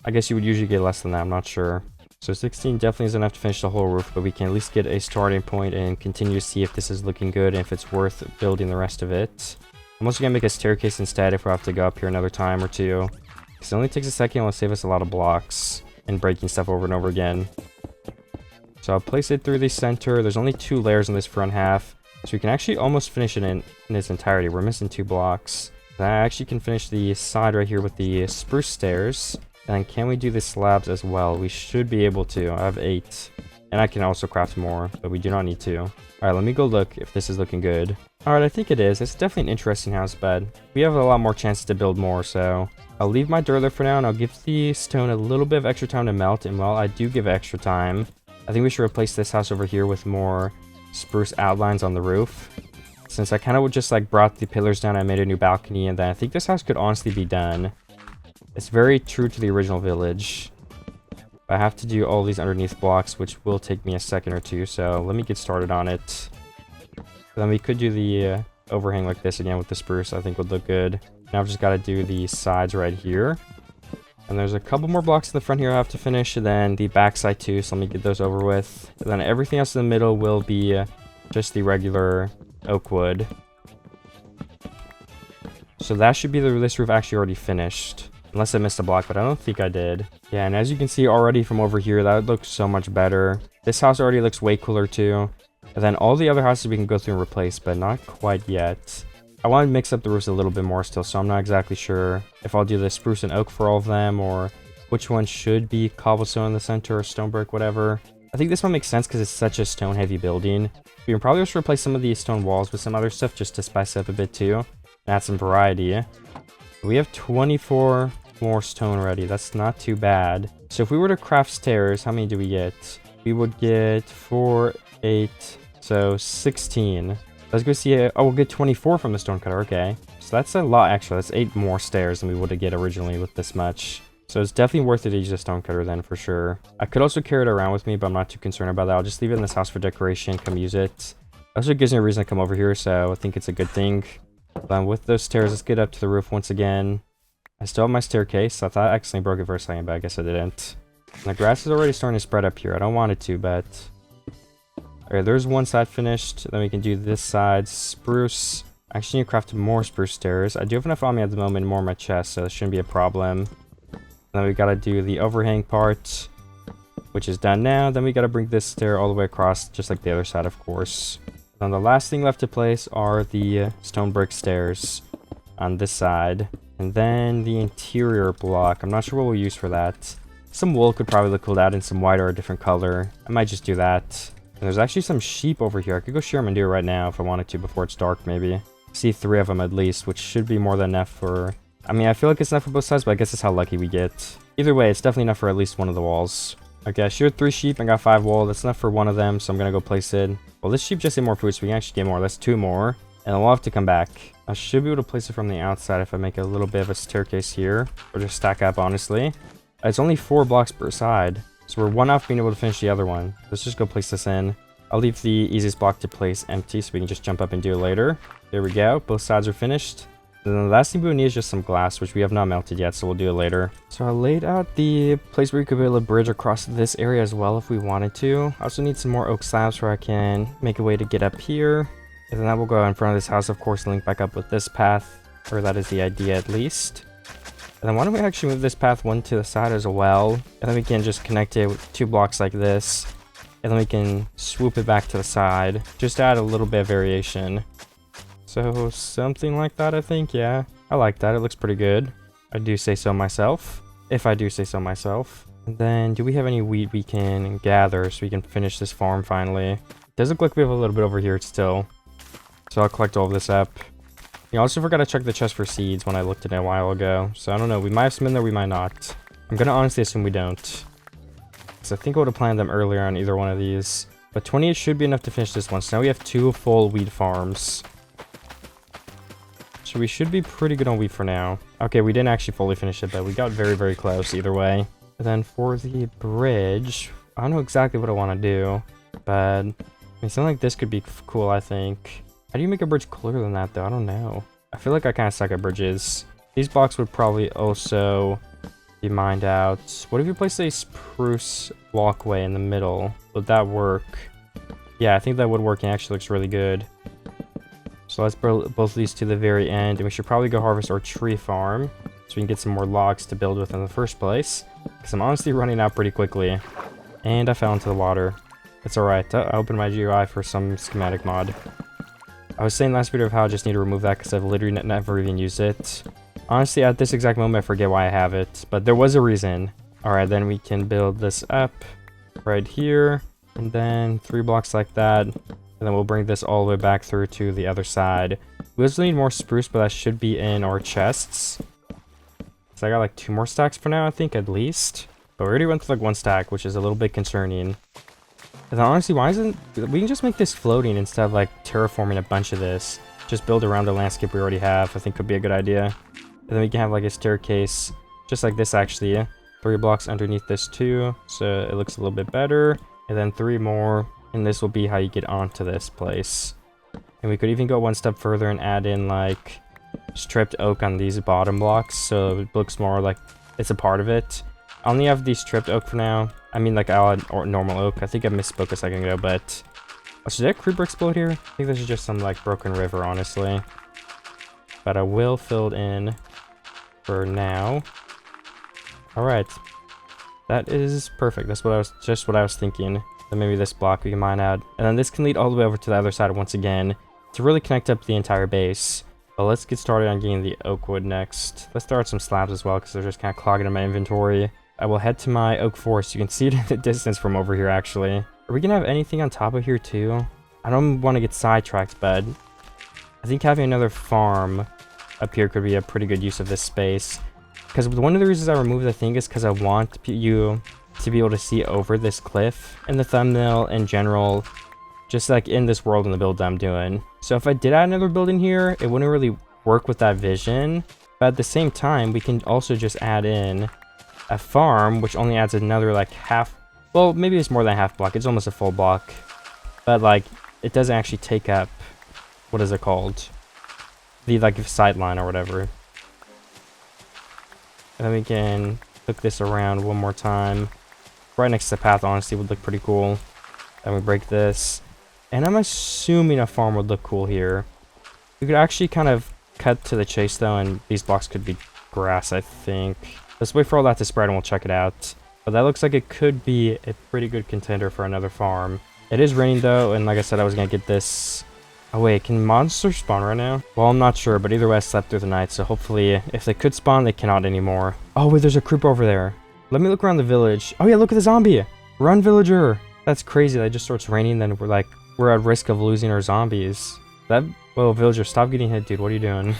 I guess you would usually get less than that, I'm not sure. So 16 definitely is enough to finish the whole roof, but we can at least get a starting point and continue to see if this is looking good and if it's worth building the rest of it. I'm also going to make a staircase instead if we have to go up here another time or two. Because it only takes a second, it'll save us a lot of blocks and breaking stuff over and over again. So I'll place it through the center. There's only 2 layers in this front half, so we can actually almost finish it in its entirety. We're missing 2 blocks. Then I actually can finish the side right here with the spruce stairs. And can we do the slabs as well? We should be able to. I have 8. And I can also craft more, but we do not need to. Alright, let me go look if this is looking good. Alright, I think it is. It's definitely an interesting house bed. We have a lot more chances to build more, so I'll leave my dirt there for now, and I'll give the stone a little bit of extra time to melt. And while I do give extra time, I think we should replace this house over here with more spruce outlines on the roof. Since I kind of just like brought the pillars down, I made a new balcony, and then I think this house could honestly be done. It's very true to the original village. I have to do all these underneath blocks, which will take me a second or two, so let me get started on it. Then we could do the overhang like this again with the spruce. I think would look good. Now I've just got to do the sides right here. And there's a couple more blocks in the front here I have to finish, and then the back side too, so let me get those over with. And then everything else in the middle will be just the regular oak wood. So that should be this roof actually already finished. Unless I missed a block, but I don't think I did. Yeah, and as you can see already from over here, that looks so much better. This house already looks way cooler too. And then all the other houses we can go through and replace, but not quite yet. I want to mix up the roofs a little bit more still, so I'm not exactly sure if I'll do the spruce and oak for all of them, or which one should be cobblestone in the center or stone brick, whatever. I think this one makes sense because it's such a stone heavy building. We can probably just replace some of these stone walls with some other stuff just to spice up a bit too, and add some variety. We have 24 more stone ready. That's not too bad. So if we were to craft stairs, how many do we get? We would get 4, 8, so 16. Let's go see it. Oh, we'll get 24 from the stone cutter. Okay, so that's a lot extra. That's 8 more stairs than we would have get originally with this much. So it's definitely worth it to use a stone cutter then for sure. I could also carry it around with me, but I'm not too concerned about that. I'll just leave it in this house for decoration. Come use it. Also gives me a reason to come over here, so I think it's a good thing. Then with those stairs, let's get up to the roof once again. I still have my staircase. I thought I accidentally broke it for a second, but I guess I didn't. And the grass is already starting to spread up here. I don't want it to, but... Alright, there's one side finished. Then we can do this side. Spruce. I actually need to craft more spruce stairs. I do have enough on me at the moment, more in my chest, so it shouldn't be a problem. Then we gotta do the overhang part, which is done now. Then we gotta bring this stair all the way across, just like the other side, of course. Then the last thing left to place are the stone brick stairs on this side. And then the interior block. I'm not sure what we'll use for that. Some wool could probably look cool to add in some white or a different color. I might just do that. And there's actually some sheep over here. I could go shear them and do it right now if I wanted to before it's dark, maybe. See 3 of them at least, which should be more than enough for... I mean, I feel like it's enough for both sides, but I guess it's how lucky we get. Either way, it's definitely enough for at least one of the walls. Okay, I sheared 3 sheep and got 5 wool. That's enough for one of them, so I'm gonna go place it. Well, this sheep just ate more food, so we can actually get more. That's 2 more. And we'll have to come back. I should be able to place it from the outside if I make a little bit of a staircase here. Or just stack up, honestly. It's only 4 blocks per side. So we're 1 off being able to finish the other one. Let's just go place this in. I'll leave the easiest block to place empty so we can just jump up and do it later. There we go. Both sides are finished. And then the last thing we need is just some glass, which we have not melted yet, so we'll do it later. So I laid out the place where we could build a bridge across this area as well if we wanted to. I also need some more oak slabs where I can make a way to get up here. And then that will go in front of this house, of course, link back up with this path. Or that is the idea, at least. And then why don't we actually move this path one to the side as well? And then we can just connect it with 2 blocks like this. And then we can swoop it back to the side. Just to add a little bit of variation. So something like that, I think. Yeah, I like that. It looks pretty good. I do say so myself. If I do say so myself. And then do we have any wheat we can gather so we can finish this farm finally? It does look like we have a little bit over here still. So I'll collect all of this up. I also forgot to check the chest for seeds when I looked at it a while ago. So I don't know. We might have some in there, we might not. I'm going to honestly assume we don't. Because I think I would have planned them earlier on either one of these. But 28 should be enough to finish this one. So now we have 2 full wheat farms. So we should be pretty good on wheat for now. Okay, we didn't actually fully finish it, but we got very, very close either way. And then for the bridge, I don't know exactly what I want to do. But I mean, something like this could be cool, I think. How do you make a bridge cooler than that, though? I don't know. I feel like I kind of suck at bridges. These blocks would probably also be mined out. What if you place a spruce walkway in the middle? Would that work? Yeah, I think that would work and actually looks really good. So let's build both of these to the very end. And we should probably go harvest our tree farm so we can get some more logs to build with in the first place. Because I'm honestly running out pretty quickly. And I fell into the water. It's alright. I opened my GUI for some schematic mod. I was saying last video of how I just need to remove that because I've literally never even used it. Honestly, at this exact moment, I forget why I have it. But there was a reason. Alright, then we can build this up right here. And then 3 blocks like that. And then we'll bring this all the way back through to the other side. We also need more spruce, but that should be in our chests. So I got like 2 more stacks for now, I think, at least. But we already went to like 1 stack, which is a little bit concerning. And then honestly, why isn't... We can just make this floating instead of like terraforming a bunch of this. Just build around the landscape we already have. I think could be a good idea. And then we can have like a staircase, just like this actually. 3 blocks underneath this too, so it looks a little bit better. And then 3 more, and this will be how you get onto this place. And we could even go 1 step further and add in like stripped oak on these bottom blocks, so it looks more like it's a part of it. I only have the stripped oak for now. I mean, like I'll add normal oak. I think I misspoke a second ago, but should that creeper explode here? I think this is just some like broken river, honestly. But I will fill it in for now. All right, that is perfect. That's what I was thinking. Then maybe this block we can mine out, and then this can lead all the way over to the other side once again to really connect up the entire base. But let's get started on getting the oak wood next. Let's throw out some slabs as well because they're just kind of clogging in my inventory. I will head to my oak forest. You can see it in the distance from over here, actually. Are we gonna have anything on top of here too? I don't want to get sidetracked, but I think having another farm up here could be a pretty good use of this space. Because one of the reasons I removed the thing is because I want you to be able to see over this cliff in the thumbnail in general, just like in this world in the build that I'm doing. So if I did add another building here, it wouldn't really work with that vision. But at the same time, we can also just add in a farm, which only adds another like half, well, maybe it's more than half block. It's almost a full block. But like, it doesn't actually take up, what is it called? The like sight line or whatever. And then we can hook this around one more time. Right next to the path, honestly, would look pretty cool. Then we break this. And I'm assuming a farm would look cool here. We could actually kind of cut to the chase, though, and these blocks could be grass, I think. Let's wait for all that to spread, and we'll check it out. But that looks like it could be a pretty good contender for another farm. It is raining, though, and like I said, I was going to get this... Oh, wait, can monsters spawn right now? Well, I'm not sure, but either way, I slept through the night, so hopefully, if they could spawn, they cannot anymore. Oh, wait, there's a creeper over there. Let me look around the village. Oh, yeah, look at the zombie. Run, villager. That's crazy. That just starts raining, then we're at risk of losing our zombies. Whoa, villager, stop getting hit, dude. What are you doing?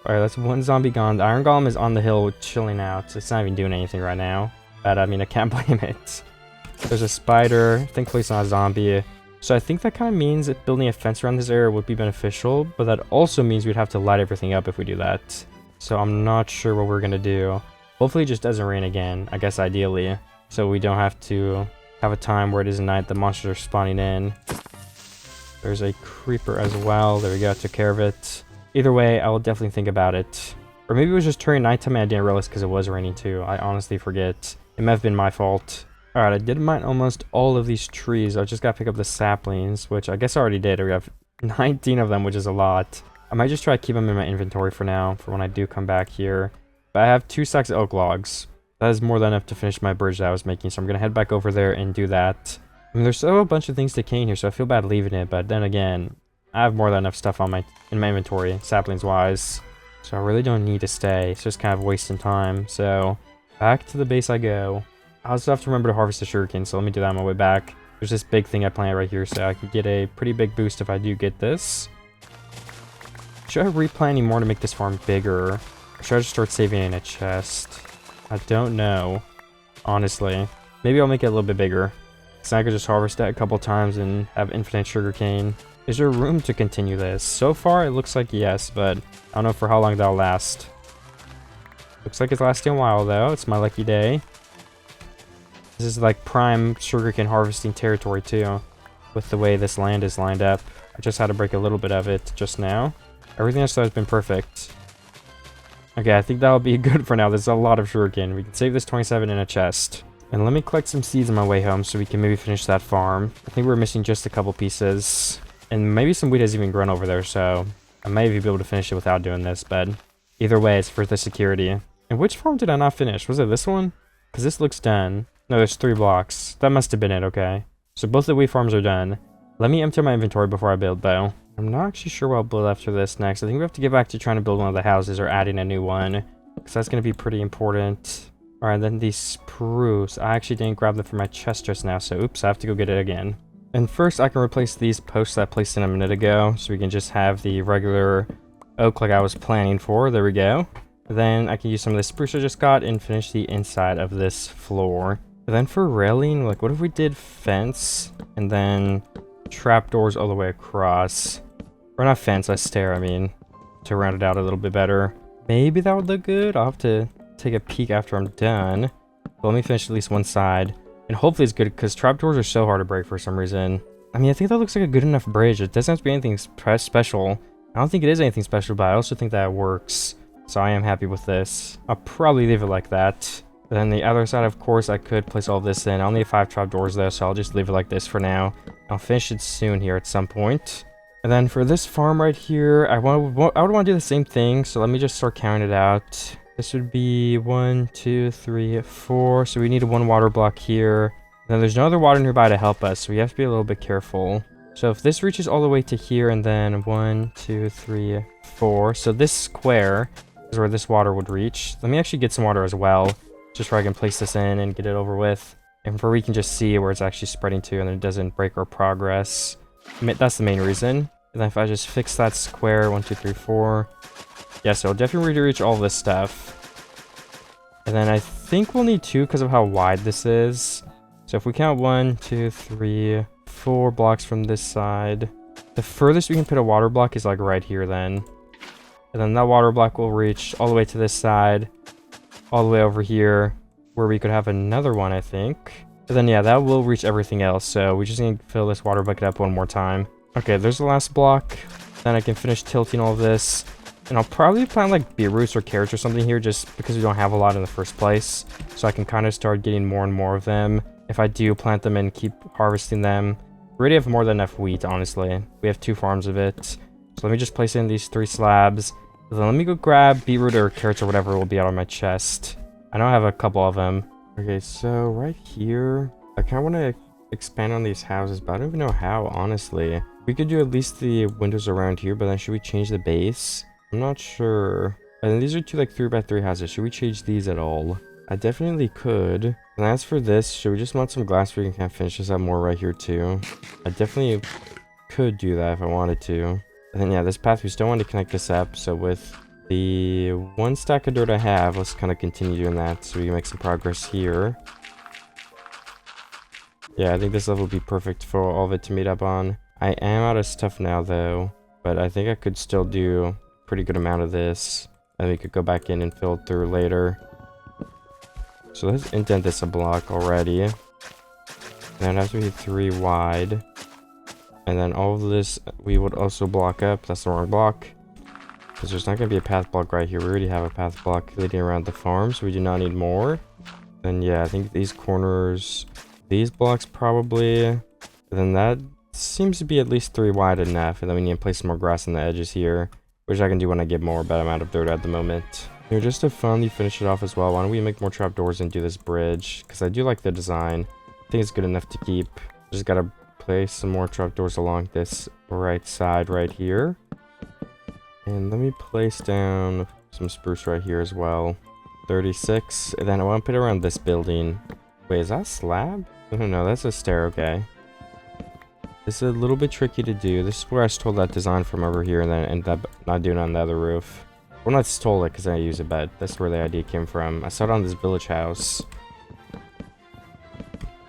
Alright, that's 1 zombie gone. The iron golem is on the hill chilling out. It's not even doing anything right now. But, I mean, I can't blame it. There's a spider. Thankfully, it's not a zombie. So I think that kind of means that building a fence around this area would be beneficial. But that also means we'd have to light everything up if we do that. So I'm not sure what we're going to do. Hopefully it just doesn't rain again. I guess ideally. So we don't have to have a time where it is night. The monsters are spawning in. There's a creeper as well. There we go. Took care of it. Either way, I will definitely think about it. Or maybe it was just turning nighttime and I didn't realize because it was raining too. I honestly forget. It might have been my fault. Alright, I did mine almost all of these trees. I just got to pick up the saplings, which I guess I already did. We have 19 of them, which is a lot. I might just try to keep them in my inventory for now, for when I do come back here. But I have 2 stacks of oak logs. That is more than enough to finish my bridge that I was making, so I'm gonna head back over there and do that. I mean, there's still a bunch of things decaying here, so I feel bad leaving it, but then again, I have more than enough stuff in my inventory, saplings wise. So I really don't need to stay. It's just kind of wasting time. So back to the base I go. I also have to remember to harvest the sugarcane, so let me do that on my way back. There's this big thing I planted right here, so I can get a pretty big boost if I do get this. Should I replant any more to make this farm bigger? Or should I just start saving in a chest? I don't know, honestly. Maybe I'll make it a little bit bigger. So I could just harvest that a couple times and have infinite sugarcane. Is there room to continue this? So far, it looks like yes, but I don't know for how long that'll last. Looks like it's lasting a while, though. It's my lucky day. This is like prime sugarcane harvesting territory, too, with the way this land is lined up. I just had to break a little bit of it just now. Everything else has been perfect. Okay, I think that'll be good for now. There's a lot of sugarcane. We can save this 27 in a chest. And let me collect some seeds on my way home so we can maybe finish that farm. I think we're missing just a couple pieces. And maybe some wheat has even grown over there, so I may be able to finish it without doing this, but either way, it's for the security. And which farm did I not finish? Was it this one? Because this looks done. No, there's 3 blocks. That must have been it, okay. So both the wheat farms are done. Let me empty my inventory before I build, though. I'm not actually sure what I'll build after this next. I think we have to get back to trying to build one of the houses or adding a new one, because that's going to be pretty important. Alright, then these spruce. I actually didn't grab them from my chest just now, so oops, I have to go get it again. And first, I can replace these posts that I placed in a minute ago, so we can just have the regular oak like I was planning for. There we go. Then I can use some of the spruce I just got and finish the inside of this floor. And then for railing, like what if we did fence and then trapdoors all the way across? Or not fence, a stair, I mean, to round it out a little bit better. Maybe that would look good. I'll have to take a peek after I'm done. But let me finish at least one side. And hopefully it's good, because trapdoors are so hard to break for some reason. I mean, I think that looks like a good enough bridge. It doesn't have to be anything special. I don't think it is anything special, but I also think that it works. So I am happy with this. I'll probably leave it like that. But then the other side, of course, I could place all this in. I only have 5 trapdoors though, so I'll just leave it like this for now. I'll finish it soon here at some point. And then for this farm right here, I would want to do the same thing. So let me just start counting it out. This would be 1, 2, 3, 4. So we need a 1 water block here. And then there's no other water nearby to help us, so we have to be a little bit careful. So if this reaches all the way to here, and then 1, 2, 3, 4. So this square is where this water would reach. Let me actually get some water as well, just where I can place this in and get it over with. And where we can just see where it's actually spreading to, and then it doesn't break our progress. That's the main reason. And then if I just fix that square, 1, 2, 3, 4. Yeah, so it'll definitely reach all this stuff. And then I think we'll need 2 because of how wide this is. So if we count 1, 2, 3, 4 blocks from this side. The furthest we can put a water block is like right here then. And then that water block will reach all the way to this side. All the way over here, where we could have another one, I think. And then yeah, that will reach everything else. So we just need to fill this water bucket up one more time. Okay, there's the last block. Then I can finish tilting all of this. And I'll probably plant like beetroots or carrots or something here, just because we don't have a lot in the first place. So I can kind of start getting more and more of them if I do plant them and keep harvesting them. We already have more than enough wheat, honestly. We have 2 farms of it. So let me just place in these 3 slabs. Then let me go grab beetroot or carrots or whatever will be out of my chest. I know I have a couple of them. Okay, so right here, I kind of want to expand on these houses, but I don't even know how, honestly. We could do at least the windows around here, but then should we change the base? I'm not sure. And these are 2 like 3x3 houses. Should we change these at all? I definitely could. And as for this, should we just mount some glass so we can kind of finish this out more right here too? I definitely could do that if I wanted to. And then yeah, this path, we still want to connect this up. So with the 1 stack of dirt I have, let's kind of continue doing that so we can make some progress here. Yeah, I think this level would be perfect for all of it to meet up on. I am out of stuff now though, but I think I could still do a pretty good amount of this. And we could go back in and fill it through later. So let's indent this a block already. And then it has to be 3 wide. And then all of this we would also block up. That's the wrong block. Because there's not going to be a path block right here. We already have a path block leading around the farm, so we do not need more. Then yeah, I think these corners, these blocks probably. And then that seems to be at least 3 wide enough. And then we need to place some more grass on the edges here, which I can do when I get more, but I'm out of dirt at the moment. Here, just to finally finish it off as well, why don't we make more trapdoors and do this bridge? Because I do like the design. I think it's good enough to keep. Just gotta place some more trapdoors along this right side right here. And let me place down some spruce right here as well. 36. And then I want to put it around this building. Wait, is that a slab? No, that's a stair, okay. This is a little bit tricky to do. This is where I stole that design from over here and then ended up not doing it on the other roof. Well, not stole it because I use it, but that's where the idea came from. I saw it on this village house.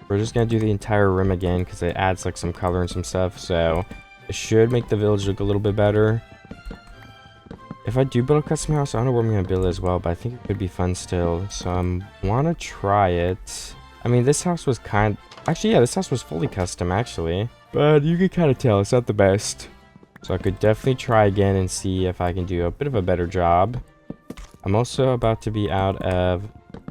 We're just going to do the entire rim again because it adds like some color and some stuff. So it should make the village look a little bit better. If I do build a custom house, I don't know where I'm going to build it as well, but I think it could be fun still. So I want to try it. I mean, this house was actually, yeah, this house was fully custom, actually. But you can kind of tell it's not the best. So I could definitely try again and see if I can do a bit of a better job. I'm also about to be out of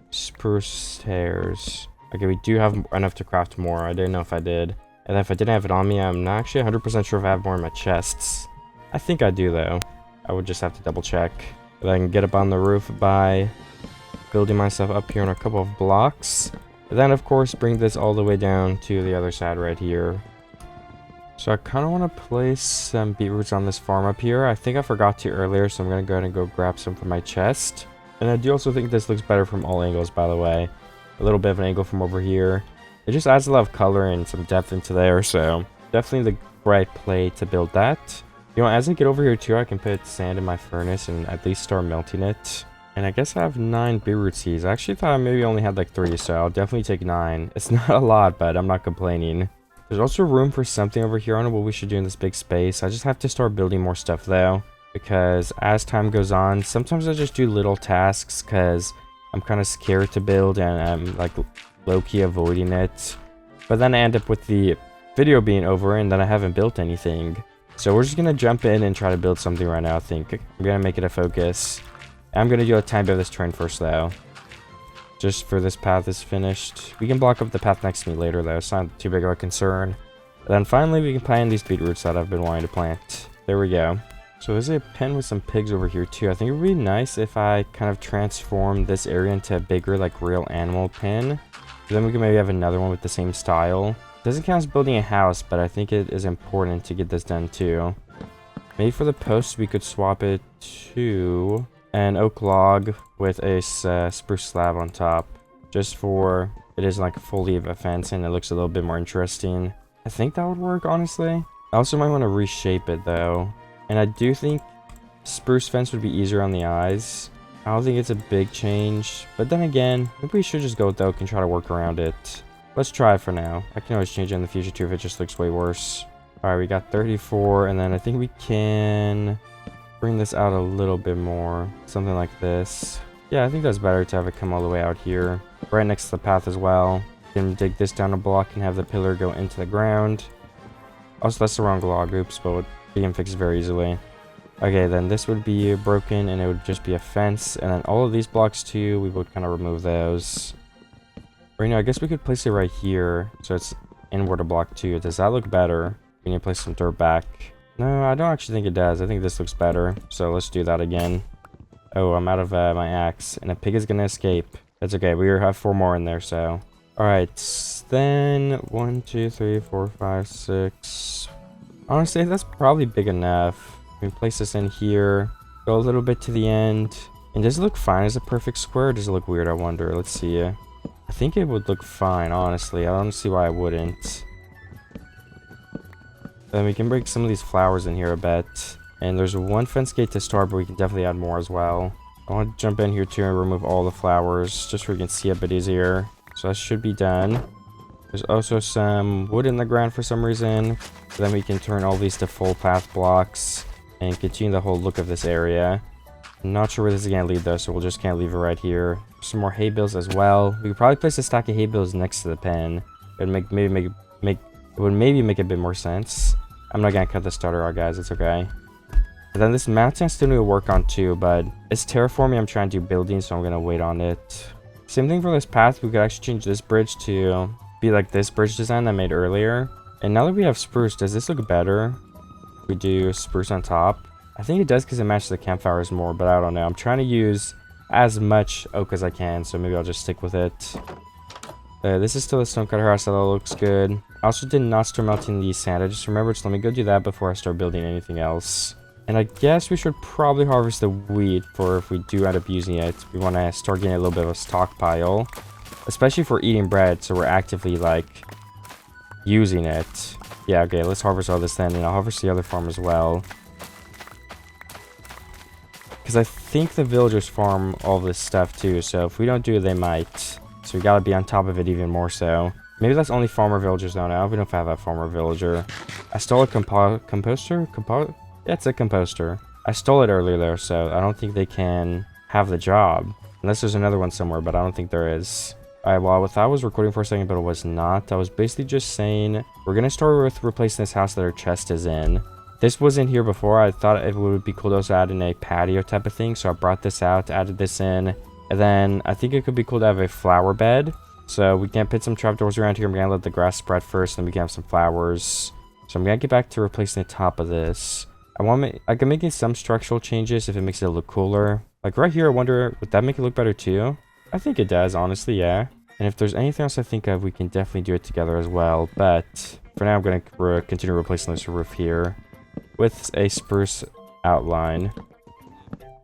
spruce stairs. Okay, we do have enough to craft more. I didn't know if I did. And if I didn't have it on me, I'm not actually 100% sure if I have more in my chests. I think I do, though. I would just have to double check. But I can get up on the roof by building myself up here on a couple of blocks. And then, of course, bring this all the way down to the other side right here. So I kind of want to place some beetroots on this farm up here. I think I forgot to earlier, so I'm going to go ahead and go grab some from my chest. And I do also think this looks better from all angles, by the way. A little bit of an angle from over here. It just adds a lot of color and some depth into there, so definitely the right play to build that. You know, as I get over here too, I can put sand in my furnace and at least start melting it. And I guess I have 9 beetroot seeds. I actually thought I maybe only had like 3, so I'll definitely take 9. It's not a lot, but I'm not complaining. There's also room for something over here. I don't know what we should do in this big space. I just have to start building more stuff though, because as time goes on, sometimes I just do little tasks because I'm kind of scared to build and I'm like low-key avoiding it. But then I end up with the video being over and then I haven't built anything. So we're just going to jump in and try to build something right now, I think. I'm going to make it a focus. I'm going to do a tiny bit of this turn first though. Just for this path is finished. We can block up the path next to me later though. It's not too big of a concern. And then finally we can plant these beetroots that I've been wanting to plant. There we go. So there's a pen with some pigs over here too. I think it would be nice if I kind of transform this area into a bigger like real animal pen. Then we can maybe have another one with the same style. Doesn't count as building a house, but I think it is important to get this done too. Maybe for the posts we could swap it to an oak log with a spruce slab on top. Just for, it is like fully a fence and it looks a little bit more interesting. I think that would work, honestly. I also might want to reshape it though. And I do think spruce fence would be easier on the eyes. I don't think it's a big change. But then again, maybe we should just go with oak and try to work around it. Let's try it for now. I can always change it in the future too if it just looks way worse. Alright, we got 34. And then I think we can bring this out a little bit more. Something like this. Yeah, I think that's better to have it come all the way out here. Right next to the path as well. You can dig this down a block and have the pillar go into the ground. Also, that's the wrong log. Oops, but we can fix it very easily. Okay, then this would be broken and it would just be a fence. And then all of these blocks too, we would kind of remove those. Right now, I guess we could place it right here. So it's inward a block too. Does that look better? We need to place some dirt back. No, I don't actually think it does. I think this looks better. So let's do that again. Oh, I'm out of my axe. And a pig is going to escape. That's okay. We have 4 more in there, so. Alright, then 1, 2, 3, 4, 5, 6. Honestly, that's probably big enough. We can place this in here. Go a little bit to the end. And does it look fine as a perfect square? Or does it look weird, I wonder? Let's see. I think it would look fine, honestly. I don't see why I wouldn't. Then we can break some of these flowers in here a bit. And there's 1 fence gate to start, but we can definitely add more as well. I want to jump in here too and remove all the flowers, just so we can see a bit easier. So that should be done. There's also some wood in the ground for some reason. So then we can turn all these to full path blocks and continue the whole look of this area. I'm not sure where this is going to lead though, so we'll just kind of leave it right here. Some more hay bales as well. We could probably place a stack of hay bales next to the pen. It would maybe make a bit more sense. I'm not going to cut the starter out, guys. It's okay. And then this mountain I still need to work on too, but it's terraforming. I'm trying to do building, so I'm going to wait on it. Same thing for this path. We could actually change this bridge to be like this bridge design I made earlier. And now that we have spruce, does this look better? We do spruce on top. I think it does because it matches the campfires more, but I don't know. I'm trying to use as much oak as I can, so maybe I'll just stick with it. This is still a stonecutter house, so that looks good. I also did not start melting the sand. I just remembered, so let me go do that before I start building anything else. And I guess we should probably harvest the wheat for if we do end up using it. We want to start getting a little bit of a stockpile, especially for eating bread, so we're actively, like, using it. Yeah, okay, let's harvest all this then, and I'll harvest the other farm as well. Because I think the villagers farm all this stuff too, so if we don't do it, they might. So we gotta be on top of it even more so. Maybe that's only farmer villagers though. Now we don't have a farmer villager. I stole a composter? Yeah, it's a composter. I stole it earlier though, so I don't think they can have the job. Unless there's another one somewhere, but I don't think there is. Alright, well, I thought I was recording for a second, but it was not. I was basically just saying, we're gonna start with replacing this house that our chest is in. This wasn't here before. I thought it would be cool to also add in a patio type of thing, so I brought this out, added this in. And then I think it could be cool to have a flower bed. So we can put some trapdoors around here. I'm gonna let the grass spread first, then we can have some flowers. So I'm gonna get back to replacing the top of this. I can make some structural changes if it makes it look cooler. Like right here, I wonder, would that make it look better too? I think it does, honestly, yeah. And if there's anything else I think of, we can definitely do it together as well. But for now, I'm going to continue replacing this roof here with a spruce outline.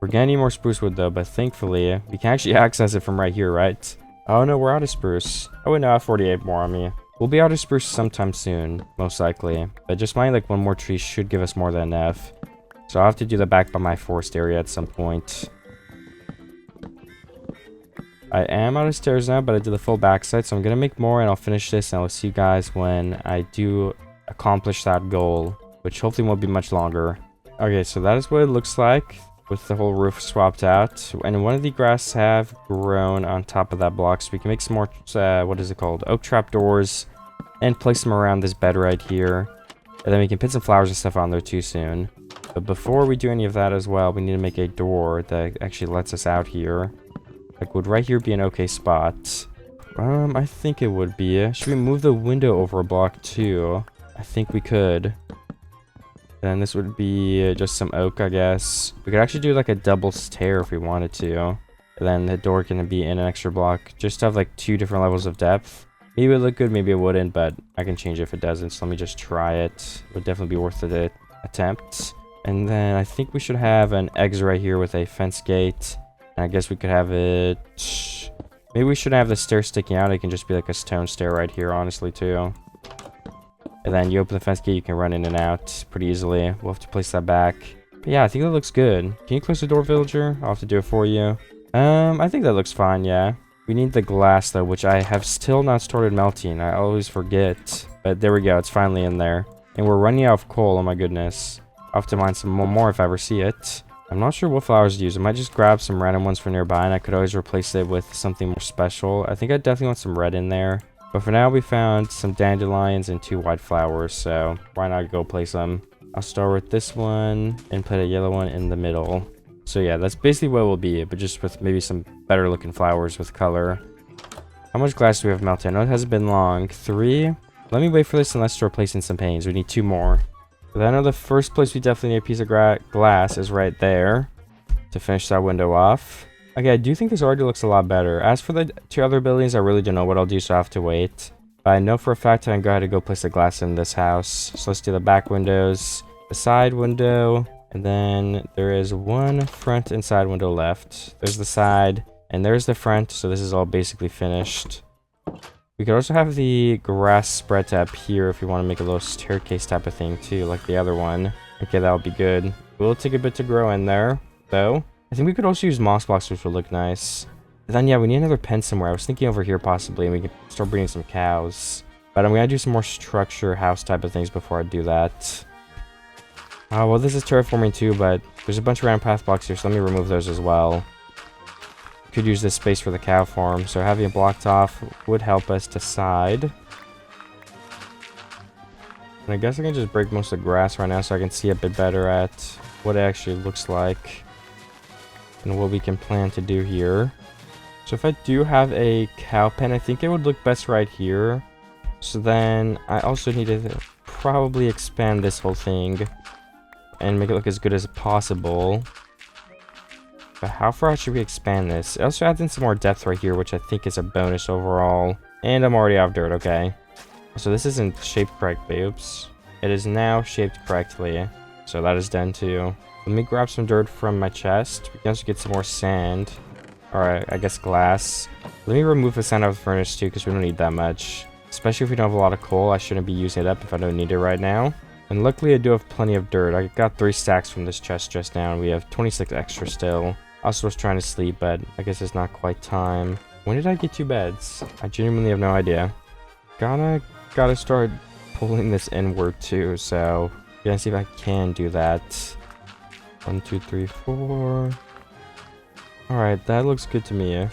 We're going to need more spruce wood, though, but thankfully, we can actually access it from right here, right? Oh, no, we're out of spruce. Oh, wait, no, I have 48 more on me. We'll be out of spruce sometime soon, most likely. But just mining, like, one more tree should give us more than enough. So I'll have to do that back by my forest area at some point. I am out of stairs now, but I did the full backside, so I'm going to make more, and I'll finish this, and I'll see you guys when I do accomplish that goal, which hopefully won't be much longer. Okay, so that is what it looks like with the whole roof swapped out, and one of the grass have grown on top of that block, so we can make some more, what is it called, oak trapdoors, and place them around this bed right here, and then we can put some flowers and stuff on there too soon. But before we do any of that as well, we need to make a door that actually lets us out here. Like, would right here be an okay spot? I think it would be. Should we move the window over a block too? I think we could. Then this would be just some oak, I guess. We could actually do like a double stair if we wanted to. And then the door can be in an extra block. Just to have like 2 different levels of depth. Maybe it would look good, maybe it wouldn't, but I can change it if it doesn't. So let me just try it. It would definitely be worth the attempt. And then I think we should have an exit right here with a fence gate. And I guess we could have it... Maybe we shouldn't have the stair sticking out. It can just be like a stone stair right here, honestly, too. And then you open the fence gate, you can run in and out pretty easily. We'll have to place that back. But yeah, I think that looks good. Can you close the door, villager? I'll have to do it for you. I think that looks fine, yeah. We need the glass, though, which I have still not started melting. I always forget. But there we go. It's finally in there. And we're running out of coal. Oh, my goodness. I'll have to mine some more if I ever see it. I'm not sure what flowers to use. I might just grab some random ones from nearby, and I could always replace it with something more special. I think I definitely want some red in there. But for now, we found some dandelions and 2 white flowers, so why not go place them? I'll start with this one and put a yellow one in the middle. So yeah, that's basically what it will be, but just with maybe some better looking flowers with color. How much glass do we have melted? I know it hasn't been long. 3? Let me wait for this and let's start placing some panes. We need 2 more. But I know the first place we definitely need a piece of glass is right there to finish that window off. Okay, I do think this already looks a lot better. As for the 2 other buildings, I really don't know what I'll do, so I have to wait. But I know for a fact I can go ahead and go place the glass in this house. So let's do the back windows, the side window, and then there is 1 front and side window left. There's the side, and there's the front, so this is all basically finished. We could also have the grass spread to up here if we want to make a little staircase type of thing too, like the other one. Okay, that would be good. It will take a bit to grow in there, though. I think we could also use moss blocks, which would look nice. And then, yeah, we need another pen somewhere. I was thinking over here possibly, and we could start breeding some cows. But I'm going to do some more structure house type of things before I do that. Well, this is terraforming too, but there's a bunch of random path blocks here, so let me remove those as well. Could use this space for the cow farm, so having it blocked off would help us decide. And I guess I can just break most of the grass right now so I can see a bit better at what it actually looks like and what we can plan to do here. So if I do have a cow pen, I think it would look best right here. So then I also need to probably expand this whole thing and make it look as good as possible. But how far out should we expand this? It also adds in some more depth right here, which I think is a bonus overall. And I'm already out of dirt, okay. So this isn't shaped correctly, oops. It is now shaped correctly. So that is done too. Let me grab some dirt from my chest. We can also get some more sand. Alright, I guess glass. Let me remove the sand out of the furnace too, because we don't need that much. Especially if we don't have a lot of coal, I shouldn't be using it up if I don't need it right now. And luckily I do have plenty of dirt. I got 3 stacks from this chest just now, and we have 26 extra still. I also was trying to sleep, but I guess it's not quite time. When did I get 2 beds? I genuinely have no idea. Gotta start pulling this inward too, so gonna see if I can do that. 1, 2, 3, 4. Alright, that looks good to me.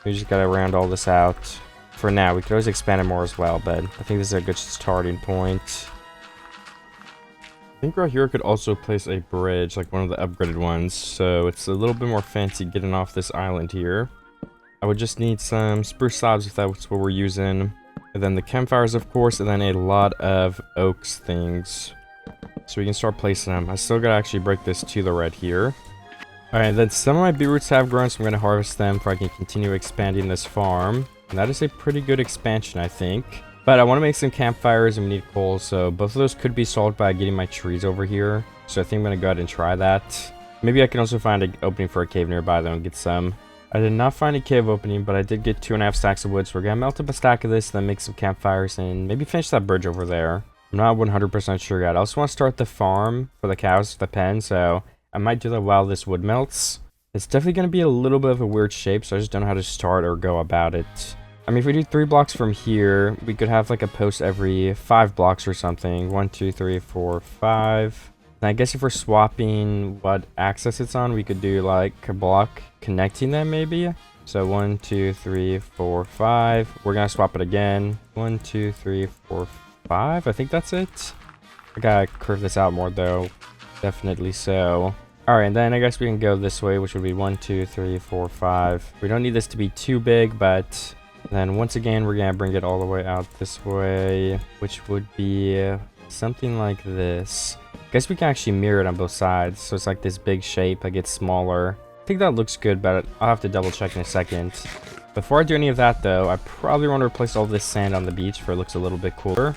We just gotta round all this out. For now, we could always expand it more as well, but I think this is a good starting point. I think right here I could also place a bridge, like one of the upgraded ones, so it's a little bit more fancy getting off this island here. I would just need some spruce slabs if that's what we're using, and then the campfires of course, and then a lot of oaks things. So we can start placing them. I still gotta actually break this to the red here. Alright, then some of my beetroots have grown, so I'm gonna harvest them before I can continue expanding this farm. And that is a pretty good expansion, I think. But I want to make some campfires and we need coal, so both of those could be solved by getting my trees over here. So I think I'm going to go ahead and try that. Maybe I can also find an opening for a cave nearby though and get some. I did not find a cave opening, but I did get 2.5 stacks of wood, so we're going to melt up a stack of this, then make some campfires and maybe finish that bridge over there. I'm not 100% sure yet. I also want to start the farm for the cows, the pen, so I might do that while this wood melts. It's definitely going to be a little bit of a weird shape, so I just don't know how to start or go about it. I mean, if we do 3 blocks from here, we could have like a post every 5 blocks or something. 1, 2, 3, 4, 5. And I guess if we're swapping what axis it's on, we could do like a block connecting them maybe. So 1, 2, 3, 4, 5. We're gonna swap it again. 1, 2, 3, 4, 5. I think that's it. I gotta curve this out more though. Definitely so. Alright, and then I guess we can go this way, which would be 1, 2, 3, 4, 5. We don't need this to be too big, but then once again, we're gonna bring it all the way out this way, which would be something like this. I guess we can actually mirror it on both sides, so it's like this big shape, like it's smaller. I think that looks good, but I'll have to double check in a second. Before I do any of that though, I probably want to replace all this sand on the beach for it looks a little bit cooler.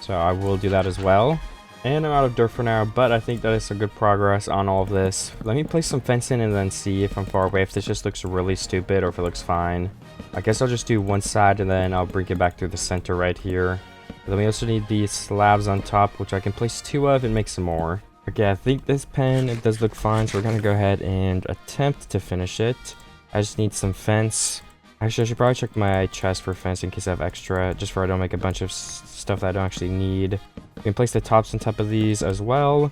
So I will do that as well. And I'm out of dirt for now, but I think that is some good progress on all of this. Let me place some fencing and then see if I'm far away, if this just looks really stupid or if it looks fine. I guess I'll just do one side and then I'll bring it back through the center right here. And then we also need these slabs on top, which I can place 2 of and make some more. Okay, I think this pen, it does look fine, so we're going to go ahead and attempt to finish it. I just need some fence. Actually, I should probably check my chest for fence in case I have extra, just so I don't make a bunch of stuff that I don't actually need. We can place the tops on top of these as well,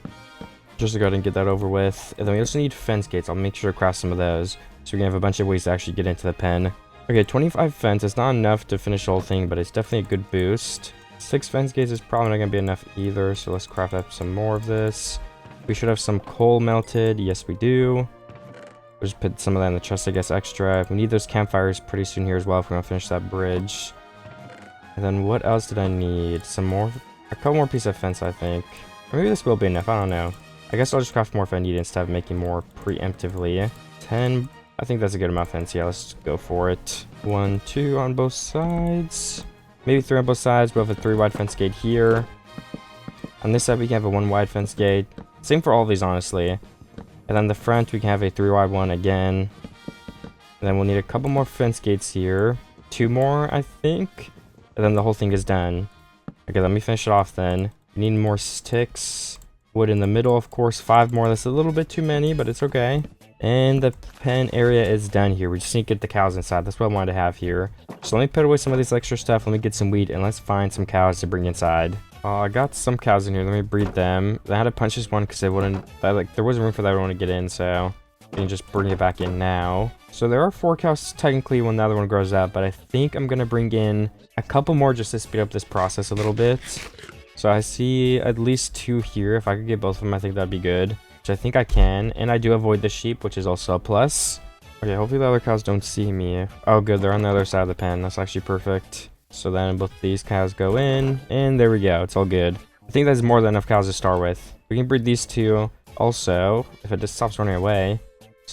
just to go ahead and get that over with. And then we also need fence gates. I'll make sure to craft some of those, so we're gonna have a bunch of ways to actually get into the pen. Okay, 25 fence is not enough to finish the whole thing, but it's definitely a good boost. 6 fence gates is probably not gonna be enough either, so let's craft up some more of this. We should have some coal melted. Yes, we do. We'll just put some of that in the chest, I guess, extra. We need those campfires pretty soon here as well if we're gonna finish that bridge. And then what else did I need? A couple more pieces of fence, I think. Or maybe this will be enough, I don't know. I guess I'll just craft more if I need it instead of making more preemptively. 10, I think that's a good amount of fence. Yeah, let's go for it. 1, 2 on both sides. Maybe 3 on both sides. We'll have a 3 wide fence gate here. On this side, we can have a 1 wide fence gate. Same for all of these, honestly. And then the front, we can have a 3 wide one again. And then we'll need a couple more fence gates here. 2 more, I think. And then the whole thing is done. Okay, let me finish it off then. We need more sticks. Wood in the middle, of course. 5 more. That's a little bit too many, but it's okay. And the pen area is done here. We just need to get the cows inside. That's what I wanted to have here. So let me put away some of this extra stuff. Let me get some wheat, and let's find some cows to bring inside. I got some cows in here. Let me breed them. I had to punch this one because they wouldn't... there wasn't room for that one to get in, so... I can just bring it back in now. So there are 4 cows technically when the other one grows up, but I think I'm going to bring in a couple more just to speed up this process a little bit. So I see at least 2 here. If I could get both of them, I think that'd be good. Which I think I can. And I do avoid the sheep, which is also a plus. Okay, hopefully the other cows don't see me. Oh, good. They're on the other side of the pen. That's actually perfect. So then both these cows go in. And there we go. It's all good. I think that's more than enough cows to start with. We can breed these 2. Also, if it just stops running away.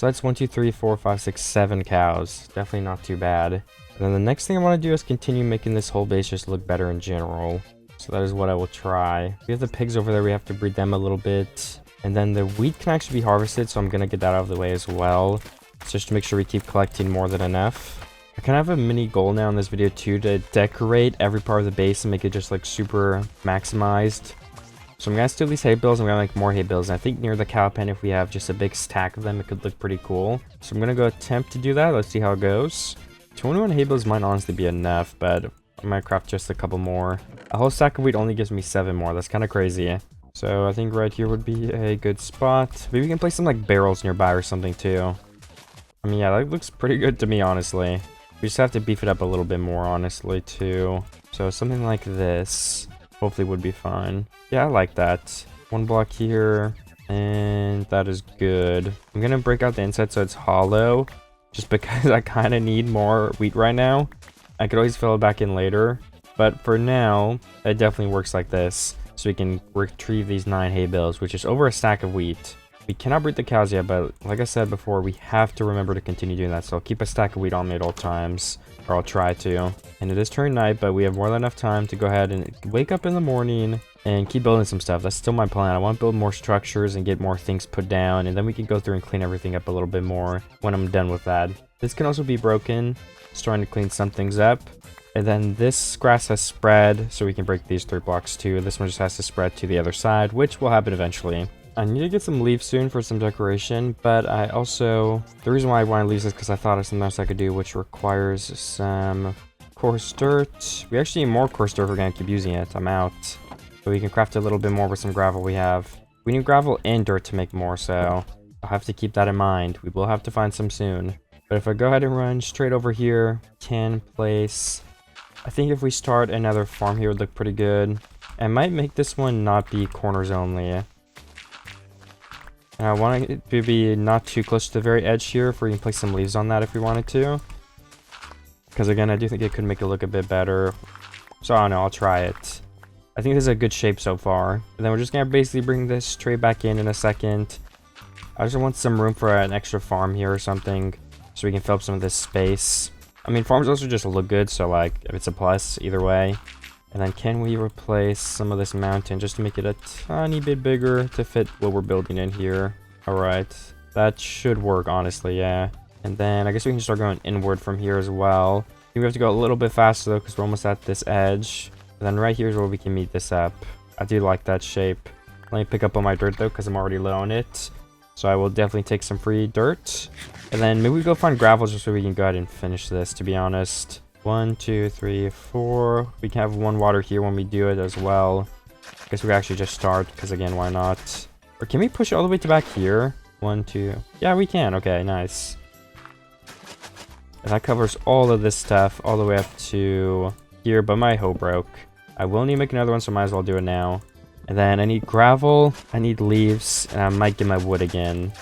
So that's 1, 2, 3, 4, 5, 6, 7 cows. Definitely not too bad. And then the next thing I want to do is continue making this whole base just look better in general. So that is what I will try. We have the pigs over there. We have to breed them a little bit. And then the wheat can actually be harvested, so I'm going to get that out of the way as well. Just to make sure we keep collecting more than enough. I kind of have a mini goal now in this video too, to decorate every part of the base and make it just like super maximized. So I'm going to steal these hay bales. I'm going to make more hay bales. And I think near the cow pen, if we have just a big stack of them, it could look pretty cool. So I'm going to go attempt to do that. Let's see how it goes. 21 hay bales might honestly be enough, but I might craft just a couple more. A whole stack of wheat only gives me 7 more. That's kind of crazy. So I think right here would be a good spot. Maybe we can place some like barrels nearby or something too. I mean, yeah, that looks pretty good to me, honestly. We just have to beef it up a little bit more, honestly, too. So something like this hopefully would be fine. Yeah, I like that. 1 block here, and that is good. I'm gonna break out the inside so it's hollow, just because I kind of need more wheat right now. I could always fill it back in later, but for now, it definitely works like this. So we can retrieve these 9 hay bales, which is over a stack of wheat. We cannot breed the cows yet, but like I said before, we have to remember to continue doing that. So I'll keep a stack of wheat on me at all times, or I'll try to. And it is turning night, but we have more than enough time to go ahead and wake up in the morning and keep building some stuff. That's still my plan. I want to build more structures and get more things put down, and then we can go through and clean everything up a little bit more when I'm done with that. This can also be broken. Starting to clean some things up. And then this grass has spread, so we can break these 3 blocks too. This one just has to spread to the other side, which will happen eventually. I need to get some leaves soon for some decoration, but I also... The reason why I want leaves is because I thought of something else I could do, which requires some coarse dirt. We actually need more coarse dirt if we're going to keep using it. I'm out. But we can craft a little bit more with some gravel we have. We need gravel and dirt to make more, so I'll have to keep that in mind. We will have to find some soon. But if I go ahead and run straight over here, can place... I think if we start another farm here, it would look pretty good. I might make this one not be corners only. And I want it to be not too close to the very edge here, if we can place some leaves on that if we wanted to. Because again, I do think it could make it look a bit better. So I don't know, I'll try it. I think this is a good shape so far. And then we're just going to basically bring this tray back in a second. I just want some room for an extra farm here or something, so we can fill up some of this space. I mean, farms also just look good, so like, it's a plus either way. And then can we replace some of this mountain just to make it a tiny bit bigger to fit what we're building in here? Alright, that should work, honestly, yeah. And then I guess we can start going inward from here as well. I think we have to go a little bit faster though, because we're almost at this edge. And then right here is where we can meet this up. I do like that shape. Let me pick up on my dirt though, because I'm already low on it. So I will definitely take some free dirt. And then maybe we go find gravel just so we can go ahead and finish this, to be honest. 1, 2, 3, 4. We can have 1 water here when we do it as well. I guess we can actually just start, because again, why not? Or can we push it all the way to back here? 1, 2. Yeah, we can. Okay, nice. And that covers all of this stuff all the way up to here, but my hoe broke. I will need to make another one, so I might as well do it now. And then I need gravel, I need leaves, and I might get my wood again.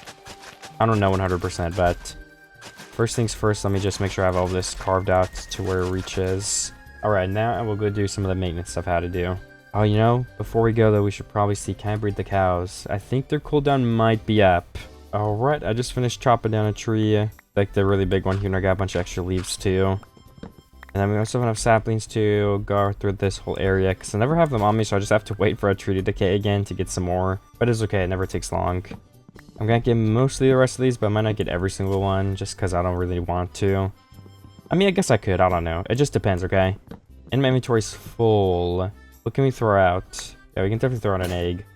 I don't know 100%, but first things first, let me just make sure I have all of this carved out to where it reaches. Alright, now I will go do some of the maintenance stuff I had to do. Oh, you know, before we go though, we should probably see, can I breed the cows? I think their cooldown might be up. Alright, I just finished chopping down a tree, like the really big one here, and I got a bunch of extra leaves too. And then we also have enough saplings to go through this whole area, because I never have them on me, so I just have to wait for a tree to decay again to get some more. But it's okay, it never takes long. I'm gonna get mostly the rest of these, but I might not get every single one, just because I don't really want to. I mean, I guess I could, I don't know. It just depends, okay? And my inventory's full. What can we throw out? Yeah, we can definitely throw out an egg.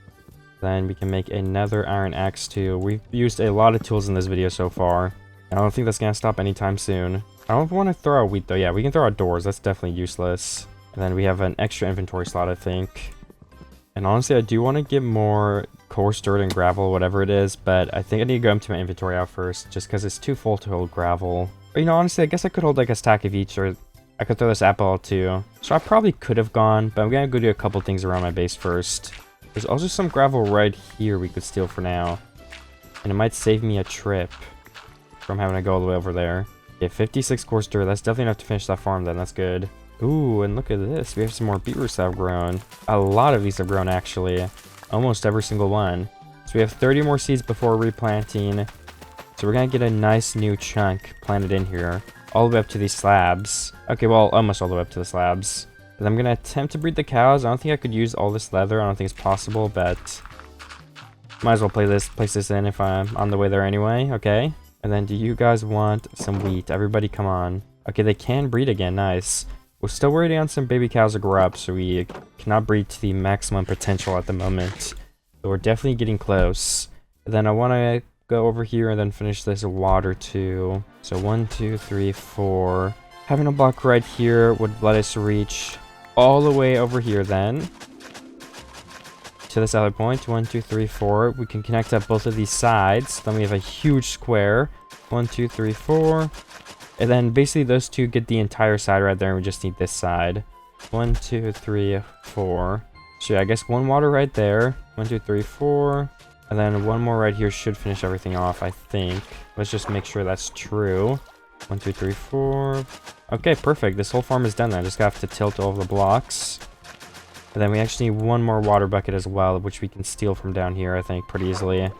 Then we can make another iron axe too. We've used a lot of tools in this video so far. I don't think that's gonna stop anytime soon. I don't want to throw out wheat though. Yeah, we can throw out doors. That's definitely useless. And then we have an extra inventory slot, I think. And honestly, I do want to get more coarse dirt and gravel, whatever it is. But I think I need to go empty my inventory out first, just because it's too full to hold gravel. But you know, honestly, I guess I could hold like a stack of each, or I could throw this apple out too. So I probably could have gone, but I'm going to go do a couple things around my base first. There's also some gravel right here we could steal for now. And it might save me a trip from having to go all the way over there. Yeah, 56 coarse dirt. That's definitely enough to finish that farm then. That's good. Ooh, and look at this. We have some more beetroots that have grown. A lot of these have grown, actually. Almost every single one. So we have 30 more seeds before replanting. So we're gonna get a nice new chunk planted in here, all the way up to these slabs. Okay, well, almost all the way up to the slabs. And I'm gonna attempt to breed the cows. I don't think I could use all this leather. I don't think it's possible, but might as well place this in if I'm on the way there anyway. Okay. And then do you guys want some wheat? Everybody come on. Okay, they can breed again. Nice. We're still waiting on some baby cows to grow up, so we cannot breed to the maximum potential at the moment. But we're definitely getting close. And then I want to go over here and then finish this water too. So 1, 2, 3, 4. Having a block right here would let us reach all the way over here then. To this other point. 1, 2, 3, 4. We can connect up both of these sides. Then we have a huge square. 1, 2, 3, 4. And then basically those two get the entire side right there, and we just need this side. 1, 2, 3, 4. So yeah, I guess one water right there. 1, 2, 3, 4. And then one more right here should finish everything off, I think. Let's just make sure that's true. 1, 2, 3, 4. Okay, perfect. This whole farm is done now. I just have to tilt all of the blocks. And then we actually need one more water bucket as well, which we can steal from down here, I think, pretty easily.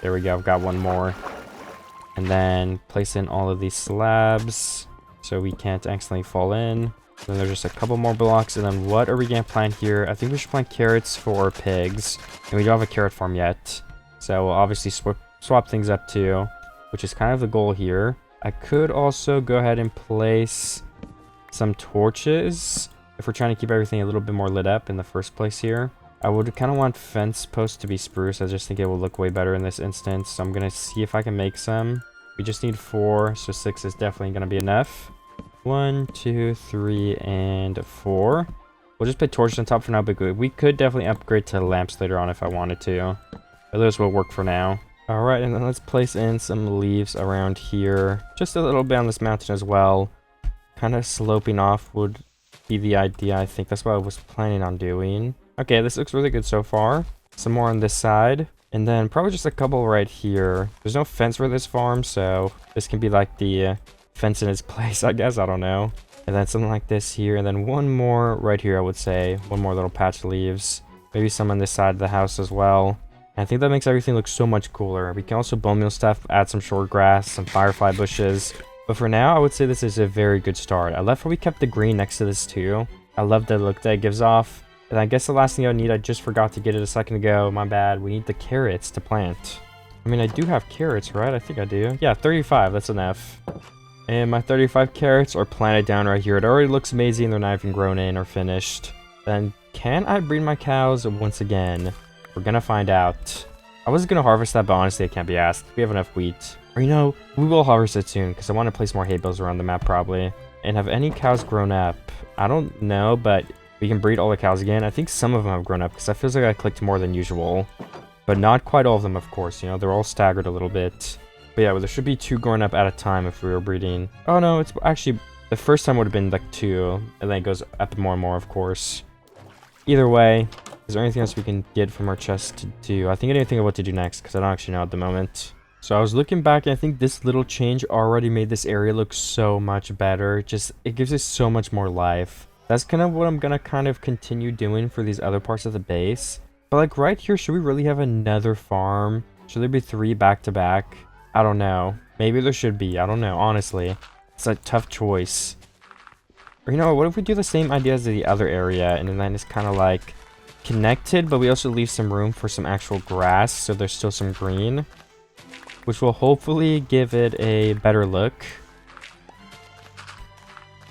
There we go. I've got one more. And then place in all of these slabs so we can't accidentally fall in. Then there's just a couple more blocks. And then what are we going to plant here? I think we should plant carrots for pigs. And we don't have a carrot farm yet. So we'll obviously swap things up too, which is kind of the goal here. I could also go ahead and place some torches if we're trying to keep everything a little bit more lit up in the first place here. I would kind of want fence posts to be spruce. I just think it will look way better in this instance. So I'm going to see if I can make some. We just need 4, so 6 is definitely going to be enough. 1, 2, 3, and 4. We'll just put torches on top for now, but we could definitely upgrade to lamps later on if I wanted to. But those will work for now. Alright, and then let's place in some leaves around here. Just a little bit on this mountain as well. Kind of sloping off would be the idea, I think. That's what I was planning on doing. Okay, this looks really good so far. Some more on this side. And then probably just a couple right here. There's no fence for this farm, so this can be like the fence in its place, I guess. I don't know. And then something like this here. And then one more right here, I would say. One more little patch of leaves. Maybe some on this side of the house as well. And I think that makes everything look so much cooler. We can also bone meal stuff, add some short grass, some firefly bushes. But for now, I would say this is a very good start. I love how we kept the green next to this too. I love the look that it gives off. And I guess the last thing I need, I just forgot to get it a second ago. My bad. We need the carrots to plant. I mean, I do have carrots, right? I think I do. Yeah, 35. That's enough. And my 35 carrots are planted down right here. It already looks amazing. They're not even grown in or finished. Then can I breed my cows once again? We're gonna find out. I was gonna harvest that, but honestly, I can't be asked. We have enough wheat. Or, you know, we will harvest it soon because I want to place more hay bales around the map probably. And have any cows grown up? I don't know, but we can breed all the cows again. I think some of them have grown up because that feels like I clicked more than usual. But not quite all of them, of course. You know, they're all staggered a little bit. But yeah, well, there should be 2 growing up at a time if we were breeding. Oh, no, it's actually... The first time would have been like 2. And then it goes up more and more, of course. Either way, is there anything else we can get from our chest to do? I think I didn't think of what to do next because I don't actually know at the moment. So I was looking back and I think this little change already made this area look so much better. Just, it gives it so much more life. That's kind of what I'm gonna kind of continue doing for these other parts of the base. But like right here, should we really have another farm? Should there be 3 back to back? I don't know. Maybe there should be. I don't know. Honestly, it's a tough choice. Or you know what if we do the same idea as the other area and then it's kind of like connected, but we also leave some room for some actual grass so there's still some green, which will hopefully give it a better look.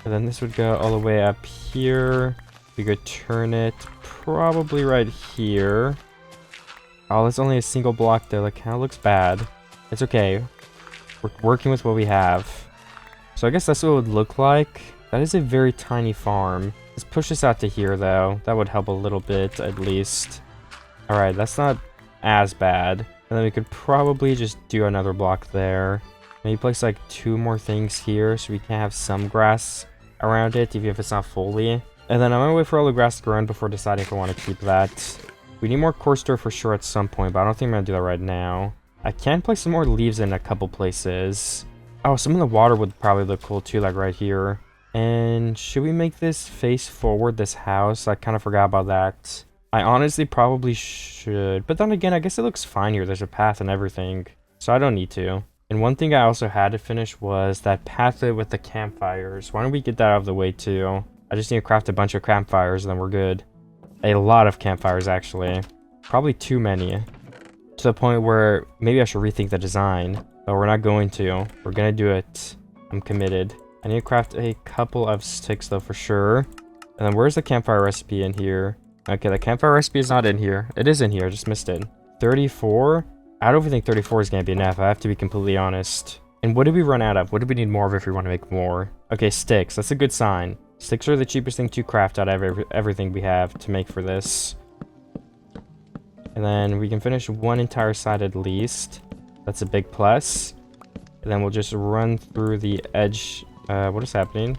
And then this would go all the way up here. We could turn it probably right here. Oh, that's only a single block there. That kind of looks bad. It's okay. We're working with what we have. So I guess that's what it would look like. That is a very tiny farm. Let's push this out to here, though. That would help a little bit, at least. Alright, that's not as bad. And then we could probably just do another block there. Maybe place like 2 more things here so we can have some grass around it, even if it's not fully. And then I'm gonna wait for all the grass to grow in before deciding if I want to keep that. We need more coarse dirt for sure at some point, but I don't think I'm gonna do that right now. I can place some more leaves in a couple places. Oh, some of the water would probably look cool too, like right here. And should we make this face forward, this house? I kind of forgot about that. I honestly probably should. But then again, I guess it looks fine here. There's a path and everything. So I don't need to. And one thing I also had to finish was that pathway with the campfires. Why don't we get that out of the way too? I just need to craft a bunch of campfires and then we're good. A lot of campfires, actually. Probably too many. To the point where maybe I should rethink the design. But we're not going to. We're gonna do it. I'm committed. I need to craft a couple of sticks though for sure. And then where's the campfire recipe in here? Okay, the campfire recipe is not in here. It is in here, I just missed it. 34? I don't even think 34 is gonna be enough, I have to be completely honest. And what did we run out of? What do we need more of if we want to make more? Okay, sticks. That's a good sign. Sticks are the cheapest thing to craft out of everything we have to make for this. And then we can finish one entire side at least. That's a big plus. And then we'll just run through the edge. What is happening?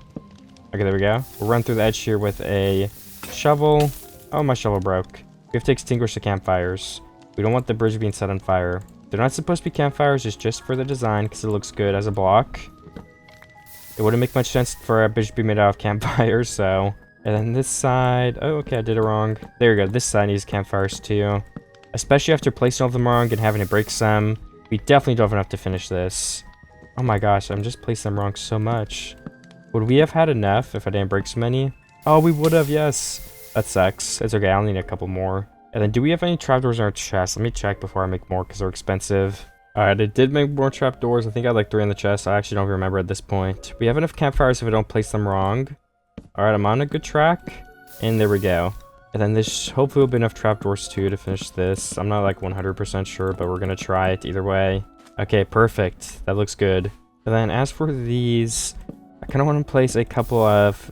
Okay, there we go. We'll run through the edge here with a shovel. Oh, my shovel broke. We have to extinguish the campfires. We don't want the bridge being set on fire. They're not supposed to be campfires, it's just for the design because it looks good as a block. It wouldn't make much sense for a bridge to be made out of campfires, so... And then this side... Oh, okay, I did it wrong. There we go. This side needs campfires too. Especially after placing all of them wrong and having to break some. We definitely don't have enough to finish this. Oh my gosh, I'm just placing them wrong so much. Would we have had enough if I didn't break so many? Oh, we would have, yes. That sucks. It's okay, I'll need a couple more. And then do we have any trapdoors in our chest? Let me check before I make more because they're expensive. Alright, I did make more trapdoors. I think I had like 3 in the chest. I actually don't remember at this point. We have enough campfires if we don't place them wrong. Alright, I'm on a good track. And there we go. And then this hopefully will be enough trapdoors too to finish this. I'm not like 100% sure, but we're going to try it either way. Okay, perfect. That looks good. And then as for these, I kind of want to place a couple of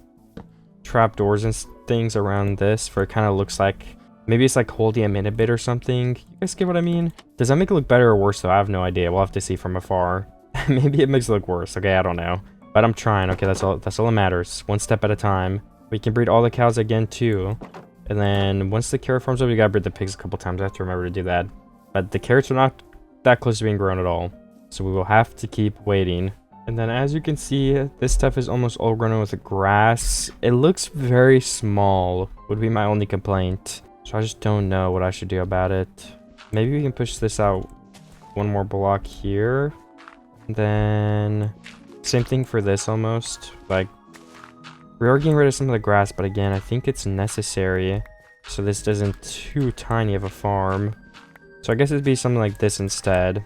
trapdoors and things around this for it kind of looks like... Maybe it's like holding them in a bit or something. You guys get what I mean? Does that make it look better or worse though? I have no idea. We'll have to see from afar. Maybe it makes it look worse. Okay, I don't know. But I'm trying. Okay, that's all that matters. One step at a time. We can breed all the cows again too. And then once the carrot farms up, we gotta breed the pigs a couple times. I have to remember to do that. But the carrots are not that close to being grown at all. So we will have to keep waiting. And then as you can see, this stuff is almost all grown with the grass. It looks very small, would be my only complaint. So I just don't know what I should do about it. Maybe we can push this out one more block here. And then same thing for this almost. Like, we are getting rid of some of the grass, but again, I think it's necessary. So this isn't too tiny of a farm. So I guess it'd be something like this instead.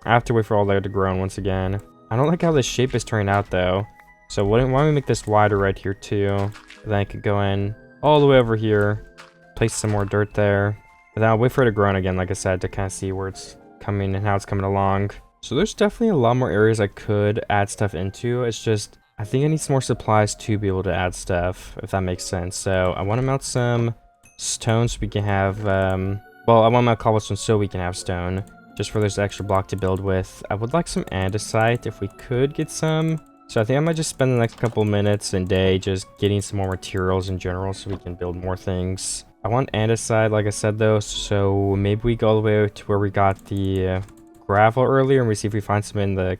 I have to wait for all that to grow once again. I don't like how this shape is turning out though. So why don't we make this wider right here too? And then I could go in all the way over here. Place some more dirt there. And then I'll wait for it to grow again, like I said, to kind of see where it's coming and how it's coming along. So there's definitely a lot more areas I could add stuff into. It's just, I think I need some more supplies to be able to add stuff, if that makes sense. So I want to melt some stone so we can have, well, I want my cobblestone so we can have stone. Just for this extra block to build with. I would like some andesite if we could get some. So I think I might just spend the next couple minutes and day just getting some more materials in general so we can build more things. I want andesite, like I said though, so maybe we go all the way to where we got the gravel earlier and we see if we find some in the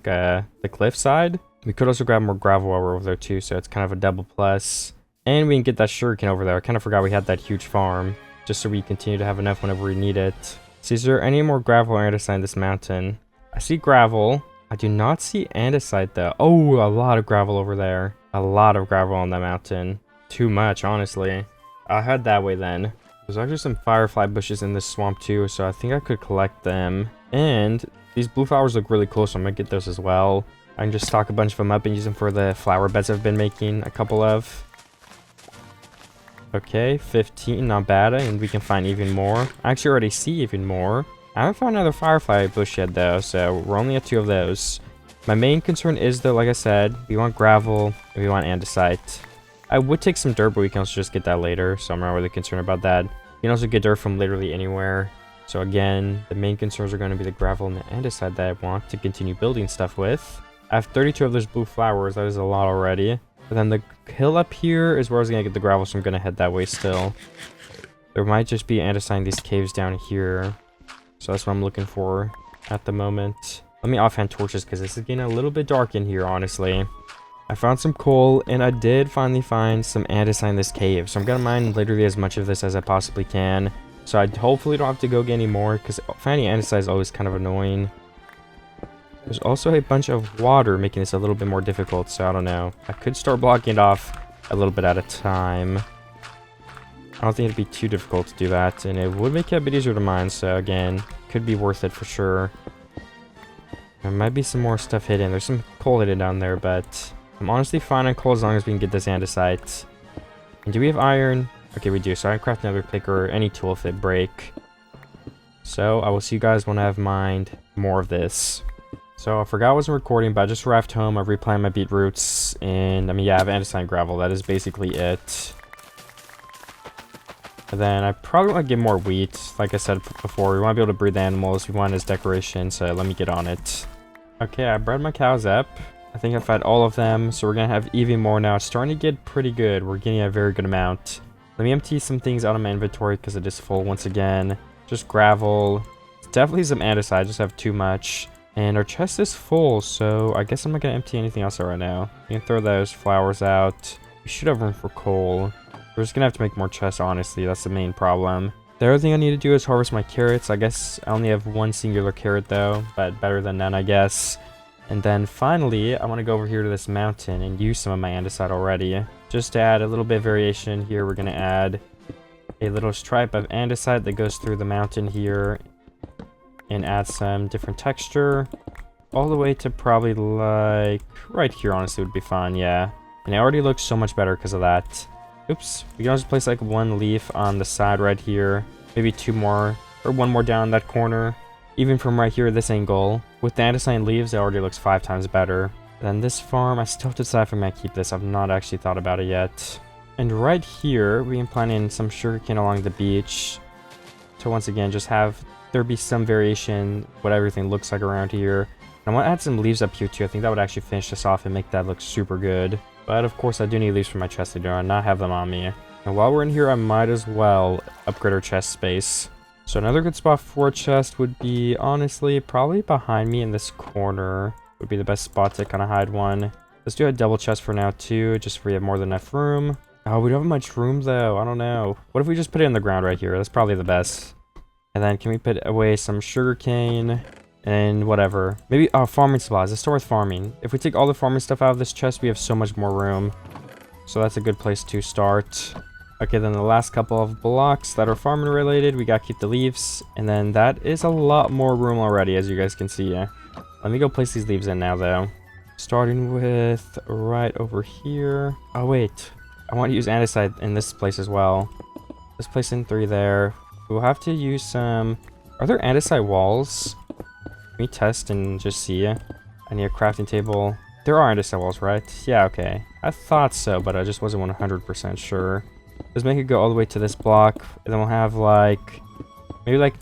cliff side. We could also grab more gravel while we're over there too, so it's kind of a double plus. And we can get that sugarcane over there. I kind of forgot we had that huge farm, just so we continue to have enough whenever we need it. See, is there any more gravel or andesite in this mountain? I see gravel. I do not see andesite though. Oh, a lot of gravel over there. A lot of gravel on that mountain. Too much, honestly. I'll head that way then. There's actually some firefly bushes in this swamp too, so I think I could collect them. And these blue flowers look really cool, so I'm gonna get those as well. I can just stock a bunch of them up and use them for the flower beds I've been making a couple of. Okay, 15, not bad, and we can find even more. I actually already see even more. I haven't found another firefly bush yet though, so we're only at 2 of those. My main concern is though, like I said, we want gravel and we want andesite. I would take some dirt, but we can also just get that later, so I'm not really concerned about that. You can also get dirt from literally anywhere. So again, the main concerns are going to be the gravel and the andesite that I want to continue building stuff with. I have 32 of those blue flowers, that is a lot already. But then the hill up here is where I was going to get the gravel, so I'm going to head that way still. There might just be andesite in these caves down here. So that's what I'm looking for at the moment. Let me offhand torches because this is getting a little bit dark in here, honestly. I found some coal, and I did finally find some andesite in this cave. So I'm going to mine literally as much of this as I possibly can. So I hopefully don't have to go get any more, because finding andesite is always kind of annoying. There's also a bunch of water making this a little bit more difficult, so I don't know. I could start blocking it off a little bit at a time. I don't think it'd be too difficult to do that, and it would make it a bit easier to mine, so again, could be worth it for sure. There might be some more stuff hidden. There's some coal hidden down there, but I'm honestly fine on coal as long as we can get this andesite. And do we have iron? Okay, we do, so I can craft another pick or any tool if it break. So I will see you guys when I have mined more of this. So I forgot I wasn't recording, but I just arrived home. I replanted my beetroots, and I mean, yeah, I have andesite and gravel. That is basically it. And then I probably want to get more wheat. Like I said before, we want to be able to breed the animals. We want it as decoration, so let me get on it. Okay, I bred my cows up. I think I've fed all of them, so we're going to have even more now. It's starting to get pretty good. We're getting a very good amount. Let me empty some things out of my inventory because it is full once again. Just gravel. Definitely some andesite. I just have too much. And our chest is full, so I guess I'm not going to empty anything else out right now. You can throw those flowers out. We should have room for coal. We're just going to have to make more chests, honestly. That's the main problem. The other thing I need to do is harvest my carrots. I guess I only have one singular carrot, though. But better than none, I guess. And then finally, I want to go over here to this mountain and use some of my andesite already. Just to add a little bit of variation here, we're going to add a little stripe of andesite that goes through the mountain here. And add some different texture. All the way to probably like right here, honestly, would be fine, yeah. And it already looks so much better because of that. Oops, we can also place like one leaf on the side right here. Maybe two more, or one more down that corner. Even from right here, this angle. With the andesite leaves, it already looks 5 times better. Then this farm, I still have to decide if I'm going to keep this. I've not actually thought about it yet. And right here, we can plant in some sugarcane along the beach. To once again, just have there be some variation, what everything looks like around here. And I want to add some leaves up here too. I think that would actually finish this off and make that look super good. But of course, I do need leaves for my chest. I do not have them on me. And while we're in here, I might as well upgrade our chest space. So another good spot for a chest would be, honestly, probably behind me in this corner. Would be the best spot to kind of hide one. Let's do a double chest for now too, just so we have more than enough room. Oh, we don't have much room though. I don't know. What if we just put it in the ground right here? That's probably the best. And then can we put away some sugarcane and whatever? Maybe, oh, farming supplies. Let's start with farming. If we take all the farming stuff out of this chest, we have so much more room. So that's a good place to start. Okay, then the last couple of blocks that are farming related, we gotta keep the leaves. And then that is a lot more room already, as you guys can see. Let me go place these leaves in now, though. Starting with right over here. Oh, wait. I want to use andesite in this place as well. Let's place in 3 there. We'll have to use some... Are there andesite walls? Can we test and just see? I need a crafting table. There are andesite walls, right? Yeah, okay. I thought so, but I just wasn't 100% sure. Let's make it go all the way to this block. And then we'll have like... Maybe like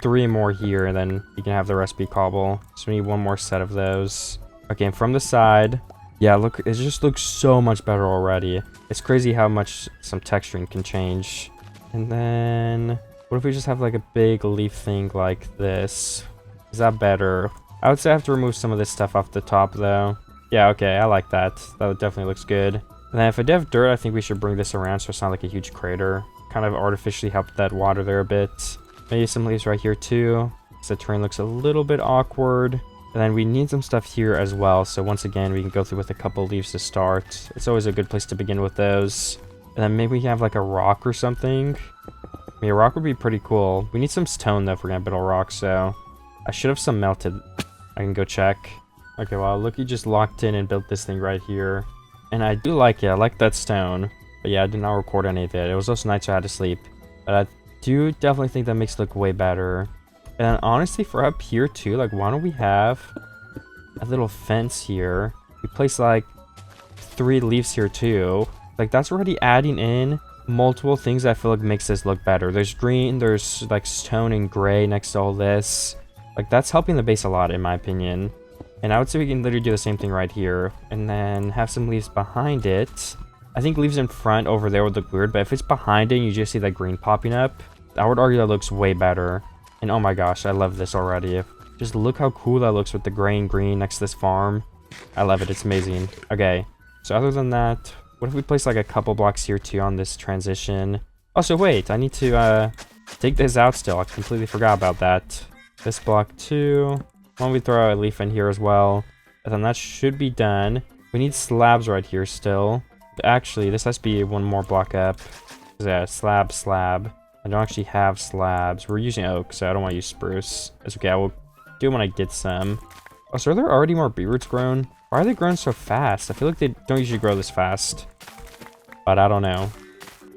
3 more here, and then you can have the rest be cobble. So we need 1 more set of those. Okay, and from the side... Yeah, look, it just looks so much better already. It's crazy how much some texturing can change. And then, what if we just have like a big leaf thing like this? Is that better? I would say I have to remove some of this stuff off the top though. Yeah, okay, I like that. That definitely looks good. And then if I do have dirt, I think we should bring this around so it's not like a huge crater. Kind of artificially help that water there a bit. Maybe some leaves right here too. So the terrain looks a little bit awkward. And then we need some stuff here as well. So once again, we can go through with a couple leaves to start. It's always a good place to begin with those. And then maybe we can have like a rock or something. I mean, a rock would be pretty cool. We need some stone though if we're gonna build a rock, so I should have some melted. I can go check. Okay, well, look, he just locked in and built this thing right here. And I do like it. I like that stone. But yeah, I did not record any of it. It was also night, so I had to sleep. But I do definitely think that makes it look way better. And honestly, for up here too, like, why don't we have a little fence here? We place like 3 leaves here too. Like, that's already adding in multiple things that I feel like makes this look better. There's green, there's like stone and gray next to all this. Like, that's helping the base a lot in my opinion. And I would say we can literally do the same thing right here. And then have some leaves behind it. I think leaves in front over there would look weird, but if it's behind it and you just see that green popping up, I would argue that looks way better. And oh my gosh, I love this already. Just look how cool that looks with the gray and green next to this farm. I love it, it's amazing. Okay, so other than that, what if we place like a couple blocks here too on this transition? Also, wait, I need to take this out still. I completely forgot about that. This block too. Why don't we throw a leaf in here as well? And then that should be done. We need slabs right here still. Actually, this has to be one more block up. Yeah, slab. I don't actually have slabs. We're using oak, so I don't want to use spruce. It's okay, I will do it when I get some. Oh, so are there already more beetroots grown? Why are they growing so fast? I feel like they don't usually grow this fast. But I don't know.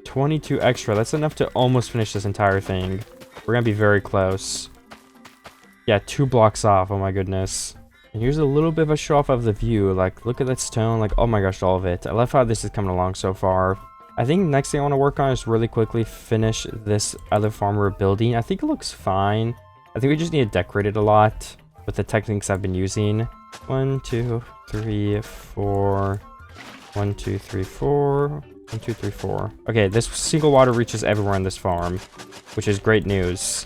22 extra, that's enough to almost finish this entire thing. We're gonna be very close. Yeah, 2 blocks off, oh my goodness. And here's a little bit of a show off of the view. Like, look at that stone, like, oh my gosh, all of it. I love how this is coming along so far. I think next thing I want to work on is really quickly finish this other farm we're building. I think it looks fine. I think we just need to decorate it a lot with the techniques I've been using. 1, 2, 3, 4. 1, 2, 3, 4. 1, 2, 3, 4. Okay, this single water reaches everywhere in this farm, which is great news.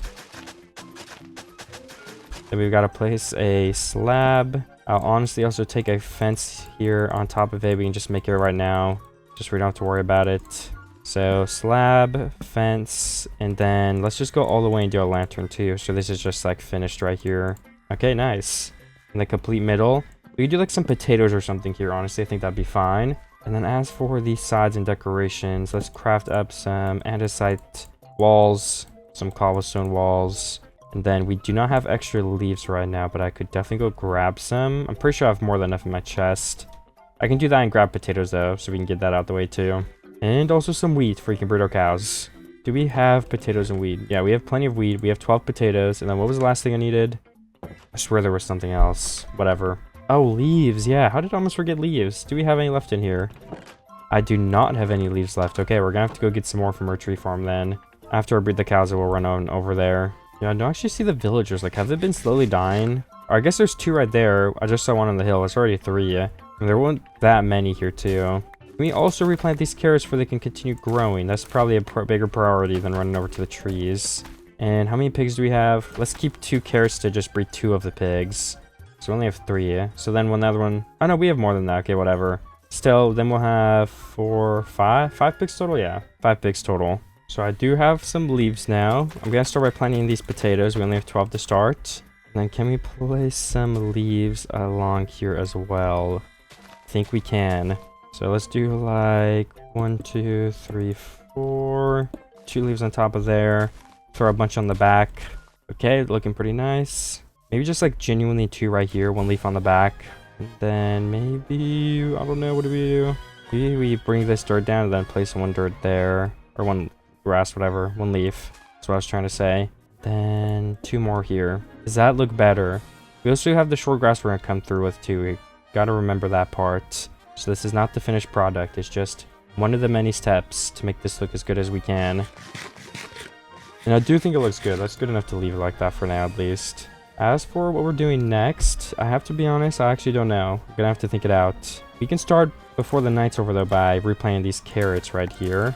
Then we've got to place a slab. I'll honestly also take a fence here on top of it. We can just make it right now, just so we don't have to worry about it. So slab, fence, and then let's just go all the way and do a lantern too. So this is just like finished right here. Okay, nice. In the complete middle, we could do like some potatoes or something here. Honestly, I think that'd be fine. And then as for the sides and decorations, let's craft up some andesite walls, some cobblestone walls. And then we do not have extra leaves right now, but I could definitely go grab some. I'm pretty sure I have more than enough in my chest. I can do that and grab potatoes though, so we can get that out the way too. And also some wheat for we can breed our cows. Do we have potatoes and wheat? Yeah, we have plenty of wheat. We have 12 potatoes. And then what was the last thing I needed? I swear there was something else. Whatever. Oh, leaves. Yeah, how did I almost forget leaves? Do we have any left in here? I do not have any leaves left. Okay, we're gonna have to go get some more from our tree farm then. After I breed the cows, we'll run on over there. Yeah, I don't actually see the villagers. Like, have they been slowly dying? Or I guess there's 2 right there. I just saw one on the hill. It's already 3. And there weren't that many here too. Can we also replant these carrots so they can continue growing? That's probably a bigger priority than running over to the trees. And how many pigs do we have? Let's keep 2 carrots to just breed 2 of the pigs. So we only have 3. So then another one. Oh no, we have more than that. Okay, whatever. Still, then we'll have 4, 5 pigs total. Yeah, 5 pigs total. So I do have some leaves now. I'm gonna start by planting these potatoes. We only have 12 to start. And then can we place some leaves along here as well? I think we can. So let's do like 1, 2, 3, 4. 2 leaves on top of there. Throw a bunch on the back. Okay, looking pretty nice. Maybe just like genuinely 2 right here. 1 leaf on the back. And then maybe, I don't know, what do we do? Maybe we bring this dirt down and then place 1 dirt there. Or 1 grass, whatever. 1 leaf. That's what I was trying to say. Then 2 more here. Does that look better? We also have the short grass we're gonna come through with too. We gotta remember that part. So this is not the finished product. It's just one of the many steps to make this look as good as we can. And I do think it looks good. That's good enough to leave it like that for now, at least. As for what we're doing next, I have to be honest, I actually don't know. I'm gonna have to think it out. We can start before the night's over though by replanting these carrots right here.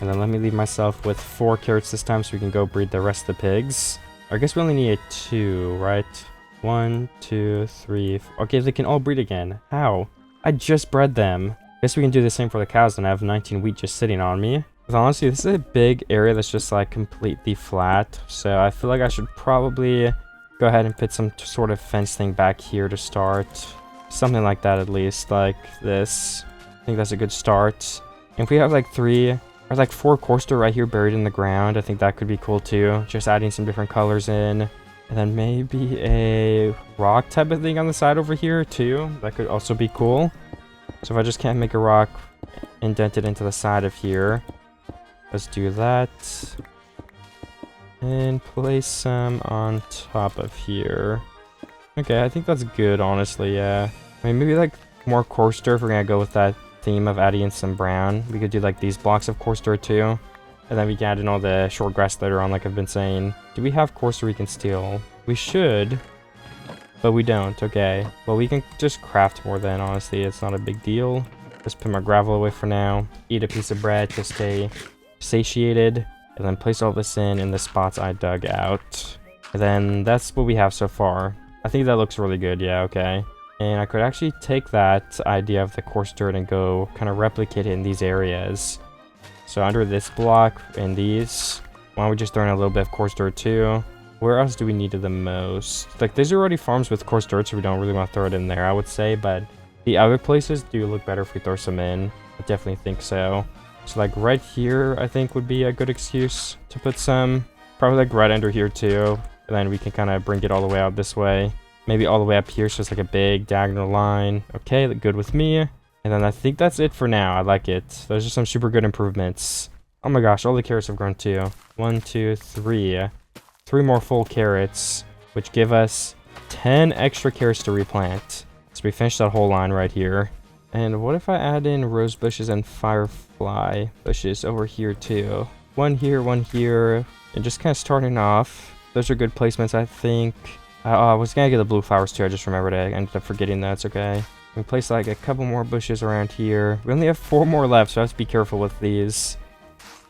And then let me leave myself with 4 carrots this time so we can go breed the rest of the pigs. I guess we only need 2, right? 1, 2, 3, 4. Okay, they can all breed again. How? I just bred them. Guess we can do the same for the cows and I have 19 wheat just sitting on me. But honestly, this is a big area that's just like completely flat. So I feel like I should probably go ahead and put some sort of fence thing back here to start. Something like that at least, like this. I think that's a good start. And if we have like 3 or like 4 courser right here buried in the ground, I think that could be cool too. Just adding some different colors in. And then maybe a rock type of thing on the side over here too. That could also be cool. So if I just can't make a rock indented into the side of here, let's do that. And place some on top of here. Okay, I think that's good, honestly, yeah. I mean, maybe like more coarse dirt if we're gonna go with that theme of adding in some brown. We could do like these blocks of coarse dirt too. And then we can add in all the short grass later on, like I've been saying. Do we have coarser we can steal? We should, but we don't. Okay. Well, we can just craft more then, honestly. It's not a big deal. Just put my gravel away for now. Eat a piece of bread to stay satiated. And then place all this in the spots I dug out. And then that's what we have so far. I think that looks really good. Yeah, okay. And I could actually take that idea of the coarse dirt and go kind of replicate it in these areas. So under this block and these, why don't we just throw in a little bit of coarse dirt too? Where else do we need it the most? Like, there's already farms with coarse dirt, so we don't really want to throw it in there, I would say. But the other places do look better if we throw some in. I definitely think so. So, like, right here, I think would be a good excuse to put some. Probably, like, right under here, too. And then we can kind of bring it all the way out this way. Maybe all the way up here, so it's like a big diagonal line. Okay, good with me. And then I think that's it for now. I like it. Those are some super good improvements. Oh my gosh, all the carrots have grown too. 1, 2, 3. 3 more full carrots, which give us 10 extra carrots to replant. So we finished that whole line right here. And what if I add in rose bushes and firefly bushes over here too? One here, and just kind of starting off. Those are good placements, I think. I was gonna get the blue flowers too, I just remembered it. I ended up forgetting that, it's okay. We place like a couple more bushes around here. We only have 4 more left, so I have to be careful with these.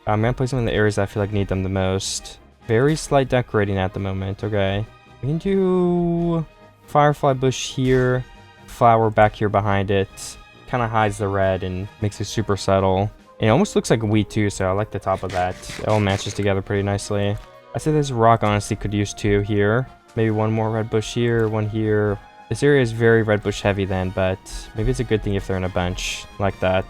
I'm gonna place them in the areas that I feel like need them the most. Very slight decorating at the moment, okay. We can do firefly bush here, flower back here behind it. Kind of hides the red and makes it super subtle. And it almost looks like wheat too, so I like the top of that. It all matches together pretty nicely. I say this rock honestly could use 2 here. Maybe 1 more red bush here, 1 here. This area is very red bush heavy then, but maybe it's a good thing if they're in a bunch like that.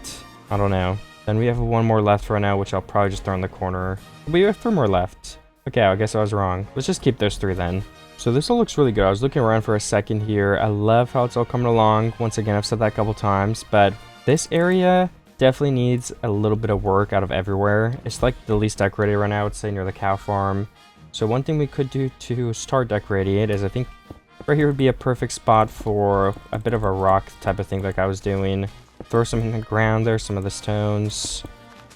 I don't know. Then we have 1 more left right now, which I'll probably just throw in the corner. We have 3 more left. Okay, I guess I was wrong. Let's just keep those 3 then. So this all looks really good. I was looking around for a second here. I love how it's all coming along. Once again, I've said that a couple times, but this area definitely needs a little bit of work out of everywhere. It's like the least decorated right now, I would say, near the cow farm. So one thing we could do to start decorating it is I think right here would be a perfect spot for a bit of a rock type of thing like I was doing. Throw some in the ground there, some of the stones.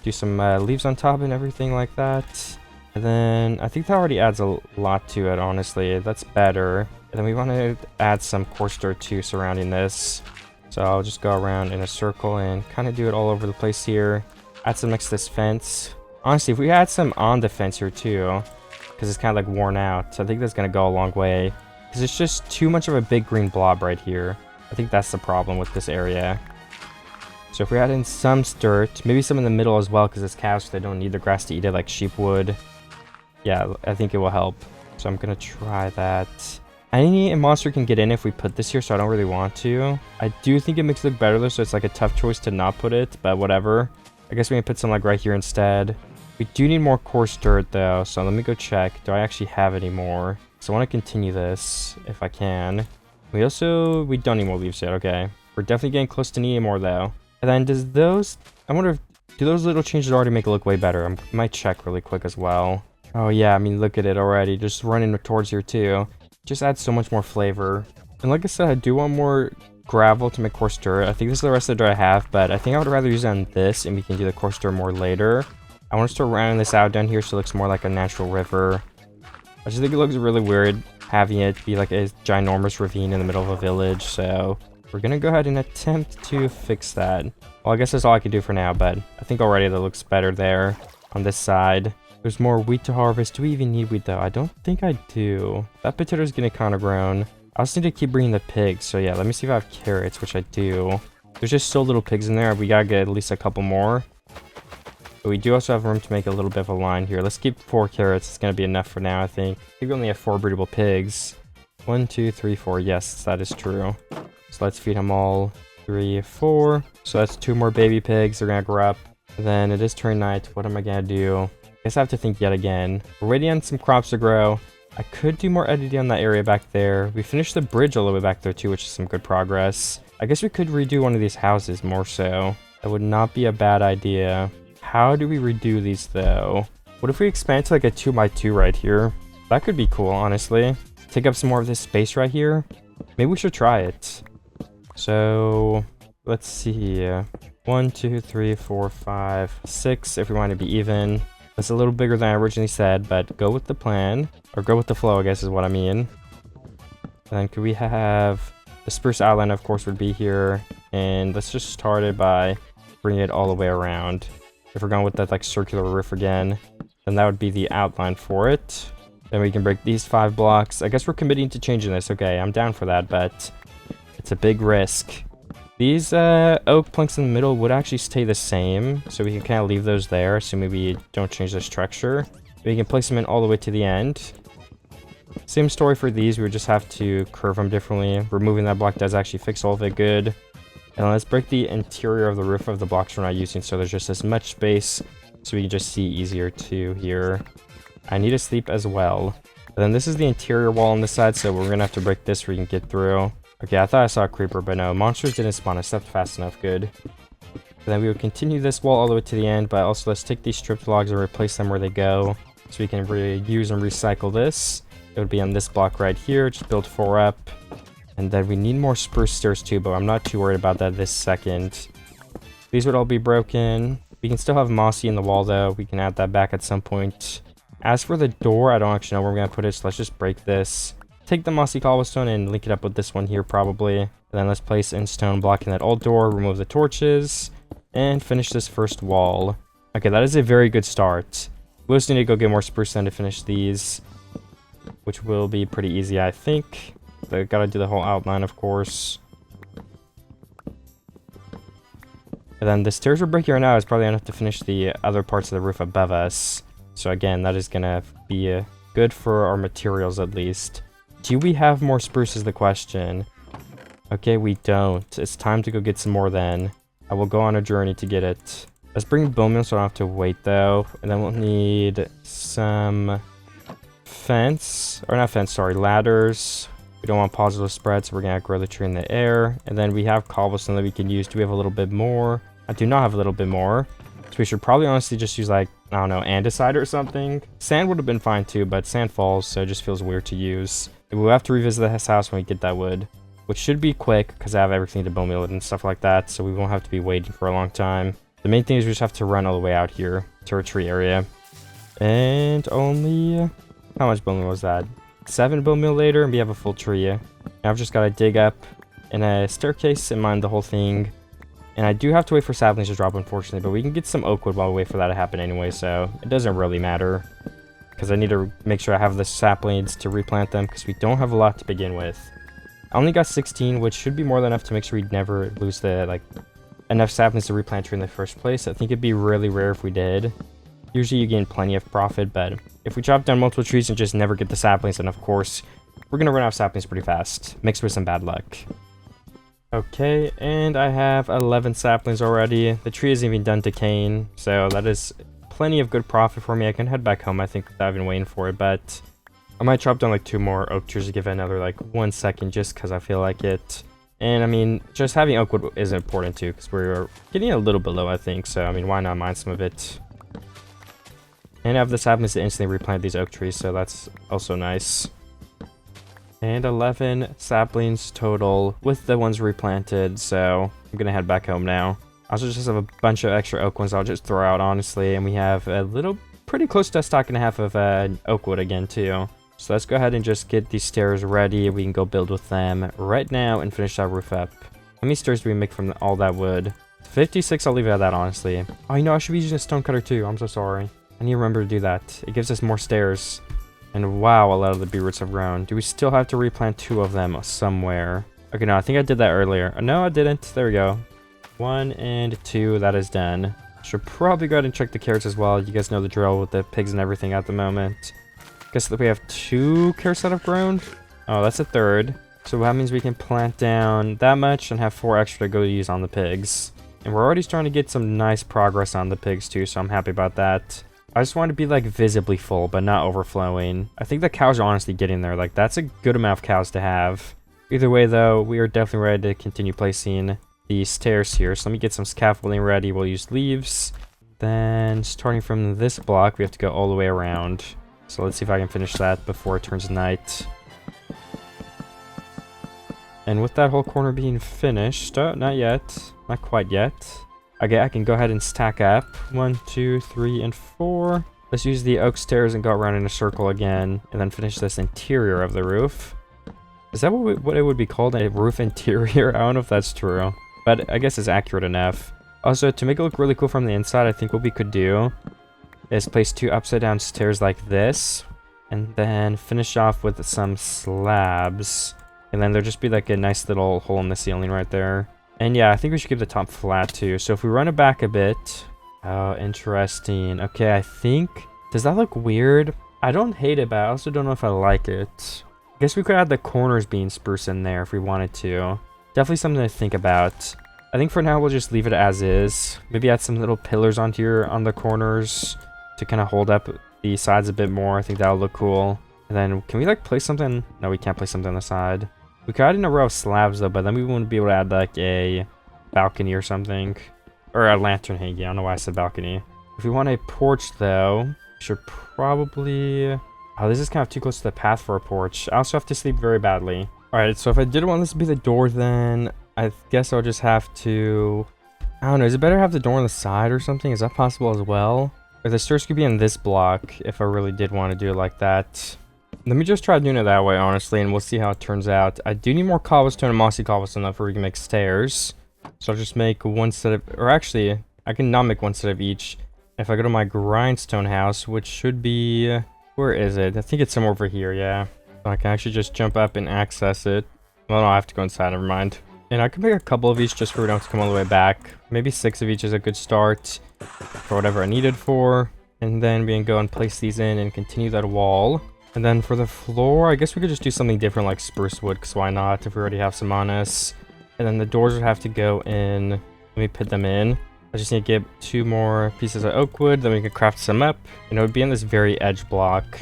Do some leaves on top and everything like that. And then I think that already adds a lot to it, honestly. That's better. And then we want to add some coarse dirt too surrounding this. So I'll just go around in a circle and kind of do it all over the place here. Add some next to this fence. Honestly, if we add some on the fence here too, because it's kind of like worn out, so I think that's going to go a long way. Because it's just too much of a big green blob right here. I think that's the problem with this area. So if we add in some dirt, maybe some in the middle as well, because it's cows, so they don't need the grass to eat it like sheep would. Yeah, I think it will help. So I'm going to try that. Any monster can get in if we put this here, so I don't really want to. I do think it makes it look better though, so it's like a tough choice to not put it, but whatever. I guess we can put some like right here instead. We do need more coarse dirt though, so let me go check. Do I actually have any more? So I want to continue this if I can. We don't need more leaves yet, okay. We're definitely getting close to needing more though. And then I wonder if, do those little changes already make it look way better? I might check really quick as well. Oh yeah, I mean, look at it already, just running towards here too. Just adds so much more flavor. And like I said, I do want more gravel to make coarse dirt. I think this is the rest of the dirt I have, but I think I would rather use it on this and we can do the coarse dirt more later. I want to start rounding this out down here so it looks more like a natural river. I just think it looks really weird having it be like a ginormous ravine in the middle of a village, so we're gonna go ahead and attempt to fix that. Well, I guess that's all I can do for now, but I think already that looks better there on this side. There's more wheat to harvest. Do we even need wheat though? I don't think I do. That potato's getting kind of grown. I also need to keep bringing the pigs, so yeah, let me see if I have carrots, which I do. There's just so little pigs in there. We gotta get at least a couple more. But we do also have room to make a little bit of a line here. Let's keep 4 carrots. It's gonna be enough for now, I think. I think we only have 4 breedable pigs. 1, 2, 3, 4. Yes, that is true. So let's feed them all. 3, 4. So that's 2 more baby pigs. They're gonna grow up. And then it is turn night. What am I gonna do? I guess I have to think yet again. We're waiting on some crops to grow. I could do more editing on that area back there. We finished the bridge all the way back there too, which is some good progress. I guess we could redo one of these houses more so. That would not be a bad idea. How do we redo these though? What if we expand to like a 2x2 right here? That could be cool, honestly. Take up some more of this space right here. Maybe we should try it. So let's see. 1, 2, 3, 4, 5, 6 if we want to be even. That's a little bigger than I originally said, but go with the plan. Or go with the flow, I guess is what I mean. And then could we have the spruce outline, of course, would be here. And let's just start it by bringing it all the way around. If we're going with that like circular roof again, then that would be the outline for it. Then we can break these 5 blocks. I guess we're committing to changing this. Okay, I'm down for that, but it's a big risk. These oak planks in the middle would actually stay the same, so we can kind of leave those there, assuming we don't change the structure. We can place them in all the way to the end. Same story for these, we would just have to curve them differently. Removing that block does actually fix all of it good. And let's break the interior of the roof of the blocks we're not using, so there's just as much space so we can just see easier too here. I need to sleep as well. And then this is the interior wall on this side, so we're gonna have to break this so we can get through. Okay, I thought I saw a creeper, but no, monsters didn't spawn. I stepped fast enough, good. And then we would continue this wall all the way to the end, but also let's take these stripped logs and replace them where they go, so we can reuse and recycle this. It would be on this block right here, just build 4 up. And then we need more spruce stairs too, but I'm not too worried about that this second. These would all be broken. We can still have mossy in the wall though. We can add that back at some point. As for the door, I don't actually know where we're going to put it, so let's just break this. Take the mossy cobblestone and link it up with this one here probably. And then let's place in stone blocking that old door, remove the torches, and finish this first wall. Okay, that is a very good start. We'll just need to go get more spruce then to finish these, which will be pretty easy, I think. They gotta do the whole outline, of course. And then the stairs we're breaking right now is probably enough to finish the other parts of the roof above us. So again, that is gonna be good for our materials at least. Do we have more spruce is the question. Okay, we don't. It's time to go get some more then. I will go on a journey to get it. Let's bring bone meal so I don't have to wait though. And then we'll need some ladders. We don't want positive spread, so we're gonna grow the tree in the air. And then we have cobblestone that we can use. Do we have a little bit more? I do not have a little bit more. So we should probably honestly just use like, I don't know, andesite or something. Sand would have been fine too, but sand falls, so it just feels weird to use. And we'll have to revisit this house when we get that wood, which should be quick because I have everything to bone meal it and stuff like that, so we won't have to be waiting for a long time. The main thing is we just have to run all the way out here to our tree area. And only, how much bone meal was that? 7 bone meal later, and we have a full tree. Now I've just got to dig up in a staircase and mine the whole thing. And I do have to wait for saplings to drop, unfortunately, but we can get some oak wood while we wait for that to happen anyway, so it doesn't really matter. Because I need to make sure I have the saplings to replant them, because we don't have a lot to begin with. I only got 16, which should be more than enough to make sure we never lose the, like, enough saplings to replant tree in the first place. I think it'd be really rare if we did. Usually you gain plenty of profit, but if we chop down multiple trees and just never get the saplings, then of course, we're going to run out of saplings pretty fast, mixed with some bad luck. Okay, and I have 11 saplings already. The tree isn't even done decaying, so that is plenty of good profit for me. I can head back home, I think, without even waiting for it, but I might chop down like 2 more oak trees to give it another like 1 second just because I feel like it. And I mean, just having oak wood is important too, because we're getting a little bit low, I think, so I mean, why not mine some of it? And I have the saplings to instantly replant these oak trees, so that's also nice. And 11 saplings total with the ones replanted, so I'm gonna head back home now. I also just have a bunch of extra oak ones I'll just throw out, honestly, and we have a little, pretty close to a stock and a half of oak wood again, too. So let's go ahead and just get these stairs ready. We can go build with them right now and finish that roof up. How many stairs do we make from all that wood? 56, I'll leave it at that, honestly. Oh, you know, I should be using a stone cutter, too. I'm so sorry. I need to remember to do that. It gives us more stairs. And wow, a lot of the beetroots have grown. Do we still have to replant 2 of them somewhere? Okay, no, I think I did that earlier. No, I didn't. There we go. 1 and 2, that is done. Should probably go ahead and check the carrots as well. You guys know the drill with the pigs and everything at the moment. Guess that we have 2 carrots that have grown. Oh, that's a 3rd. So that means we can plant down that much and have 4 extra to go use on the pigs. And we're already starting to get some nice progress on the pigs too, so I'm happy about that. I just want to be like visibly full, but not overflowing. I think the cows are honestly getting there. Like, that's a good amount of cows to have. Either way, though, we are definitely ready to continue placing the stairs here. So let me get some scaffolding ready. We'll use leaves. Then, starting from this block, we have to go all the way around. So let's see if I can finish that before it turns night. And with that whole corner being finished, not yet. Not quite yet. Okay, I can go ahead and stack up 1, 2, 3, and 4. Let's use the oak stairs and go around in a circle again, and then finish this interior of the roof. Is that what it would be called? A roof interior? I don't know if that's true, but I guess it's accurate enough. Also, to make it look really cool from the inside, I think what we could do is place 2 upside down stairs like this, and then finish off with some slabs. And then there'll just be like a nice little hole in the ceiling right there. And yeah, I think we should keep the top flat too. So if we run it back a bit. Oh, interesting. Okay, I think... Does that look weird? I don't hate it, but I also don't know if I like it. I guess we could add the corners being spruce in there if we wanted to. Definitely something to think about. I think for now we'll just leave it as is. Maybe add some little pillars on here on the corners to kind of hold up the sides a bit more. I think that'll look cool. And then can we like place something? No, we can't place something on the side. We could add in a row of slabs though, but then we wouldn't be able to add like a balcony or something. Or a lantern hanging. I don't know why I said balcony. If we want a porch though, we should probably... Oh, this is kind of too close to the path for a porch. I also have to sleep very badly. Alright, so if I did want this to be the door, then I guess I'll just have to... I don't know, is it better to have the door on the side or something? Is that possible as well? Or the stairs could be in this block if I really did want to do it like that. Let me just try doing it that way, honestly, and we'll see how it turns out. I do need more cobblestone and mossy cobblestone before we can make stairs. So I'll just make one set of... Or actually, I can not make one set of each. If I go to my grindstone house, which should be... Where is it? I think it's somewhere over here, yeah. So I can actually just jump up and access it. Well, no, I have to go inside, never mind. And I can make a couple of each just so we don't have to come all the way back. Maybe 6 of each is a good start for whatever I need it for. And then we can go and place these in and continue that wall. And then for the floor, I guess we could just do something different like spruce wood, because why not if we already have some on us. And then the doors would have to go in. Let me put them in. I just need to get 2 more pieces of oak wood, then we can craft some up. And it would be in this very edge block.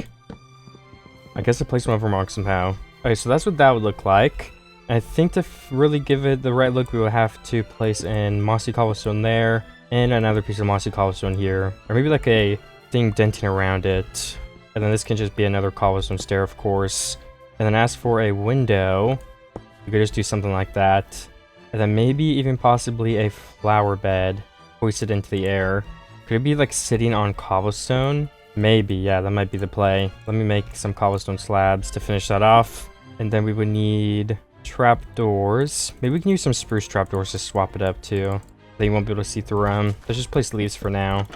I guess I placed one over mark somehow. Okay, so that's what that would look like. And I think to really give it the right look, we would have to place in mossy cobblestone there, and another piece of mossy cobblestone here. Or maybe like a thing denting around it. And then this can just be another cobblestone stair, of course. And then as for a window, we could just do something like that. And then maybe even possibly a flower bed hoisted into the air. Could it be like sitting on cobblestone? Maybe, yeah, that might be the play. Let me make some cobblestone slabs to finish that off. And then we would need trapdoors. Maybe we can use some spruce trapdoors to swap it up too. Then you won't be able to see through them. Let's just place leaves for now.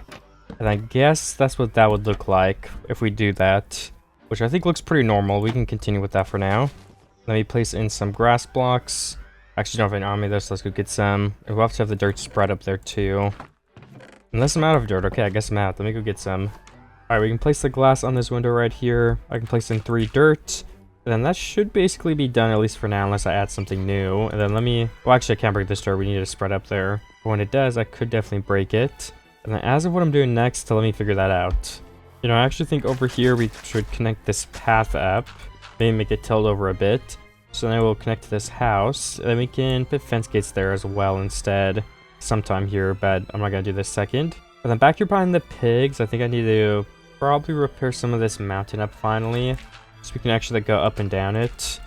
And I guess that's what that would look like if we do that. Which I think looks pretty normal. We can continue with that for now. Let me place in some grass blocks. Actually, don't have any on me though, so let's go get some. And we'll have to have the dirt spread up there too. Unless I'm out of dirt. Okay, I guess I'm out. Let me go get some. Alright, we can place the glass on this window right here. I can place in 3 dirt. And then that should basically be done, at least for now, unless I add something new. And then let me... Well, actually, I can't break this dirt. We need to spread up there. But when it does, I could definitely break it. And then as of what I'm doing next, let me figure that out. You know, I actually think over here we should connect this path up. Maybe make it tilt over a bit. So then we'll connect to this house. And then we can put fence gates there as well instead. Sometime here, but I'm not going to do this second. And then back here behind the pigs, I think I need to probably repair some of this mountain up finally. So we can actually go up and down it.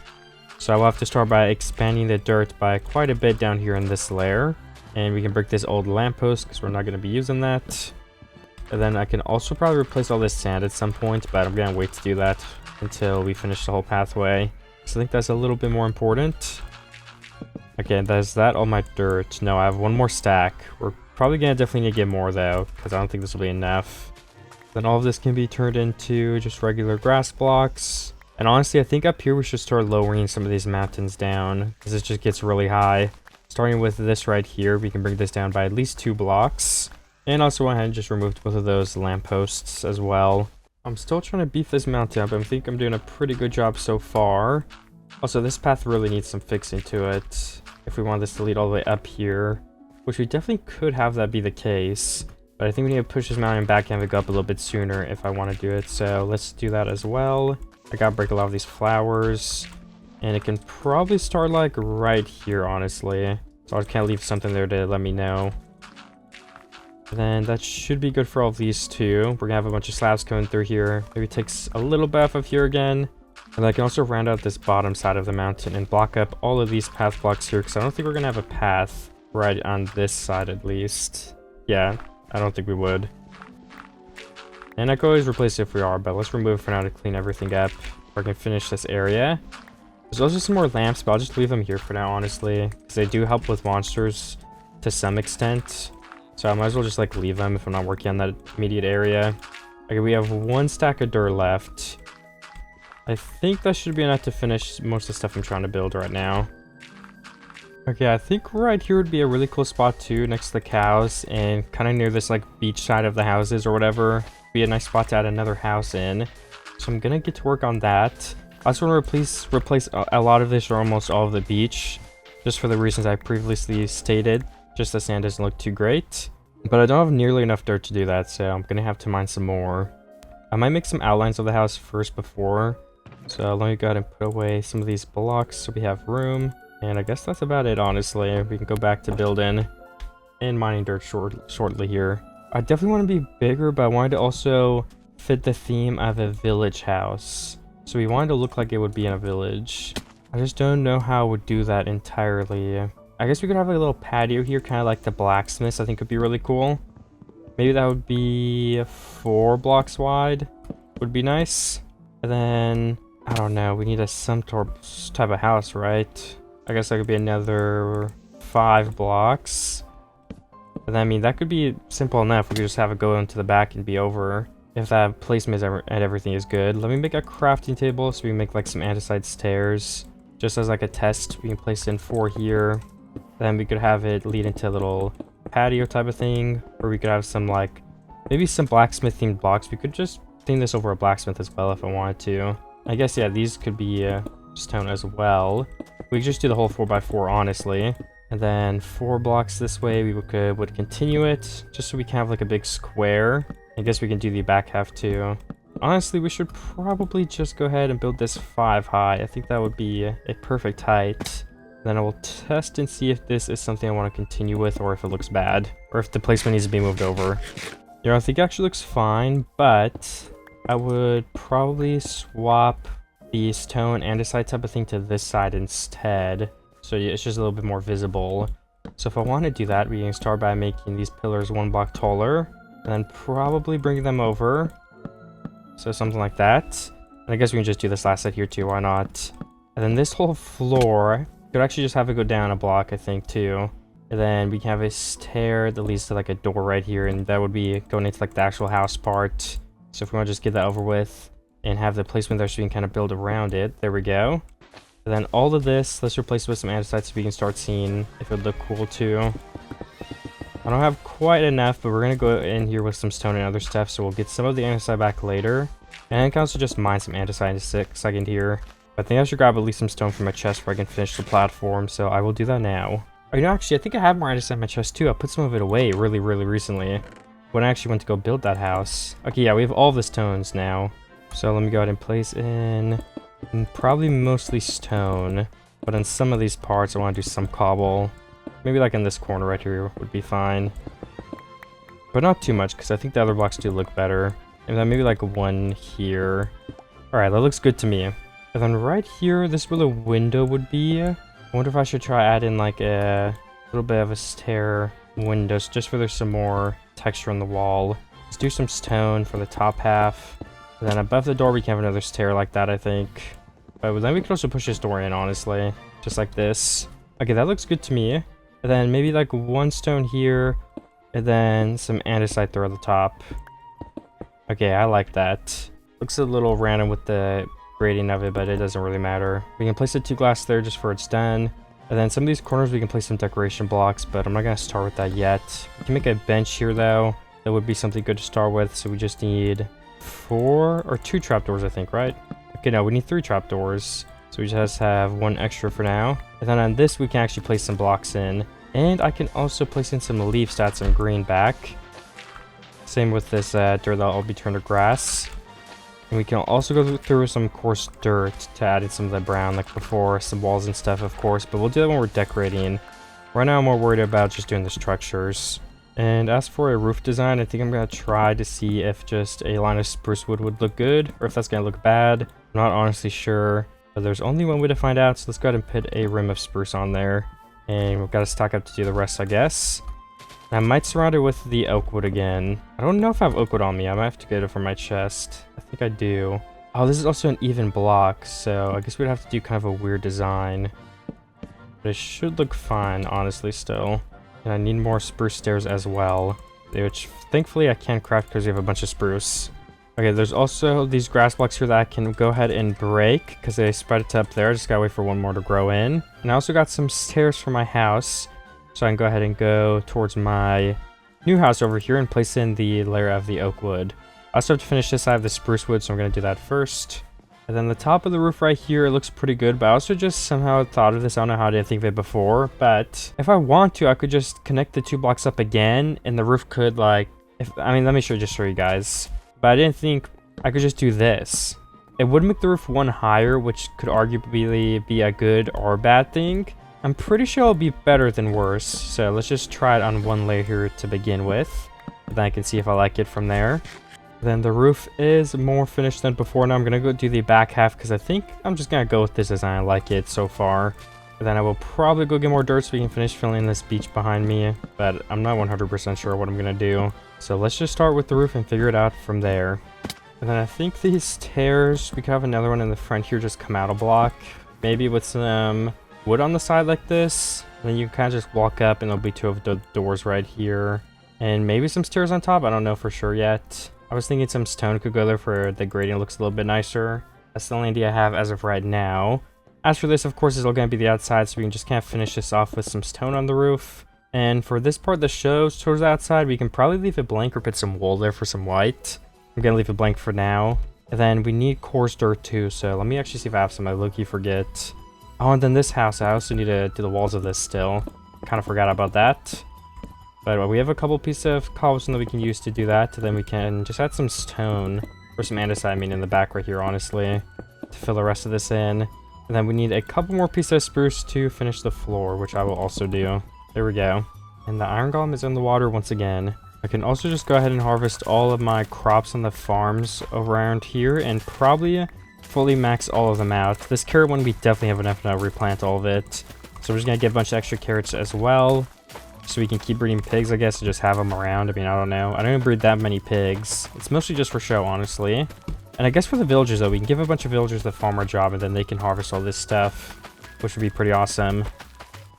So I will have to start by expanding the dirt by quite a bit down here in this layer. And we can break this old lamppost because we're not going to be using that. And then I can also probably replace all this sand at some point, but I'm going to wait to do that until we finish the whole pathway. So I think that's a little bit more important. Okay, that's that all my dirt. No, I have 1 more stack. We're probably going to definitely need to get more though, because I don't think this will be enough. Then all of this can be turned into just regular grass blocks. And honestly, I think up here we should start lowering some of these mountains down, because it just gets really high. Starting with this right here, we can bring this down by at least 2 blocks. And also went ahead and just removed both of those lampposts as well. I'm still trying to beef this mountain up. I think I'm doing a pretty good job so far. Also, this path really needs some fixing to it. If we want this to lead all the way up here, which we definitely could have that be the case. But I think we need to push this mountain back and go up a little bit sooner if I want to do it. So let's do that as well. I gotta break a lot of these flowers. And it can probably start like right here, honestly. So I can leave something there to let me know. And then that should be good for all of these too. We're gonna have a bunch of slabs coming through here. Maybe it takes a little bit off of here again. And I can also round out this bottom side of the mountain and block up all of these path blocks here, because I don't think we're gonna have a path right on this side at least. Yeah, I don't think we would. And I could always replace it if we are, but let's remove it for now to clean everything up. Or I can finish this area. There's also some more lamps, but I'll just leave them here for now, honestly, because they do help with monsters to some extent. So I might as well just like leave them if I'm not working on that immediate area. Okay, we have 1 stack of dirt left. I think that should be enough to finish most of the stuff I'm trying to build right now. Okay, I think right here would be a really cool spot too, next to the cows and kind of near this like beach side of the houses or whatever. Be a nice spot to add another house in. So I'm gonna get to work on that. I also want to replace a lot of this or almost all of the beach, just for the reasons I previously stated. Just the sand doesn't look too great. But I don't have nearly enough dirt to do that, so I'm gonna have to mine some more. I might make some outlines of the house first before. So let me go ahead and put away some of these blocks so we have room. And I guess that's about it, honestly. We can go back to building and mining dirt shortly here. I definitely want to be bigger, but I wanted to also fit the theme of a village house. So we wanted to look like it would be in a village. I just don't know how I would do that entirely. I guess we could have a little patio here, kind of like the blacksmiths. I think would be really cool. Maybe that would be 4 blocks wide. Would be nice. And then, I don't know, we need some type of house, right? I guess that could be another 5 blocks. And then, I mean, that could be simple enough. We could just have it go into the back and be over. If that placement and everything is good. Let me make a crafting table so we can make like some andesite stairs. Just as like a test, we can place in 4 here. Then we could have it lead into a little patio type of thing. Or we could have some like, maybe some blacksmith themed blocks. We could just theme this over a blacksmith as well if I wanted to. I guess, yeah, these could be stone as well. We could just do the whole 4x4, honestly. And then 4 blocks this way, we would continue it, just so we can have like a big square. I guess we can do the back half too. Honestly, we should probably just go ahead and build this 5 high. I think that would be a perfect height. Then I will test and see if this is something I want to continue with or if it looks bad. Or if the placement needs to be moved over. You know, I think it actually looks fine, but I would probably swap the stone andesite type of thing to this side instead. So it's just a little bit more visible. So if I want to do that, we can start by making these pillars 1 block taller. And then probably bring them over. So something like that. And I guess we can just do this last side here too, why not? And then this whole floor, could actually just have it go down a block, I think, too. And then we can have a stair that leads to like a door right here. And that would be going into like the actual house part. So if we want to just get that over with and have the placement there so we can kind of build around it. There we go. And then all of this, let's replace it with some andesite so we can start seeing if it would look cool too. I don't have quite enough, but we're going to go in here with some stone and other stuff, so we'll get some of the andesite back later. And I can also just mine some andesite in a second here. But I think I should grab at least some stone from my chest before I can finish the platform, so I will do that now. Oh, you know, actually, I think I have more andesite in my chest too. I put some of it away really recently when I actually went to go build that house. Okay, yeah, we have all the stones now. So let me go ahead and place in probably mostly stone, but on some of these parts I want to do some cobble. Maybe like in this corner right here would be fine. But not too much, because I think the other blocks do look better. And then maybe like 1 here. Alright, that looks good to me. And then right here, this is where the window would be. I wonder if I should try add in like a little bit of a stair window, just for there's some more texture on the wall. Let's do some stone for the top half. And then above the door, we can have another stair like that, I think. But then we could also push this door in, honestly. Just like this. Okay, that looks good to me. And then maybe like 1 stone here, and then some andesite there at the top. Okay, I like that. Looks a little random with the grading of it, but it doesn't really matter. We can place the 2 glass there just for it's done. And then some of these corners we can place some decoration blocks, but I'm not going to start with that yet. We can make a bench here though. That would be something good to start with, so we just need 4 or 2 trapdoors, I think, right? Okay, no, we need 3 trapdoors. So we just have 1 extra for now. And then on this, we can actually place some blocks in. And I can also place in some leaves to add some green back. Same with this dirt that'll all be turned to grass. And we can also go through some coarse dirt to add in some of the brown, like before, some walls and stuff, of course. But we'll do that when we're decorating. Right now, I'm more worried about just doing the structures. And as for a roof design, I think I'm going to try to see if just a line of spruce wood would look good, or if that's going to look bad. I'm not honestly sure. But there's only one way to find out, so let's go ahead and put a rim of spruce on there. And we've got to stock up to do the rest, I guess. And I might surround it with the oak wood again. I don't know if I have oak wood on me. I might have to get it from my chest. I think I do. Oh, this is also an even block, so I guess we'd have to do kind of a weird design. But it should look fine, honestly, still. And I need more spruce stairs as well, which thankfully I can craft because we have a bunch of spruce. Okay, there's also these grass blocks here that I can go ahead and break because they spread it up there. I just gotta wait for 1 more to grow in. And I also got some stairs for my house, so I can go ahead and go towards my new house over here and place in the layer of the oak wood. I also have to finish this side of the spruce wood, so I'm going to do that first. And then the top of the roof right here, it looks pretty good, but I also just somehow thought of this. I don't know how I didn't think of it before, but if I want to, I could just connect the 2 blocks up again, and the roof could, like, let me just show you guys. But I didn't think I could just do this. It would make the roof 1 higher, which could arguably be a good or bad thing. I'm pretty sure it'll be better than worse, so let's just try it on 1 layer here to begin with. Then I can see if I like it from there. Then the roof is more finished than before. Now I'm going to go do the back half because I think I'm just going to go with this design. I like it so far. And then I will probably go get more dirt so we can finish filling this beach behind me. But I'm not 100% sure what I'm going to do. So let's just start with the roof and figure it out from there. And then I think these stairs, we could have another one in the front here just come out a block. Maybe with some wood on the side like this. And then you can kind of just walk up and there'll be 2 of the doors right here. And maybe some stairs on top. I don't know for sure yet. I was thinking some stone could go there for the gradient looks a little bit nicer. That's the only idea I have as of right now. As for this, of course, is all going to be the outside, so we can just kind of finish this off with some stone on the roof. And for this part that shows towards the outside, we can probably leave it blank or put some wool there for some white. I'm going to leave it blank for now. And then we need coarse dirt too, so let me actually see if I have some. I low-key forget. Oh, and then this house, I also need to do the walls of this still. Kind of forgot about that. But we have a couple pieces of cobblestone that we can use to do that. Then we can just add some stone, or some andesite, I mean, in the back right here, honestly, to fill the rest of this in. And then we need a couple more pieces of spruce to finish the floor, which I will also do. There we go. And the iron golem is in the water once again. I can also just go ahead and harvest all of my crops on the farms around here and probably fully max all of them out. This carrot one, we definitely have enough to replant all of it. So we're just going to get a bunch of extra carrots as well. So we can keep breeding pigs, I guess, and just have them around. I mean, I don't know. I don't even breed that many pigs. It's mostly just for show, honestly. And I guess for the villagers, though, we can give a bunch of villagers the farmer job, and then they can harvest all this stuff, which would be pretty awesome.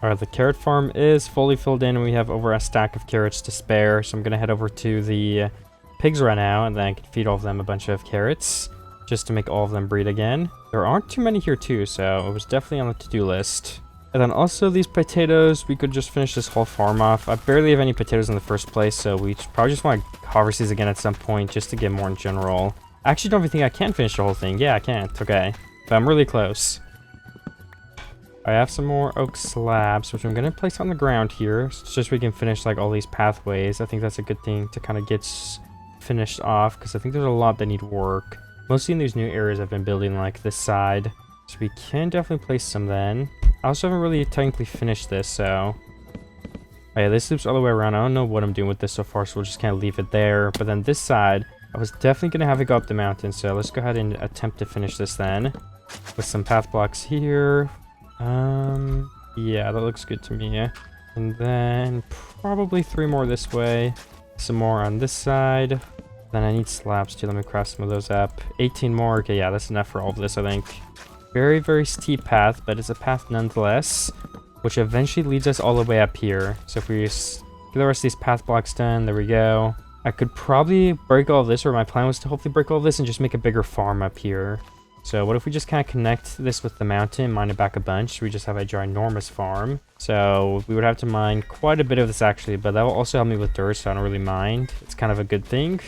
Alright, the carrot farm is fully filled in, and we have over a stack of carrots to spare. So I'm going to head over to the pigs right now, and then I can feed all of them a bunch of carrots, just to make all of them breed again. There aren't too many here, too, so it was definitely on the to-do list. And then also these potatoes, we could just finish this whole farm off. I barely have any potatoes in the first place, so we probably just want to harvest these again at some point just to get more in general. I actually don't even think I can finish the whole thing. Yeah, I can't. Okay. But I'm really close. I have some more oak slabs, which I'm going to place on the ground here, just so we can finish like all these pathways. I think that's a good thing to kind of get finished off, because I think there's a lot that need work. Mostly in these new areas I've been building, like this side. So we can definitely place some then. I also haven't really technically finished this, so... Oh yeah, this loops all the way around. I don't know what I'm doing with this so far, so we'll just kind of leave it there. But then this side, I was definitely going to have it go up the mountain, so let's go ahead and attempt to finish this then. With some path blocks here. Yeah, that looks good to me. And then probably 3 more this way. Some more on this side. Then I need slabs too. Let me craft some of those up. 18 more. Okay, yeah, that's enough for all of this, I think. Very, very steep path, but it's a path nonetheless, which eventually leads us all the way up here. So if we just get the rest of these path blocks done, there we go. I could probably break all of this, or my plan was to hopefully break all of this and just make a bigger farm up here. So what if we just kind of connect this with the mountain, mine it back a bunch, we just have a ginormous farm. So we would have to mine quite a bit of this actually, but that will also help me with dirt, so I don't really mind. It's kind of a good thing.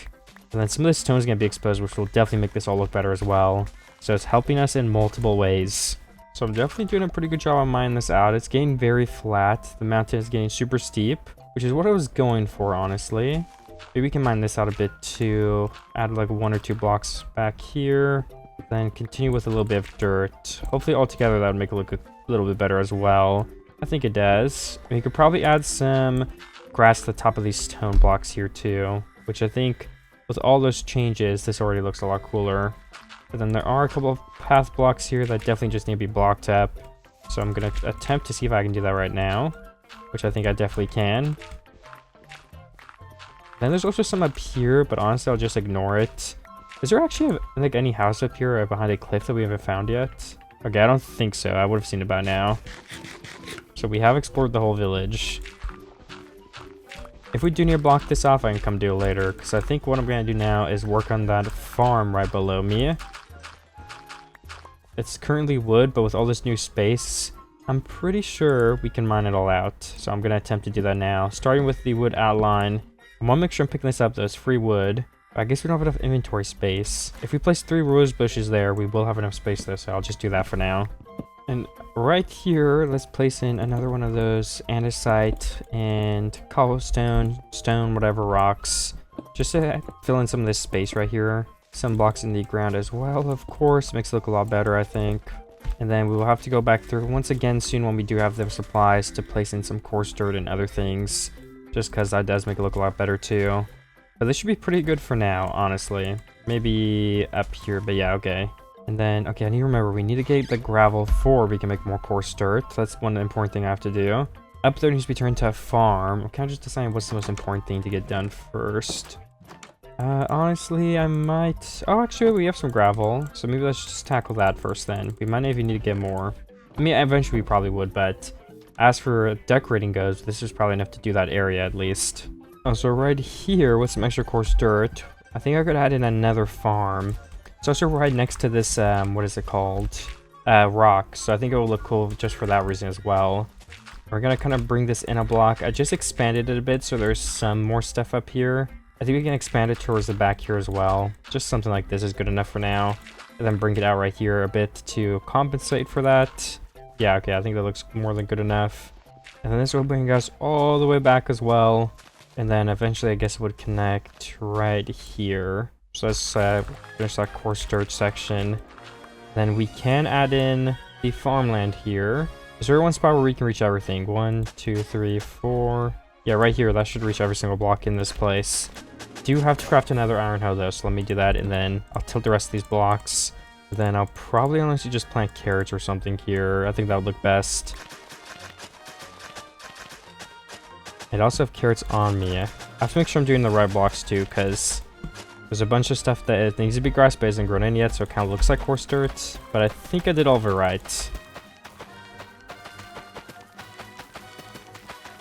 And then some of this stone is going to be exposed, which will definitely make this all look better as well. So it's helping us in multiple ways. So I'm definitely doing a pretty good job on mining this out. It's getting very flat. The mountain is getting super steep, which is what I was going for, honestly. Maybe we can mine this out a bit too. Add like 1 or 2 blocks back here. Then continue with a little bit of dirt. Hopefully altogether that would make it look a little bit better as well. I think it does. And you could probably add some grass to the top of these stone blocks here too, which I think with all those changes, this already looks a lot cooler. But then there are a couple of path blocks here that definitely just need to be blocked up. So I'm going to attempt to see if I can do that right now, which I think I definitely can. Then there's also some up here, but honestly, I'll just ignore it. Is there actually like any house up here or behind a cliff that we haven't found yet? Okay, I don't think so. I would have seen it by now. So we have explored the whole village. If we do need to block this off, I can come do it later, because I think what I'm going to do now is work on that farm right below me. It's currently wood, but with all this new space, I'm pretty sure we can mine it all out. So I'm going to attempt to do that now, starting with the wood outline. I want to make sure I'm picking this up, though. It's free wood. I guess we don't have enough inventory space. If we place 3 rose bushes there, we will have enough space there, so I'll just do that for now. And right here, let's place in another one of those andesite and cobblestone, stone, whatever rocks. Just to fill in some of this space right here. Some blocks in the ground as well, of course. Makes it look a lot better, I think. And then we will have to go back through once again soon when we do have the supplies to place in some coarse dirt and other things. Just because that does make it look a lot better too. But this should be pretty good for now, honestly. Maybe up here, but yeah, okay. And then, okay, I need to remember, we need to get the gravel before we can make more coarse dirt. That's one important thing I have to do. Up there needs to be turned to a farm. I'm kind of just deciding what's the most important thing to get done first. Honestly, I might... Oh, actually, we have some gravel. So maybe let's just tackle that first then. We might even need to get more. I mean, eventually we probably would, but as for decorating goes, this is probably enough to do that area at least. Oh, so right here with some extra coarse dirt, I think I could add in another farm. It's also right next to this, what is it called? Rock. So I think it will look cool just for that reason as well. We're gonna kind of bring this in a block. I just expanded it a bit, so there's some more stuff up here. I think we can expand it towards the back here as well. Just something like this is good enough for now. And then bring it out right here a bit to compensate for that. Yeah, okay, I think that looks more than good enough. And then this will bring us all the way back as well. And then eventually I guess it would connect right here. So let's finish that coarse dirt section. Then we can add in the farmland here. Is there one spot where we can reach everything? 1, 2, 3, 4. Yeah, right here. That should reach every single block in this place. Do have to craft another iron hoe though, so let me do that, and then I'll tilt the rest of these blocks. Then I'll probably honestly just plant carrots or something here. I think that would look best. I'd also have carrots on me. I have to make sure I'm doing the right blocks too, because there's a bunch of stuff that needs to be grass-based and grown in yet, so it kind of looks like coarse dirt. But I think I did all of it right.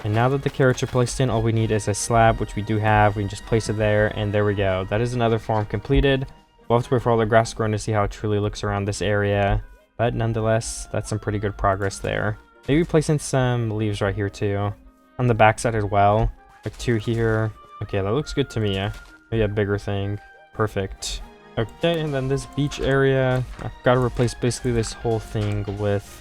And now that the carrots are placed in, all we need is a slab, which we do have. We can just place it there, and there we go. That is another farm completed. We'll have to wait for all the grass growing to see how it truly looks around this area. But nonetheless, that's some pretty good progress there. Maybe place in some leaves right here too. On the backside as well. Like 2 here. Okay, that looks good to me. Maybe a bigger thing. Perfect. Okay, and then this beach area. I've got to replace basically this whole thing with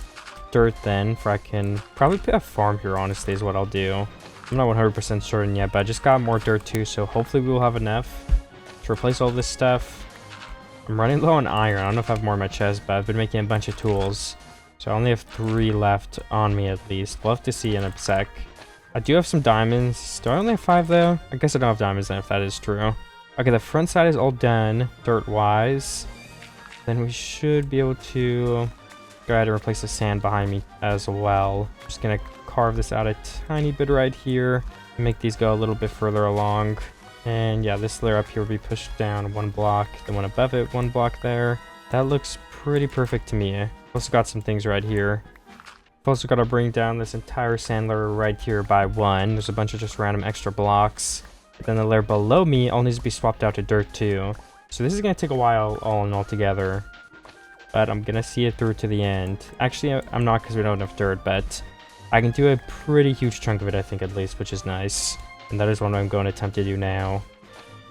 dirt then, for I can probably put a farm here, honestly, is what I'll do. I'm not 100% certain yet, but I just got more dirt too, so hopefully we will have enough to replace all this stuff. I'm running low on iron. I don't know if I have more in my chest, but I've been making a bunch of tools. So I only have 3 left on me at least. We'll have to see in a sec. I do have some diamonds. Do I only have 5 though? I guess I don't have diamonds then, if that is true. Okay, the front side is all done, dirt-wise. Then we should be able to go ahead and replace the sand behind me as well. Just gonna carve this out a tiny bit right here. Make these go a little bit further along. And yeah, this layer up here will be pushed down 1 block. The one above it, 1 block there. That looks pretty perfect to me. Also got some things right here. I've also got to bring down this entire sand layer right here by 1. There's a bunch of just random extra blocks. Then the layer below me all needs to be swapped out to dirt too. So this is going to take a while all in all together. But I'm going to see it through to the end. Actually, I'm not, because we don't have enough dirt, but I can do a pretty huge chunk of it, I think, at least, which is nice. And that is what I'm going to attempt to do now.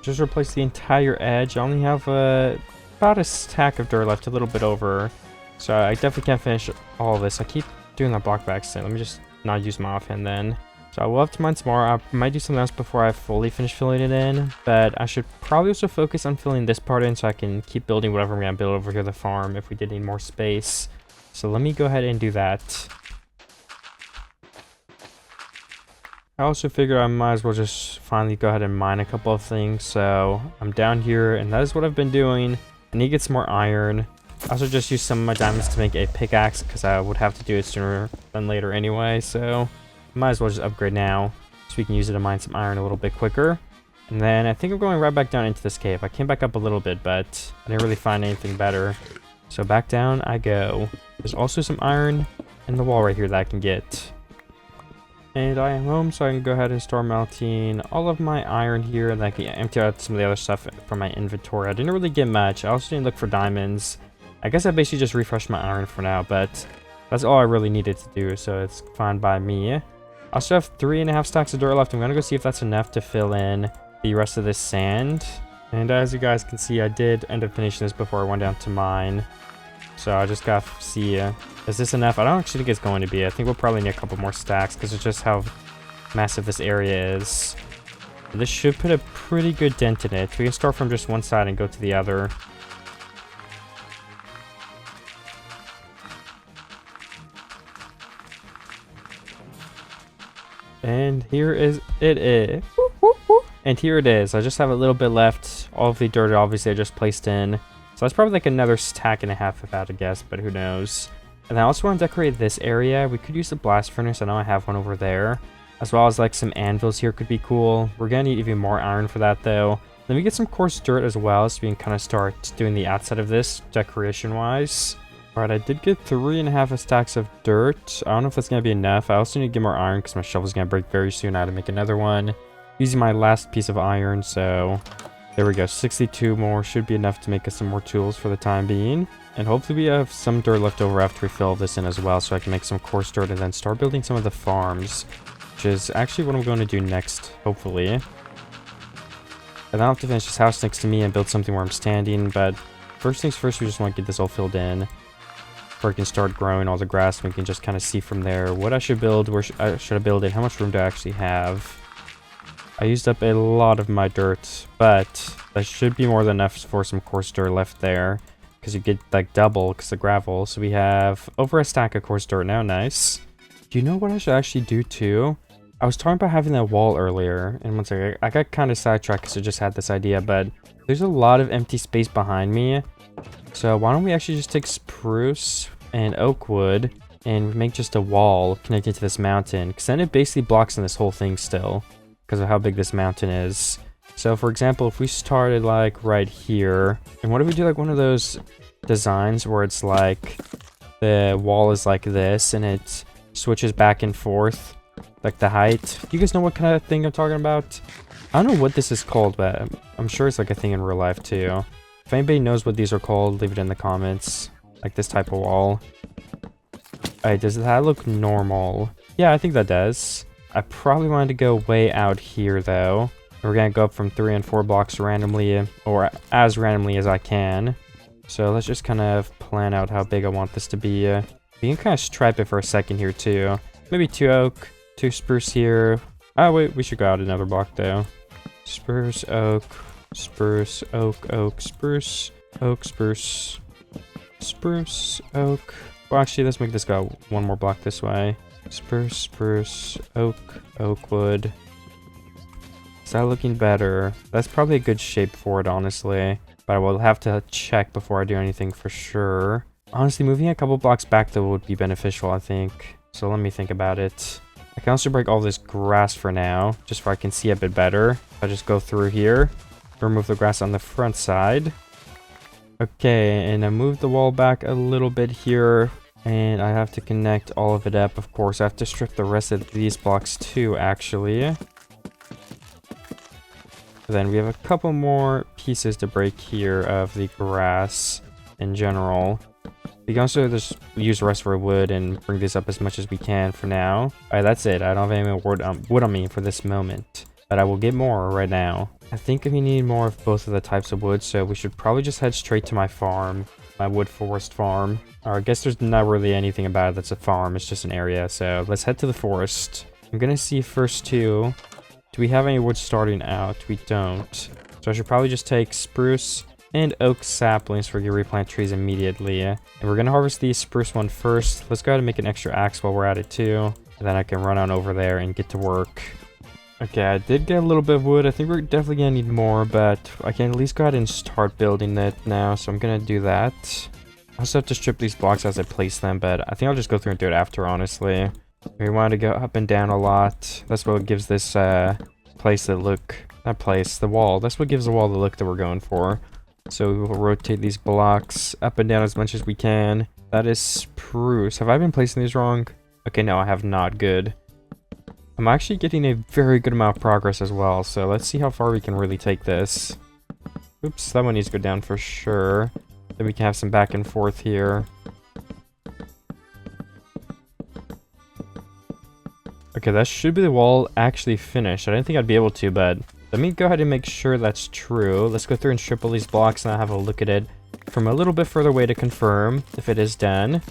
Just replace the entire edge. I only have about a stack of dirt left, a little bit over. So I definitely can't finish all of this. I keep doing that block by accident. Let me just not use my offhand then. So I will have to mine some more. I might do something else before I fully finish filling it in. But I should probably also focus on filling this part in so I can keep building whatever I'm going to build over here, the farm, if we did need more space. So let me go ahead and do that. I also figured I might as well just finally go ahead and mine a couple of things. So I'm down here, and that is what I've been doing. I need to get some more iron. I also just used some of my diamonds to make a pickaxe because I would have to do it sooner than later anyway. So might as well just upgrade now so we can use it to mine some iron a little bit quicker. And then I think I'm going right back down into this cave. I came back up a little bit, but I didn't really find anything better. So back down I go. There's also some iron in the wall right here that I can get. And I am home, so I can go ahead and start melting all of my iron here, and I can empty out some of the other stuff from my inventory. I didn't really get much. I also didn't look for diamonds. I guess I basically just refreshed my iron for now, but that's all I really needed to do, so it's fine by me. I also have 3.5 stacks of dirt left. I'm gonna go see if that's enough to fill in the rest of this sand. And as you guys can see, I did end up finishing this before I went down to mine. So I just got to see, is this enough? I don't actually think it's going to be. I think we'll probably need a couple more stacks because it's just how massive this area is. This should put a pretty good dent in it. We can start from just one side and go to the other. And here is it. And here it is. I just have a little bit left. All of the dirt, obviously, I just placed in. So that's probably like another stack and a half if I had to guess, but who knows. And I also want to decorate this area. We could use the blast furnace. I know I have one over there. As well as like some anvils here could be cool. We're going to need even more iron for that though. Let me get some coarse dirt as well so we can kind of start doing the outside of this decoration-wise. Alright, I did get 3.5 stacks of dirt. I don't know if that's going to be enough. I also need to get more iron because my shovel's going to break very soon. I had to make another one. Using my last piece of iron, so there we go. 62 more should be enough to make us some more tools for the time being. And hopefully we have some dirt left over after we fill this in as well, so I can make some coarse dirt and then start building some of the farms, which is actually what I'm going to do next, hopefully. And I'll have to finish this house next to me and build something where I'm standing, but first things first, we just want to get this all filled in. Before I can start growing all the grass, we can just kind of see from there what I should build, where should I build it, how much room do I actually have. I used up a lot of my dirt, but that should be more than enough for some coarse dirt left there. Because you get like double because of gravel. So we have over a stack of coarse dirt now. Nice. Do you know what I should actually do too? I was talking about having that wall earlier. And one second, I got kind of sidetracked because I just had this idea. But there's a lot of empty space behind me. So why don't we actually just take spruce and oak wood and make just a wall connected to this mountain. Because then it basically blocks in this whole thing still. Because of how big this mountain is. So for example, if we started like right here, and what if we do like one of those designs where it's like the wall is like this and it switches back and forth, like the height. Do you guys know what kind of thing I'm talking about? I don't know what this is called, but I'm sure it's like a thing in real life too. If anybody knows what these are called, leave it in the comments. Like this type of wall. Alright, does that look normal? Yeah, I think that does. I probably wanted to go way out here though. We're gonna go up from 3 and 4 blocks randomly, or as randomly as I can. So let's just kind of plan out how big I want this to be. We can kind of stripe it for a second here too. Maybe 2 oak, 2 spruce here. Oh wait, we should go out another block though. Spruce, oak, spruce, oak, oak, spruce, oak, spruce, spruce, oak. Well, actually, let's make this go one more block this way. Spruce, spruce, oak, oak wood. Is that looking better? That's probably a good shape for it, honestly. But I will have to check before I do anything for sure. Honestly, moving a couple blocks back, though, would be beneficial, I think. So let me think about it. I can also break all this grass for now, just so I can see a bit better. If I just go through here, remove the grass on the front side. Okay, and I move the wall back a little bit here. And I have to connect all of it up, of course. I have to strip the rest of these blocks too, actually. Then we have a couple more pieces to break here of the grass in general. We can also just use the rest of our wood and bring this up as much as we can for now. Alright, that's it. I don't have any more wood on me for this moment. But I will get more right now. I think we need more of both of the types of wood, so we should probably just head straight to my farm. My wood forest farm. Or I guess there's not really anything about it that's a farm, it's just an area. So let's head to the forest. I'm gonna see first too. Do we have any wood starting out? We don't. So I should probably just take spruce and oak saplings for your replant trees immediately. And we're gonna harvest the spruce one first. Let's go ahead and make an extra axe while we're at it too. And then I can run on over there and get to work. Okay, I did get a little bit of wood. I think we're definitely gonna need more, but I can at least go ahead and start building it now. So I'm gonna do that. I also have to strip these blocks as I place them, but I think I'll just go through and do it after, honestly. We want to go up and down a lot. That's what gives this place the look. Not place, the wall. That's what gives the wall the look that we're going for. So we will rotate these blocks up and down as much as we can. That is spruce. Have I been placing these wrong? Okay, no, I have not. Good. I'm actually getting a very good amount of progress as well, so let's see how far we can really take this. Oops, that one needs to go down for sure. Then we can have some back and forth here. Okay, that should be the wall actually finished. I didn't think I'd be able to, but Let me go ahead and make sure that's true. Let's go through and strip all these blocks and I'll have a look at it from a little bit further away to confirm if it is done.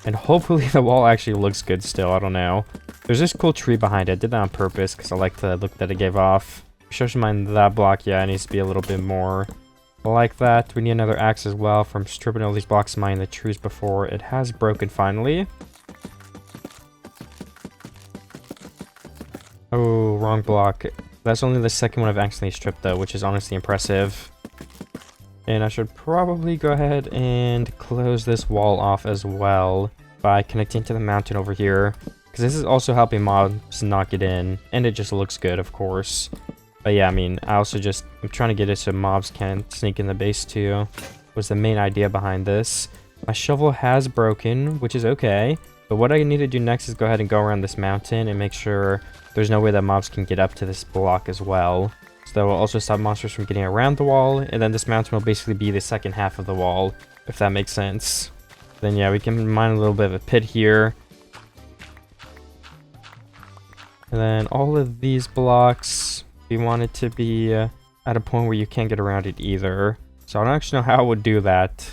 And hopefully the wall actually looks good still. I don't know. There's this cool tree behind it. I did that on purpose because I like the look that it gave off. Shows mine that block. Yeah, it needs to be a little bit more like that. We need another axe as well from stripping all these blocks, mining the trees before it has broken finally. Oh, wrong block. That's only the second one I've accidentally stripped though, which is honestly impressive. And I should probably go ahead and close this wall off as well by connecting to the mountain over here. Because this is also helping mobs not get in. And it just looks good, of course. But yeah, I mean, I'm trying to get it so mobs can't sneak in the base too. Was the main idea behind this. My shovel has broken, which is okay. But what I need to do next is go ahead and go around this mountain and make sure there's no way that mobs can get up to this block as well. So that will also stop monsters from getting around the wall. And then this mountain will basically be the second half of the wall, if that makes sense. Then yeah, we can mine a little bit of a pit here. And then all of these blocks, we want it to be at a point where you can't get around it either. So I don't actually know how I would do that.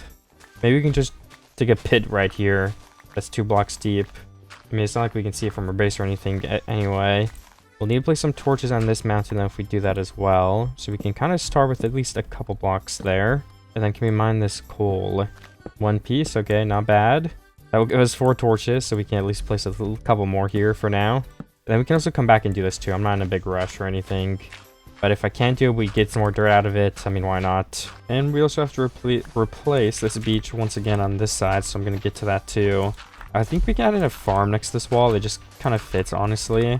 Maybe we can just dig a pit right here. That's 2 blocks deep. I mean, it's not like we can see it from our base or anything anyway. We'll need to place some torches on this mountain though if we do that as well. So we can kind of start with at least a couple blocks there. And then can we mine this coal? 1 piece, okay, not bad. That will give us 4 torches, so we can at least place a couple more here for now. And then we can also come back and do this too. I'm not in a big rush or anything. But if I can't do it, we get some more dirt out of it. I mean, why not? And we also have to replace this beach once again on this side, so I'm going to get to that too. I think we can add in a farm next to this wall. It just kind of fits, honestly.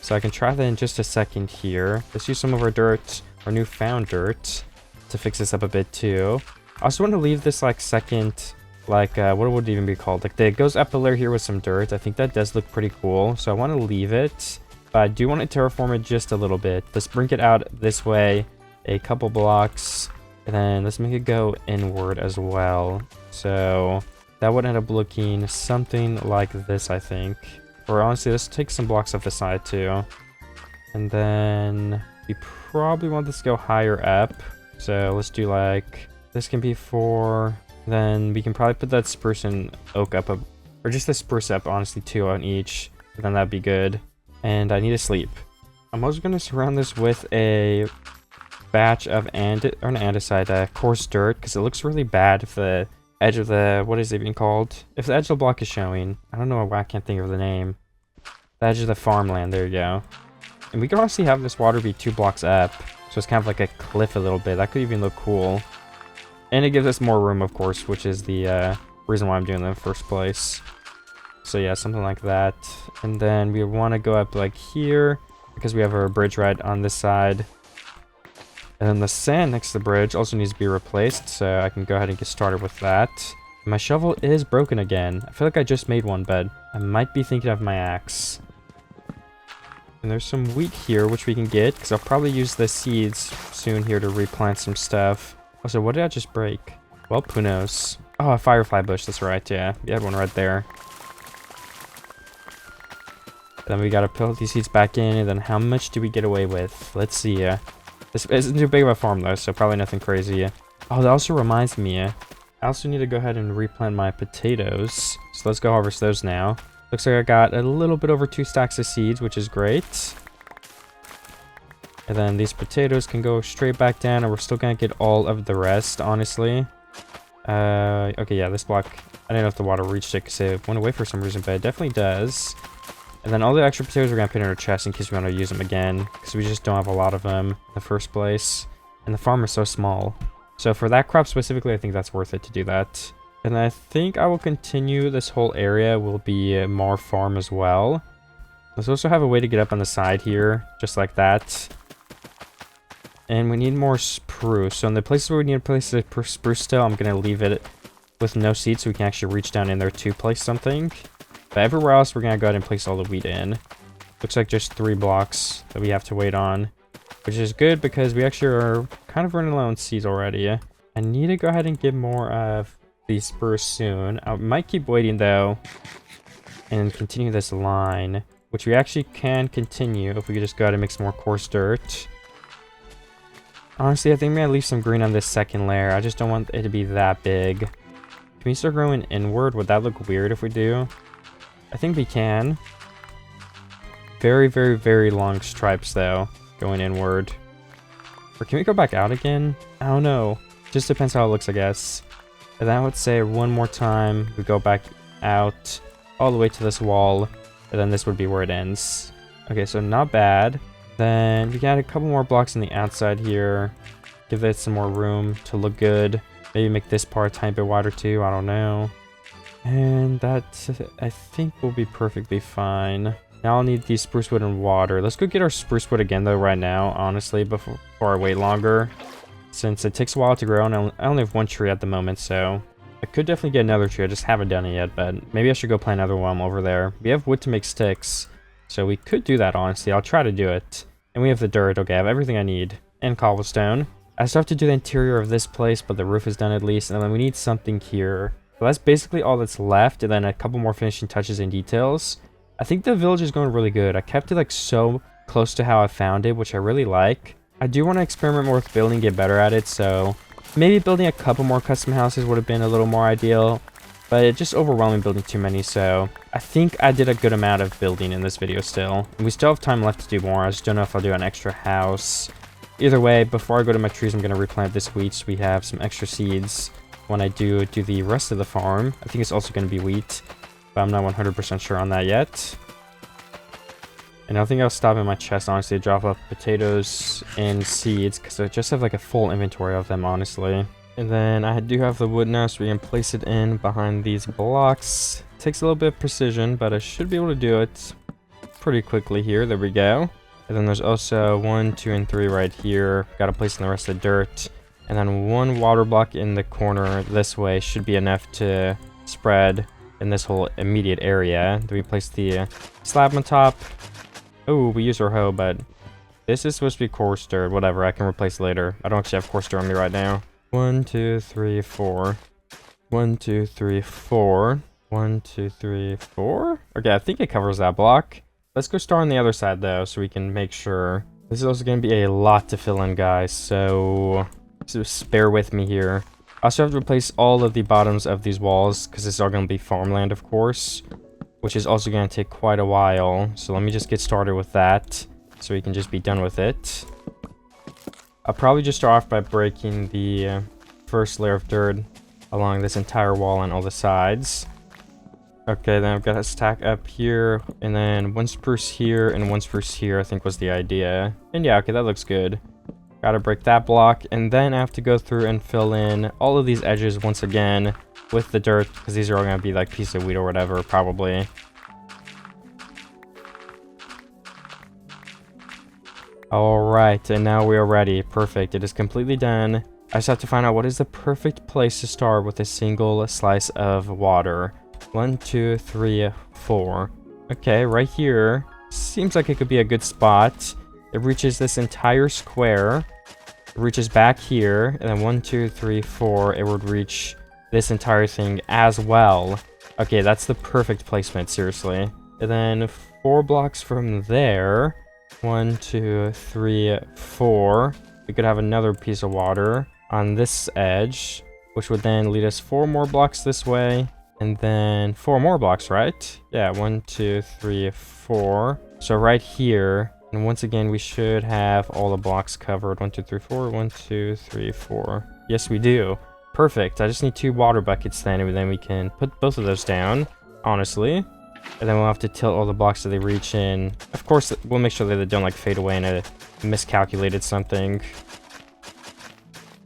So I can try that in just a second here. Let's use some of our dirt, our newfound dirt, to fix this up a bit too. I also want to leave this like second, like what would it even be called? Like it goes up a layer here with some dirt. I think that does look pretty cool. So I want to leave it. But I do want to terraform it just a little bit. Let's bring it out this way, a couple blocks, and then let's make it go inward as well. So that would end up looking something like this, I think. Or honestly, let's take some blocks off the side too. And then we probably want this to go higher up. So let's do like, this can be 4. Then we can probably put that spruce and oak up, or just the spruce up, honestly, 2 on each. And then that'd be good. And I need to sleep. I'm also going to surround this with a batch of andesite, coarse dirt, because it looks really bad if the edge of the, what is it even called? If the edge of the block is showing. I don't know why I can't think of the name. The edge of the farmland, there you go. And we can honestly have this water be 2 blocks up, so it's kind of like a cliff a little bit. That could even look cool. And it gives us more room, of course, which is the reason why I'm doing it in the first place. So yeah, something like that. And then we want to go up like here, because we have our bridge right on this side. And then the sand next to the bridge also needs to be replaced, so I can go ahead and get started with that. My shovel is broken again. I feel like I just made one, but I might be thinking of my axe. And there's some wheat here, which we can get, because I'll probably use the seeds soon here to replant some stuff. Also, what did I just break? Well, who knows? Oh, a firefly bush, that's right, yeah. We had one right there. Then we gotta put these seeds back in, and then how much do we get away with? Let's see. This isn't too big of a farm though, so probably nothing crazy. Oh, that also reminds me. I also need to go ahead and replant my potatoes. So let's go harvest those now. Looks like I got a little bit over 2 stacks of seeds, which is great. And then these potatoes can go straight back down, and we're still gonna get all of the rest, honestly. Okay, yeah, this block, I don't know if the water reached it because it went away for some reason, but it definitely does. And then all the extra potatoes we're going to put in our chest in case we want to use them again, because we just don't have a lot of them in the first place. And the farm is so small. So for that crop specifically, I think that's worth it to do that. And I think I will continue this whole area will be more farm as well. Let's also have a way to get up on the side here, just like that. And we need more spruce. So in the places where we need to place the spruce still, I'm going to leave it with no seeds so we can actually reach down in there to place something. But everywhere else, we're going to go ahead and place all the wheat in. Looks like just 3 blocks that we have to wait on. Which is good because we actually are kind of running low on seeds already. I need to go ahead and get more of the spruce soon. I might keep waiting though. And continue this line. Which we actually can continue if we could just go ahead and make some more coarse dirt. Honestly, I think I'm gonna leave some green on this second layer. I just don't want it to be that big. Can we start growing inward? Would that look weird if we do? I think we can. Very, very, very long stripes, though, going inward. Or can we go back out again? I don't know. Just depends how it looks, I guess. And then I would say one more time, we go back out all the way to this wall, and then this would be where it ends. Okay, so not bad. Then we got a couple more blocks on the outside here. Give it some more room to look good. Maybe make this part a tiny bit wider too, I don't know. And that, I think, will be perfectly fine. Now I'll need the spruce wood and water. Let's go get our spruce wood again though right now, honestly, before I wait longer. Since it takes a while to grow, and I only have one tree at the moment, so I could definitely get another tree. I just haven't done it yet, but maybe I should go plant another one over there. We have wood to make sticks, so we could do that, honestly. I'll try to do it. And we have the dirt. Okay, I have everything I need. And cobblestone. I still have to do the interior of this place, but the roof is done at least, and then we need something here. So that's basically all that's left, and then a couple more finishing touches and details. I think the village is going really good. I kept it like so close to how I found it, which I really like. I do want to experiment more with building, get better at it, so maybe building a couple more custom houses would have been a little more ideal, but it's just overwhelming building too many, so I think I did a good amount of building in this video still. And we still have time left to do more. I just don't know if I'll do an extra house. Either way, before I go to my trees, I'm going to replant this wheat so we have some extra seeds when I do the rest of the farm. I think it's also going to be wheat, but I'm not 100% sure on that yet. And I think I'll stop in my chest, honestly, to drop off potatoes and seeds, because I just have like a full inventory of them, honestly. And then I do have the wood now, so we can place it in behind these blocks. It takes a little bit of precision, but I should be able to do it pretty quickly here. There we go. And then there's also 1, 2, and 3 right here. Got to place in the rest of the dirt. And then one water block in the corner this way should be enough to spread in this whole immediate area. Then we place the slab on top. Oh, we use our hoe, but this is supposed to be coarse dirt. Whatever, I can replace later. I don't actually have coarse dirt on me right now. 1, 2, 3, 4. 1, 2, 3, 4. 1, 2, 3, 4. Okay, I think it covers that block. Let's go start on the other side though, so we can make sure. This is also going to be a lot to fill in, guys, so just bear with me here. I also have to replace all of the bottoms of these walls, because this is all going to be farmland, of course, which is also going to take quite a while. So let me just get started with that, so we can just be done with it. I'll probably just start off by breaking the first layer of dirt along this entire wall and all the sides. Okay, then I've got a stack up here, and then one spruce here and one spruce here, I think was the idea. And yeah, okay, that looks good. Gotta break that block, and then I have to go through and fill in all of these edges once again with the dirt, because these are all gonna be like pieces of wheat or whatever, probably. Alright, and now we are ready. Perfect, it is completely done. I just have to find out what is the perfect place to start with a single slice of water. 1, 2, 3, 4. Okay, right here. Seems like it could be a good spot. It reaches this entire square. It reaches back here. And then 1, 2, 3, 4. It would reach this entire thing as well. Okay, that's the perfect placement, seriously. And then 4 blocks from there. 1, 2, 3, 4. We could have another piece of water on this edge, which would then lead us 4 more blocks this way. And then 4 more blocks, right? Yeah, 1, 2, 3, 4. So right here, and once again, we should have all the blocks covered. 1, 2, 3, 4. 1, 2, 3, 4. Yes, we do. Perfect. I just need 2 water buckets then, and then we can put both of those down, honestly. And then we'll have to tilt all the blocks that they reach in. Of course, we'll make sure that they don't like fade away in a miscalculated something.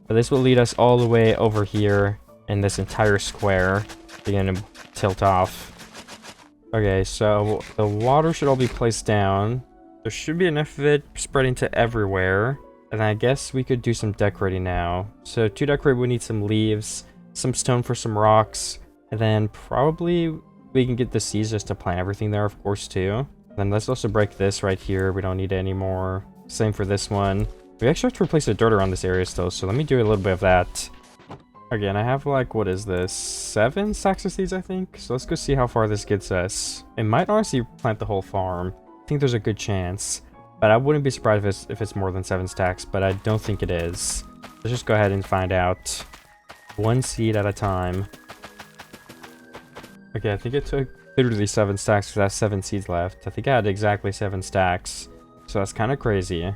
But this will lead us all the way over here in this entire square. Begin to tilt off. Okay, so the water should all be placed down. There should be enough of it spreading to everywhere. And I guess we could do some decorating now. So to decorate, we need some leaves, some stone for some rocks, and then probably we can get the seeds just to plant everything there, of course, too. Then let's also break this right here. We don't need it anymore. Same for this one. We actually have to replace the dirt around this area still, so let me do a little bit of that. Again, I have like, what is this? 7 stacks of seeds, I think. So let's go see how far this gets us. It might honestly plant the whole farm. I think there's a good chance. but I wouldn't be surprised if it's more than 7 stacks, but I don't think it is. Let's just go ahead and find out. 1 seed at a time. Okay, I think it took literally 7 stacks because I have 7 seeds left. I think I had exactly 7 stacks, so that's kind of crazy.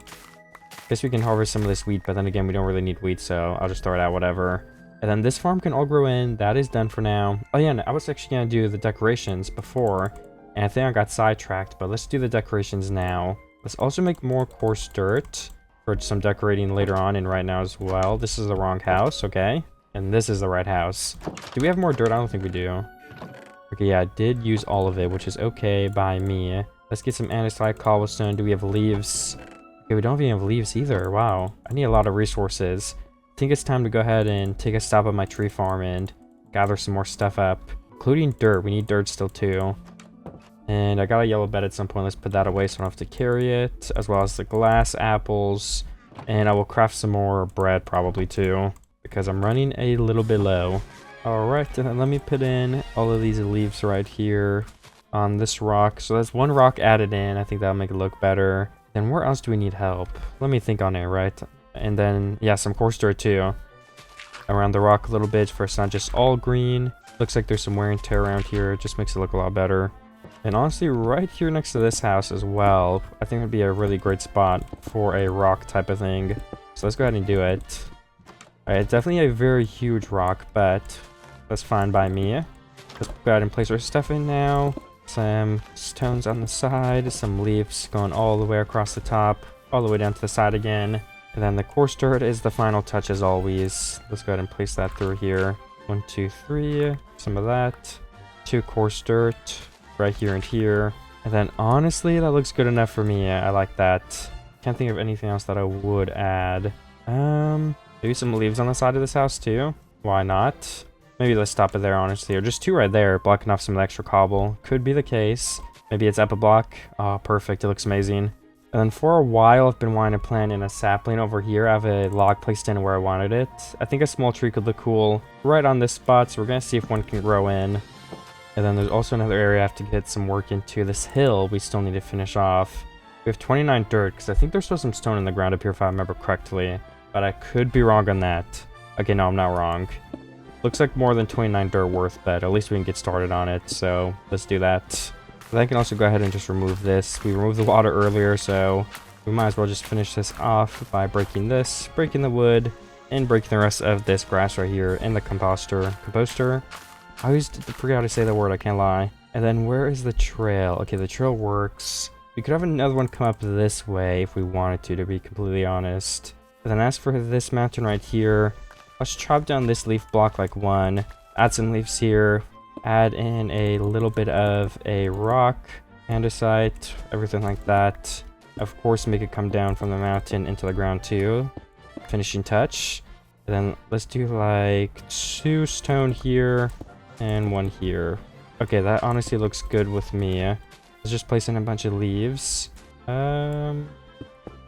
Guess we can harvest some of this wheat, but then again, we don't really need wheat, so I'll just throw it out, whatever. And then this farm can all grow in. That is done for now. Oh yeah, and I was actually going to do the decorations before, and I think I got sidetracked, but let's do the decorations now. Let's also make more coarse dirt for some decorating later on and right now as well. This is the wrong house, okay? And this is the right house. Do we have more dirt? I don't think we do. Okay, yeah, I did use all of it, which is okay by me. Let's get some andesite, cobblestone. Do we have leaves? Okay, we don't even have leaves either. Wow, I need a lot of resources. I think it's time to go ahead and take a stop at my tree farm and gather some more stuff up, including dirt. We need dirt still too. And I got a yellow bed at some point. Let's put that away so I don't have to carry it, as well as the glass apples. And I will craft some more bread probably too, because I'm running a little bit low. Alright, and then let me put in all of these leaves right here on this rock. So that's 1 rock added in. I think that'll make it look better. Then where else do we need help? Let me think on it, right? And then, yeah, some coarse dirt too. Around the rock a little bit for it's not just all green. Looks like there's some wear and tear around here. It just makes it look a lot better. And honestly, right here next to this house as well, I think would be a really great spot for a rock type of thing. So let's go ahead and do it. Alright, definitely a very huge rock, but that's fine by me. Let's go ahead and place our stuff in now. Some stones on the side, some leaves going all the way across the top, all the way down to the side again. And then the coarse dirt is the final touch as always. Let's go ahead and place that through here. 1, 2, 3, some of that. 2 coarse dirt right here and here. And then honestly, that looks good enough for me. I like that. Can't think of anything else that I would add. Maybe some leaves on the side of this house too. Why not? Maybe let's stop it there, honestly. Or just 2 right there, blocking off some of the extra cobble. Could be the case. Maybe it's up a block. Oh, perfect. It looks amazing. And then for a while, I've been wanting to plant in a sapling over here. I have a log placed in where I wanted it. I think a small tree could look cool right on this spot. So we're going to see if one can grow in. And then there's also another area I have to get some work into. This hill we still need to finish off. We have 29 dirt, because I think there's still some stone in the ground up here if I remember correctly. But I could be wrong on that. Okay, no, I'm not wrong. Looks like more than 29 dirt worth, but at least we can get started on it, so let's do that. But I can also go ahead and just remove this. We removed the water earlier, so we might as well just finish this off by breaking this, breaking the wood, and breaking the rest of this grass right here in the composter. I always forget how to say the word, I can't lie. And then where is the trail? Okay, the trail works. We could have another one come up this way if we wanted to be completely honest. But then as for this mountain right here, let's chop down this leaf block like 1, add some leaves here, add in a little bit of a rock, andesite, everything like that. Of course, make it come down from the mountain into the ground too. Finishing touch. And then let's do like 2 stone here and 1 here. Okay, that honestly looks good with me. Let's just place in a bunch of leaves. Alright,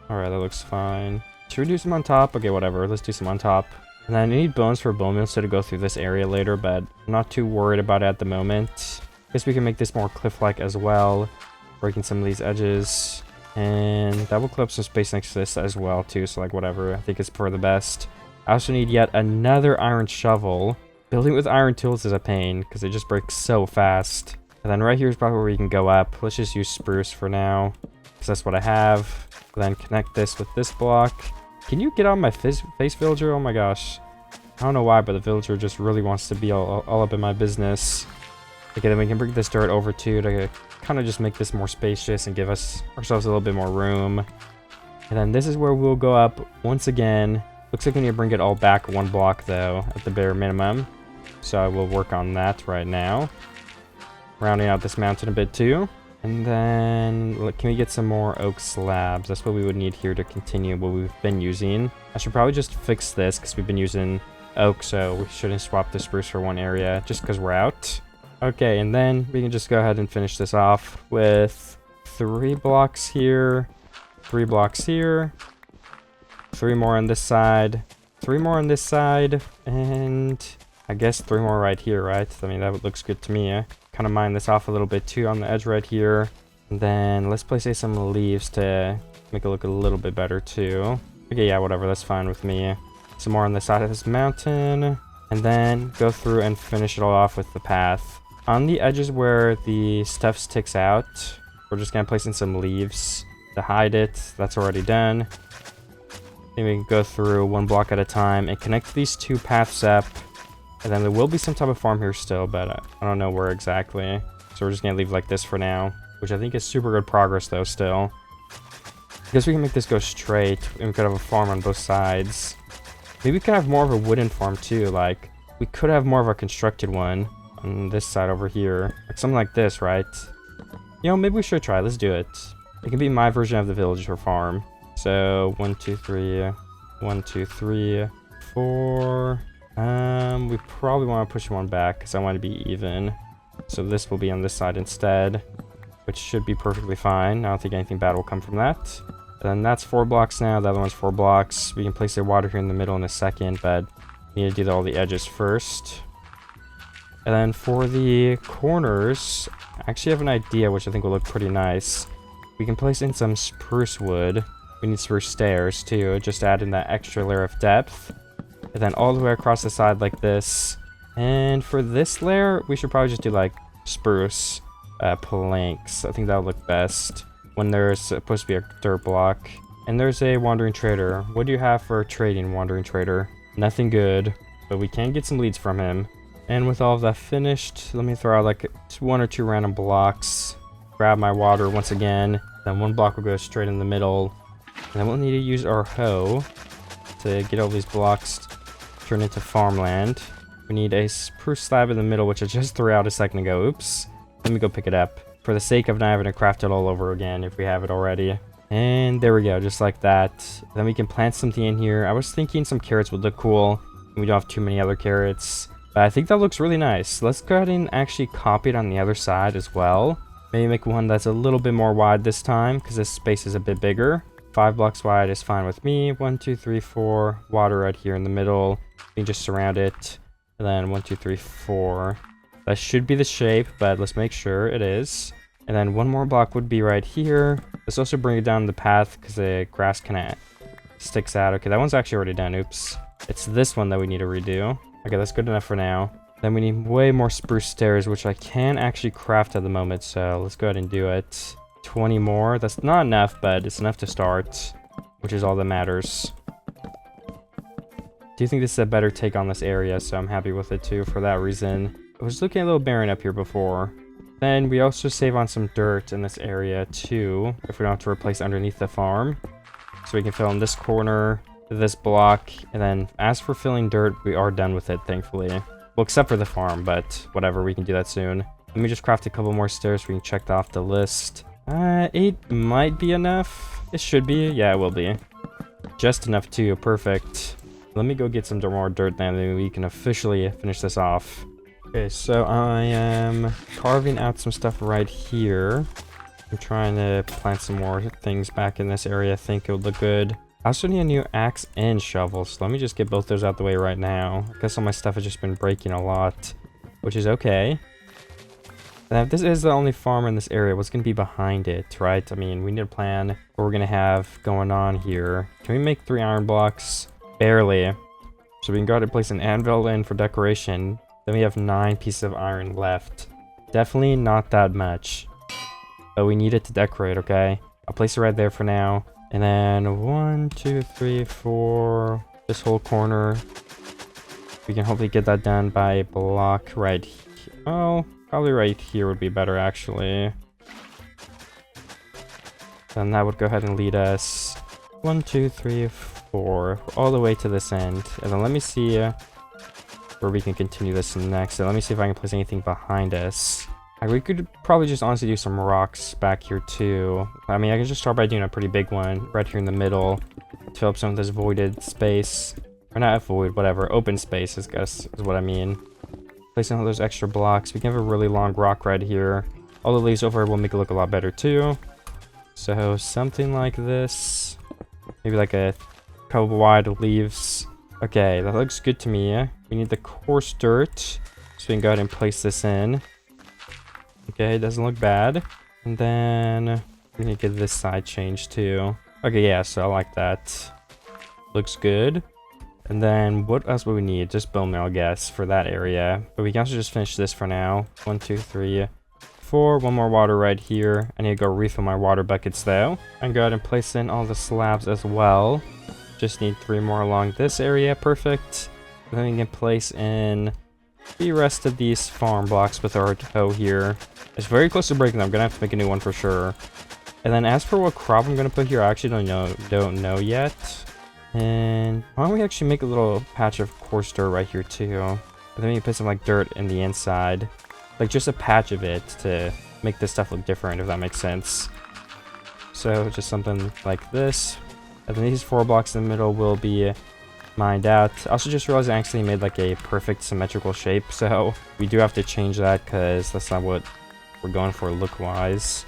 that looks fine. Should we do some on top? Okay, whatever. Let's do some on top. And then I need bones for bone meal so to go through this area later, but I'm not too worried about it at the moment. Guess we can make this more cliff-like as well. Breaking some of these edges. And that will clip some space next to this as well too, so like whatever. I think it's for the best. I also need yet another iron shovel. Building with iron tools is a pain because they just break so fast. And then right here is probably where we can go up. Let's just use spruce for now, because that's what I have. Then connect this with this block. Can you get on my face, villager? Oh my gosh. I don't know why, but the villager just really wants to be all up in my business. Okay, then we can bring this dirt over too to kind of just make this more spacious and give ourselves a little bit more room. And then this is where we'll go up once again. Looks like we need to bring it all back 1 block though, at the bare minimum. So I will work on that right now. Rounding out this mountain a bit too. And then, can we get some more oak slabs? That's what we would need here to continue what we've been using. I should probably just fix this because we've been using oak, so we shouldn't swap the spruce for one area just because we're out. Okay, and then we can just go ahead and finish this off with 3 blocks here, 3 blocks here, 3 more on this side, 3 more on this side, and I guess 3 more right here, right? I mean, that looks good to me. Kind of mine this off a little bit too on the edge right here. And And then let's place some leaves to make it look a little bit better too. Okay, yeah, whatever, that's fine with me. Some more on the side of this mountain. And then go through and finish it all off with the path. On the edges where the stuff sticks out, we're just gonna place in some leaves to hide it. That's already done. Then we can go through one block at a time and connect these two paths up. And then there will be some type of farm here still, but I don't know where exactly. So we're just gonna leave like this for now, which I think is super good progress though still. I guess we can make this go straight and we could have a farm on both sides. Maybe we could have more of a wooden farm too, like we could have more of a constructed one on this side over here. Like something like this, right? You know, maybe we should try, let's do it. It can be my version of the villager farm. So 1, 2, 3, 1, 2, 3, 4. We probably want to push one back because I want to be even. So this will be on this side instead, which should be perfectly fine. I don't think anything bad will come from that. And then that's 4 blocks now. The other one's 4 blocks. We can place the water here in the middle in a second, but we need to do all the edges first. And then for the corners, I actually have an idea which I think will look pretty nice. We can place in some spruce wood. We need spruce stairs too, just add in that extra layer of depth. And then all the way across the side like this. And for this layer, we should probably just do like spruce planks. I think that'll look best when there's supposed to be a dirt block. And there's a wandering trader. What do you have for trading, wandering trader? Nothing good, but we can get some leads from him. And with all of that finished, let me throw out like 1 or 2 random blocks. Grab my water once again. Then 1 block will go straight in the middle. And then we'll need to use our hoe to get all these blocks turned into farmland. We need a spruce slab in the middle, which I just threw out a second ago. Oops. Let me go pick it up. For the sake of not having to craft it all over again if we have it already. And there we go, just like that. Then we can plant something in here. I was thinking some carrots would look cool. We don't have too many other carrots. But I think that looks really nice. Let's go ahead and actually copy it on the other side as well. Maybe make one that's a little bit more wide this time because this space is a bit bigger. 5 blocks wide is fine with me. 1, 2, 3, 4. Water right here in the middle. We can just surround it. And then 1, 2, 3, 4. That should be the shape, but let's make sure it is. And then 1 more block would be right here. Let's also bring it down the path because the grass kind of sticks out. Okay, that one's actually already done. Oops. It's this one that we need to redo. Okay, that's good enough for now. Then we need way more spruce stairs, which I can actually craft at the moment. So let's go ahead and do it. 20 more. That's not enough, but it's enough to start, which is all that matters. Do you think this is a better take on this area? So I'm happy with it too for that reason. It was looking a little barren up here before. Then we also save on some dirt in this area too, if we don't have to replace underneath the farm. So we can fill in this corner, this block, and then as for filling dirt, we are done with it, thankfully. Well, except for the farm, but whatever, we can do that soon. Let me just craft a couple more stairs so we can check that off the list. 8 might be enough. It should be. Yeah, it will be. Just enough too. Perfect. Let me go get some more dirt then, and we can officially finish this off. Okay, so I am carving out some stuff right here. I'm trying to plant some more things back in this area. I think it would look good. I also need a new axe and shovel, so let me just get both those out the way right now. I guess all my stuff has just been breaking a lot, which is okay. And if this is the only farm in this area, what's going to be behind it, right? I mean, we need a plan what we're going to have going on here. Can we make 3 iron blocks? Barely. So we can go ahead and place an anvil in for decoration. Then we have 9 pieces of iron left. Definitely not that much. But we need it to decorate, okay? I'll place it right there for now. And then 1, 2, 3, 4. This whole corner. We can hopefully get that done by a block right here. Oh, probably right here would be better, actually. Then that would go ahead and lead us 1, 2, 3, 4, all the way to this end. And then let me see where we can continue this next. So let me see if I can place anything behind us. We could probably just honestly do some rocks back here too. I mean, I can just start by doing a pretty big one right here in the middle to fill up some of this voided space. Or not void, whatever. Open space, I guess, is what I mean. Placing all those extra blocks. We can have a really long rock right here. All the leaves over will make it look a lot better too. So something like this. Maybe like a couple wide leaves. Okay, that looks good to me. We need the coarse dirt. So we can go ahead and place this in. Okay, it doesn't look bad. And then we're gonna get this side changed too. Okay, yeah, so I like that. Looks good. And then what else would we need? Just bone meal, I guess, for that area. But we can also just finish this for now. 1, 2, 3, 4. One more water right here. I need to go refill my water buckets though. And go ahead and place in all the slabs as well. Just need 3 more along this area. Perfect. And then we can place in the rest of these farm blocks with our hoe here. It's very close to breaking them. I'm gonna have to make a new one for sure. And then as for what crop I'm gonna put here, I actually don't know yet. And why don't we actually make a little patch of coarse dirt right here too? But then we can put some like dirt in the inside. Like just a patch of it to make this stuff look different, if that makes sense. So just something like this. And then these 4 blocks in the middle will be mined out. I also just realized I actually made like a perfect symmetrical shape. So we do have to change that because that's not what we're going for look-wise.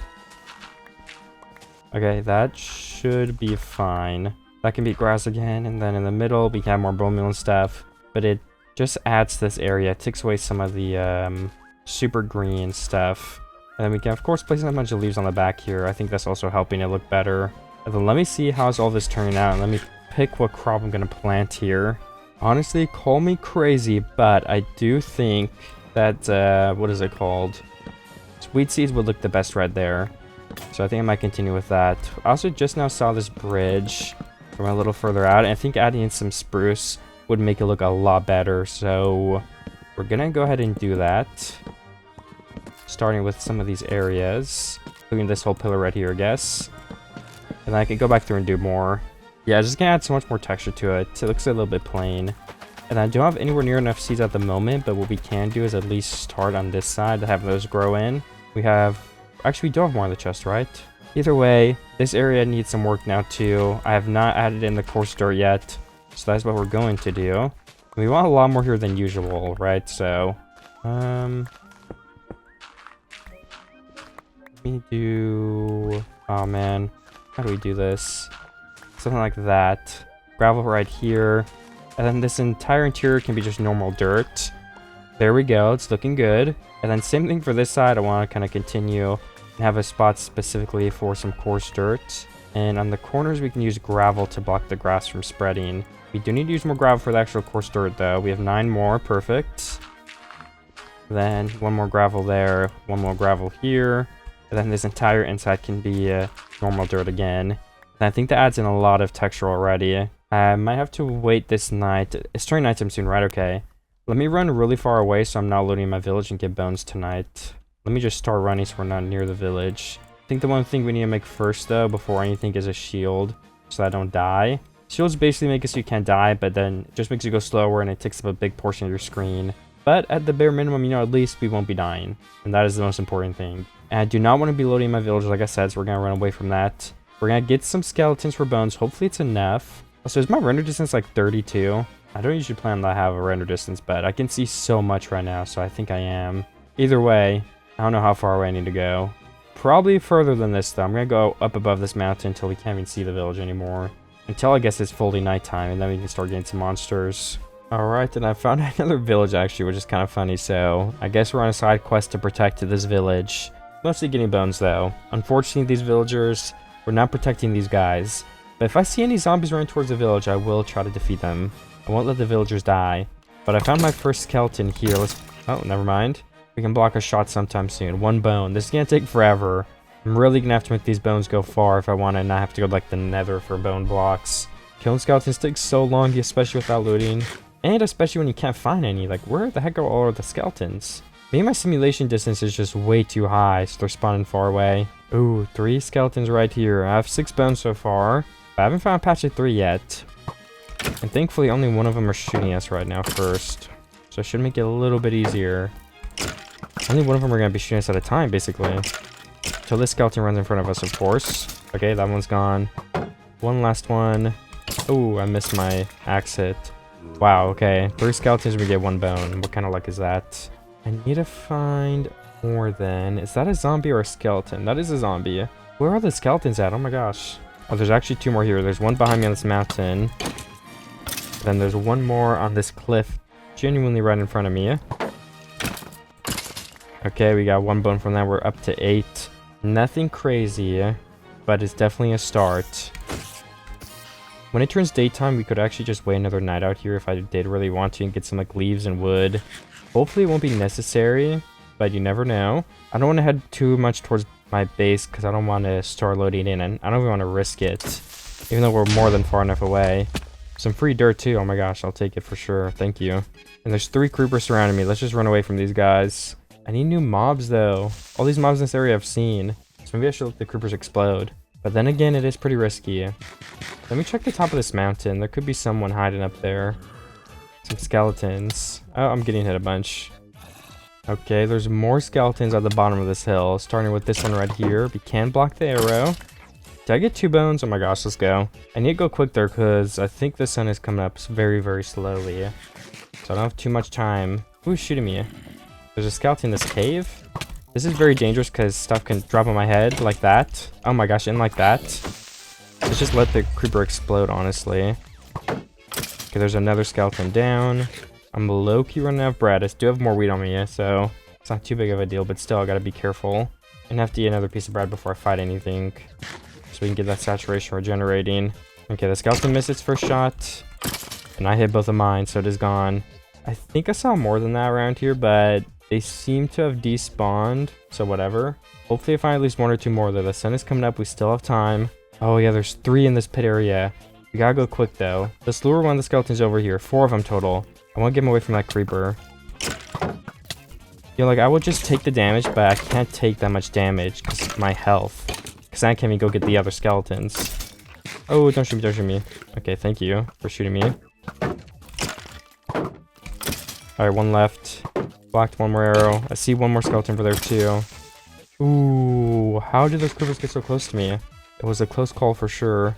Okay, that should be fine. That can be grass again, and then in the middle we can have more bone meal and stuff, but it just adds to this area. It takes away some of the super green stuff. And then we can of course place a bunch of leaves on the back here. I think that's also helping it look better. And then let me see how's all this turning out, and let me pick what crop I'm gonna plant here. Honestly, call me crazy, but I do think that what is it called? Sweet seeds would look the best right there. So I think I might continue with that. I also just now saw this bridge from a little further out, and I think adding in some spruce would make it look a lot better. So we're gonna go ahead and do that, starting with some of these areas, including this whole pillar right here, I guess. And then I can go back through and do more. Yeah, just gonna add so much more texture to it. It looks a little bit plain. And I don't have anywhere near enough seeds at the moment, but what we can do is at least start on this side to have those grow in. We have, actually we do have more in the chest, right? Either way, this area needs some work now too. I have not added in the coarse dirt yet, so that's what we're going to do. We want a lot more here than usual, right? So, let me do, oh man, how do we do this? Something like that. Gravel right here, and then this entire interior can be just normal dirt. There we go, it's looking good. And then same thing for this side. I want to kind of continue and have a spot specifically for some coarse dirt. And on the corners we can use gravel to block the grass from spreading. We do need to use more gravel for the actual coarse dirt though. We have 9 more, perfect. Then 1 more gravel there, 1 more gravel here. And then this entire inside can be normal dirt again. And I think that adds in a lot of texture already. I might have to wait this night. It's turning nighttime soon, right? Okay. Let me run really far away so I'm not looting my village and get bones tonight. Let me just start running so we're not near the village. I think the one thing we need to make first though, before anything, is a shield so that I don't die. Shields basically make it so you can't die, but then it just makes you go slower and it takes up a big portion of your screen. But at the bare minimum, you know, at least we won't be dying. And that is the most important thing. And I do not want to be loading my village, like I said, so we're going to run away from that. We're going to get some skeletons for bones. Hopefully it's enough. So is my render distance like 32? I don't usually plan to have a render distance, but I can see so much right now, so I think I am. Either way, I don't know how far away I need to go. Probably further than this, though. I'm going to go up above this mountain until we can't even see the village anymore. Until I guess it's fully nighttime, and then we can start getting some monsters. Alright, and I found another village, actually, which is kind of funny, so I guess we're on a side quest to protect this village. Mostly getting bones, though. Unfortunately, these villagers were not protecting these guys. But if I see any zombies running towards the village, I will try to defeat them. I won't let the villagers die. But I found my first skeleton here. Oh, never mind. We can block a shot sometime soon. 1 bone. This is going to take forever. I'm really going to have to make these bones go far if I want to not have to go like the nether for bone blocks. Killing skeletons takes so long, especially without looting. And especially when you can't find any. Like, where the heck are all of the skeletons? Maybe my simulation distance is just way too high, so they're spawning far away. Ooh, 3 skeletons right here. I have 6 bones so far. But I haven't found patch of 3 yet. And thankfully only one of them are shooting us right now first. So it should make it a little bit easier. Only one of them are going to be shooting us at a time, basically. So this skeleton runs in front of us, of course. Okay, that one's gone. One last one. Oh, I missed my axe hit. Wow, okay. 3 skeletons, we get 1 bone. What kind of luck is that? I need to find more then. Is that a zombie or a skeleton? That is a zombie. Where are the skeletons at? Oh my gosh. Oh, there's actually 2 more here. There's one behind me on this mountain. Then there's 1 more on this cliff, genuinely right in front of me. Okay, we got 1 bone from that. We're up to 8. Nothing crazy, but it's definitely a start. When it turns daytime, we could actually just wait another night out here if I did really want to and get some like leaves and wood. Hopefully it won't be necessary, but you never know. I don't want to head too much towards my base because I don't want to start loading in, and I don't even want to risk it, even though we're more than far enough away. Some free dirt too. Oh my gosh, I'll take it for sure. Thank you. And there's 3 creepers surrounding me. Let's just run away from these guys. I need new mobs though. All these mobs in this area I've seen. So maybe I should let the creepers explode. But then again, it is pretty risky. Let me check the top of this mountain. There could be someone hiding up there. Some skeletons. Oh, I'm getting hit a bunch. Okay, there's more skeletons at the bottom of this hill. Starting with this one right here. We can block the arrow. Did I get 2 bones? Oh my gosh, let's go. I need to go quick there because I think the sun is coming up very, very slowly. So I don't have too much time. Who's shooting me? There's a skeleton in this cave. This is very dangerous because stuff can drop on my head like that. Oh my gosh, and like that. Let's just let the creeper explode, honestly. Okay, there's another skeleton down. I'm low-key running out of bread. I do have more wheat on me, so it's not too big of a deal, but still, I gotta be careful. And have to eat another piece of bread before I fight anything, so we can get that saturation regenerating. Okay, the skeleton missed its first shot, and I hit both of mine, so it is gone. I think I saw more than that around here, but they seem to have despawned, so whatever. Hopefully I find at least 1 or 2 more though. The sun is coming up, we still have time. Oh yeah, there's 3 in this pit area. We gotta go quick though. Let's lure one of the skeletons over here. 4 of them total. I want to get him away from that creeper. You know, like, I would just take the damage, but I can't take that much damage because of my health. Because I can't even go get the other skeletons. Oh, don't shoot me, don't shoot me. Okay, thank you for shooting me. Alright, 1 left. Blocked 1 more arrow. I see 1 more skeleton over there too. Ooh, how did those creepers get so close to me? It was a close call for sure.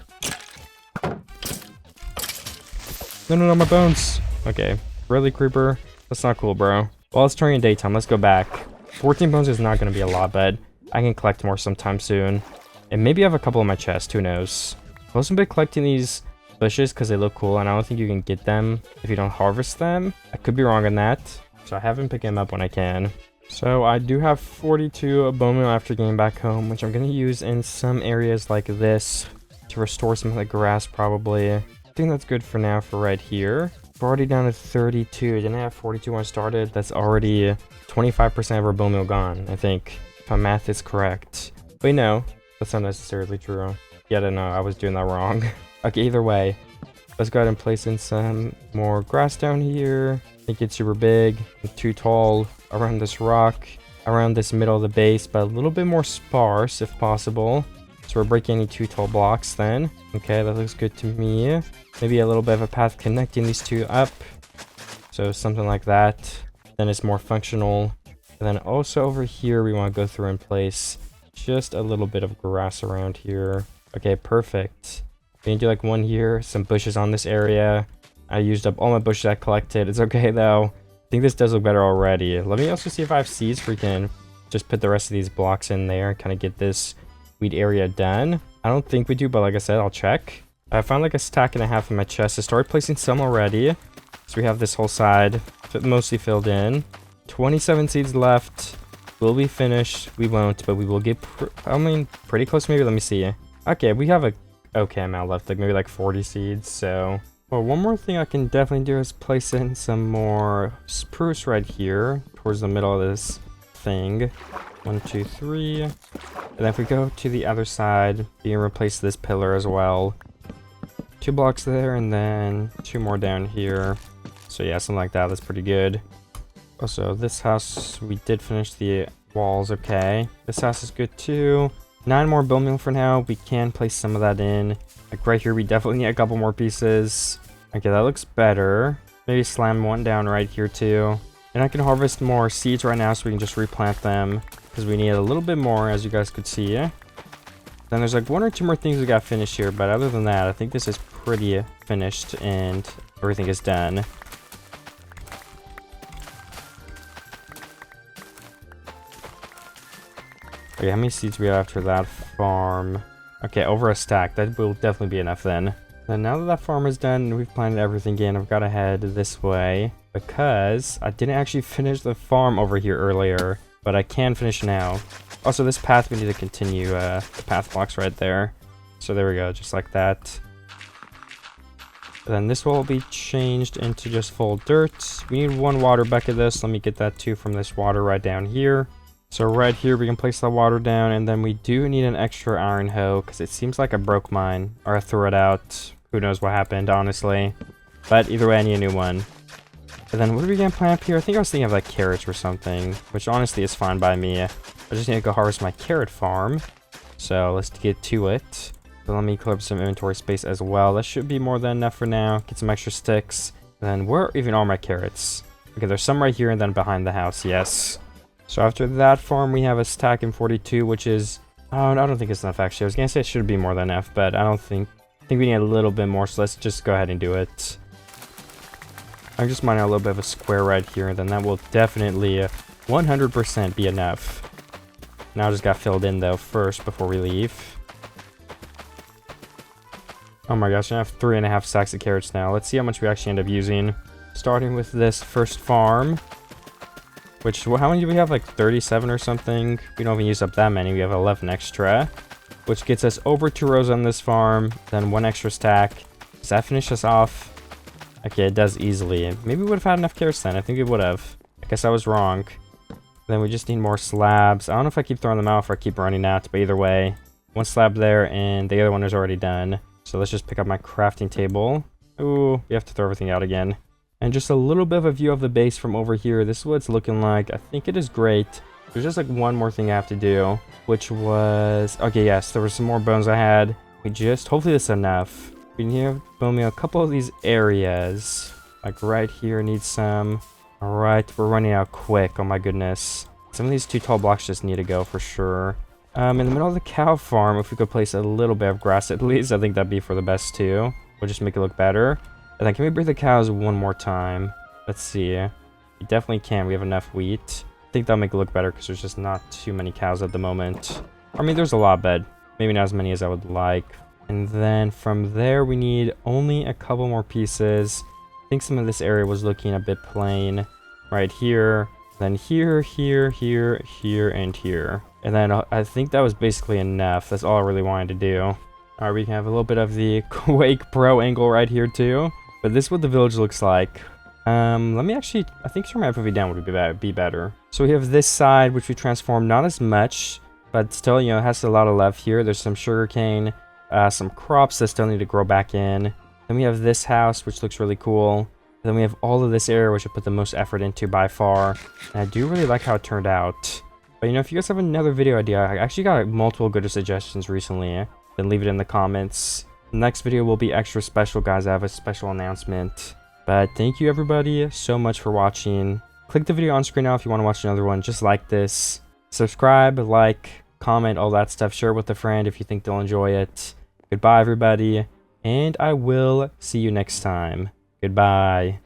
No, my bones. Okay, really, creeper? That's not cool, bro. Well, it's turning daytime. Let's go back. 14 bones is not going to be a lot, but I can collect more sometime soon. And maybe I have a couple in my chest. Who knows? I've also been collecting these bushes because they look cool, and I don't think you can get them if you don't harvest them. I could be wrong on that, so I have been picking them up when I can. So I do have 42 bone meal after getting back home, which I'm going to use in some areas like this to restore some of the grass probably. I think that's good for now for right here. We're already down to 32. Didn't I have 42 when I started? That's already 25% of our bone meal gone, I think, if my math is correct. But no, that's not necessarily true. Yeah, I don't know. I was doing that wrong. Okay, either way, let's go ahead and place in some more grass down here. Make it super big and too tall around this rock, around this middle of the base, but a little bit more sparse if possible. So we're breaking any 2 tall blocks then. Okay, that looks good to me. Maybe a little bit of a path connecting these 2 up. So something like that. Then it's more functional. And then also over here, we want to go through and place just a little bit of grass around here. Okay, perfect. We can do like 1 here, some bushes on this area. I used up all my bushes I collected. It's okay though. I think this does look better already. Let me also see if I have seeds where we can just put the rest of these blocks in there and kind of get this wheat area done. I don't think we do, but like I said, I'll check. I found like a stack and a half in my chest. I started placing some already. So we have this whole side mostly filled in. 27 seeds left. Will we finish? We won't, but we will get, pretty close maybe. Let me see. Okay, we have a okay amount left, like maybe like 40 seeds, so. Well, one more thing I can definitely do is place in some more spruce right here towards the middle of this thing. 1, 2, 3. And then if we go to the other side, we can replace this pillar as well. 2 blocks there, and then 2 more down here. So yeah, something like that. That's pretty good. Also, this house, we did finish the walls, okay. This house is good too. 9 more bone meal for now. We can place some of that in. Like right here, we definitely need a couple more pieces. Okay, that looks better. Maybe slam 1 down right here too. And I can harvest more seeds right now so we can just replant them, because we need a little bit more, as you guys could see. Then there's like 1 or 2 more things we got finished here, but other than that, I think this is pretty finished and everything is done. Okay, how many seeds we have after that farm? Okay, over a stack. That will definitely be enough then. And now that that farm is done, we've planted everything in. I've got to head this way because I didn't actually finish the farm over here earlier. but I can finish now. Also, this path, we need to continue the path blocks right there. So there we go, just like that. And then this will be changed into just full dirt. We need 1 water bucket this. Let me get that too from this water right down here. So right here, we can place the water down, and then we do need an extra iron hoe, because it seems like I broke mine, or I threw it out. Who knows what happened, honestly. But either way, I need a new one. And then what are we gonna plant up here? I think I was thinking of like carrots or something, which honestly is fine by me. I just need to go harvest my carrot farm. So let's get to it. So let me clear up some inventory space as well. That should be more than enough for now. Get some extra sticks. And then where are even all my carrots? Okay, there's some right here and then behind the house, yes. So after that farm, we have a stack in 42, which is... Oh, I don't think it's enough actually. I was gonna say it should be more than enough, but I don't think... I think we need a little bit more, so let's just go ahead and do it. I'm just mining a little bit of a square right here, and then that will definitely 100% be enough. Now I just got filled in though first before we leave. Oh my gosh, I have 3.5 sacks of carrots now. Let's see how much we actually end up using. Starting with this first farm. Which, how many do we have? Like 37 or something? We don't even use up that many. We have 11 extra. Which gets us over 2 rows on this farm. Then 1 extra stack. Does that finish us off? Okay, it does easily. Maybe we would have had enough carrots then. I think we would have. I guess I was wrong. Then we just need more slabs. I don't know if I keep throwing them out or I keep running out. But either way, 1 slab there and the other one is already done. So let's just pick up my crafting table. Ooh, we have to throw everything out again. And just a little bit of a view of the base from over here. This is what it's looking like. I think it is great. There's just like 1 more thing I have to do, which was... Okay, yes, there were some more bones I had. We just... Hopefully this is enough. We need to bone me a couple of these areas. Like right here needs some. Alright, we're running out quick. Oh my goodness. Some of these 2 tall blocks just need to go for sure. In the middle of the cow farm, if we could place a little bit of grass at least, I think that'd be for the best too. We'll just make it look better. And then can we breed the cows 1 more time? Let's see. We definitely can. We have enough wheat. I think that'll make it look better because there's just not too many cows at the moment. I mean, there's a lot, but maybe not as many as I would like. And then from there, we need only a couple more pieces. I think some of this area was looking a bit plain. Right here. Then here, here, here, here, and here. And then I think that was basically enough. That's all I really wanted to do. Alright, we can have a little bit of the Quake Pro angle right here too. But this is what the village looks like. Let me actually... I think turn my FOV down would be better. So we have this side, which we transformed not as much. But still, you know, it has a lot of love here. There's some sugarcane. Some crops that still need to grow back in. Then we have this house, which looks really cool. Then we have all of this area, which I put the most effort into by far. And I do really like how it turned out. But, you know, if you guys have another video idea, I actually got multiple good suggestions recently. Then leave it in the comments. The next video will be extra special, guys. I have a special announcement. But thank you, everybody, so much for watching. Click the video on screen now if you want to watch another one just like this. Subscribe, like, comment, all that stuff. Share it with a friend if you think they'll enjoy it. Goodbye, everybody. And I will see you next time. Goodbye.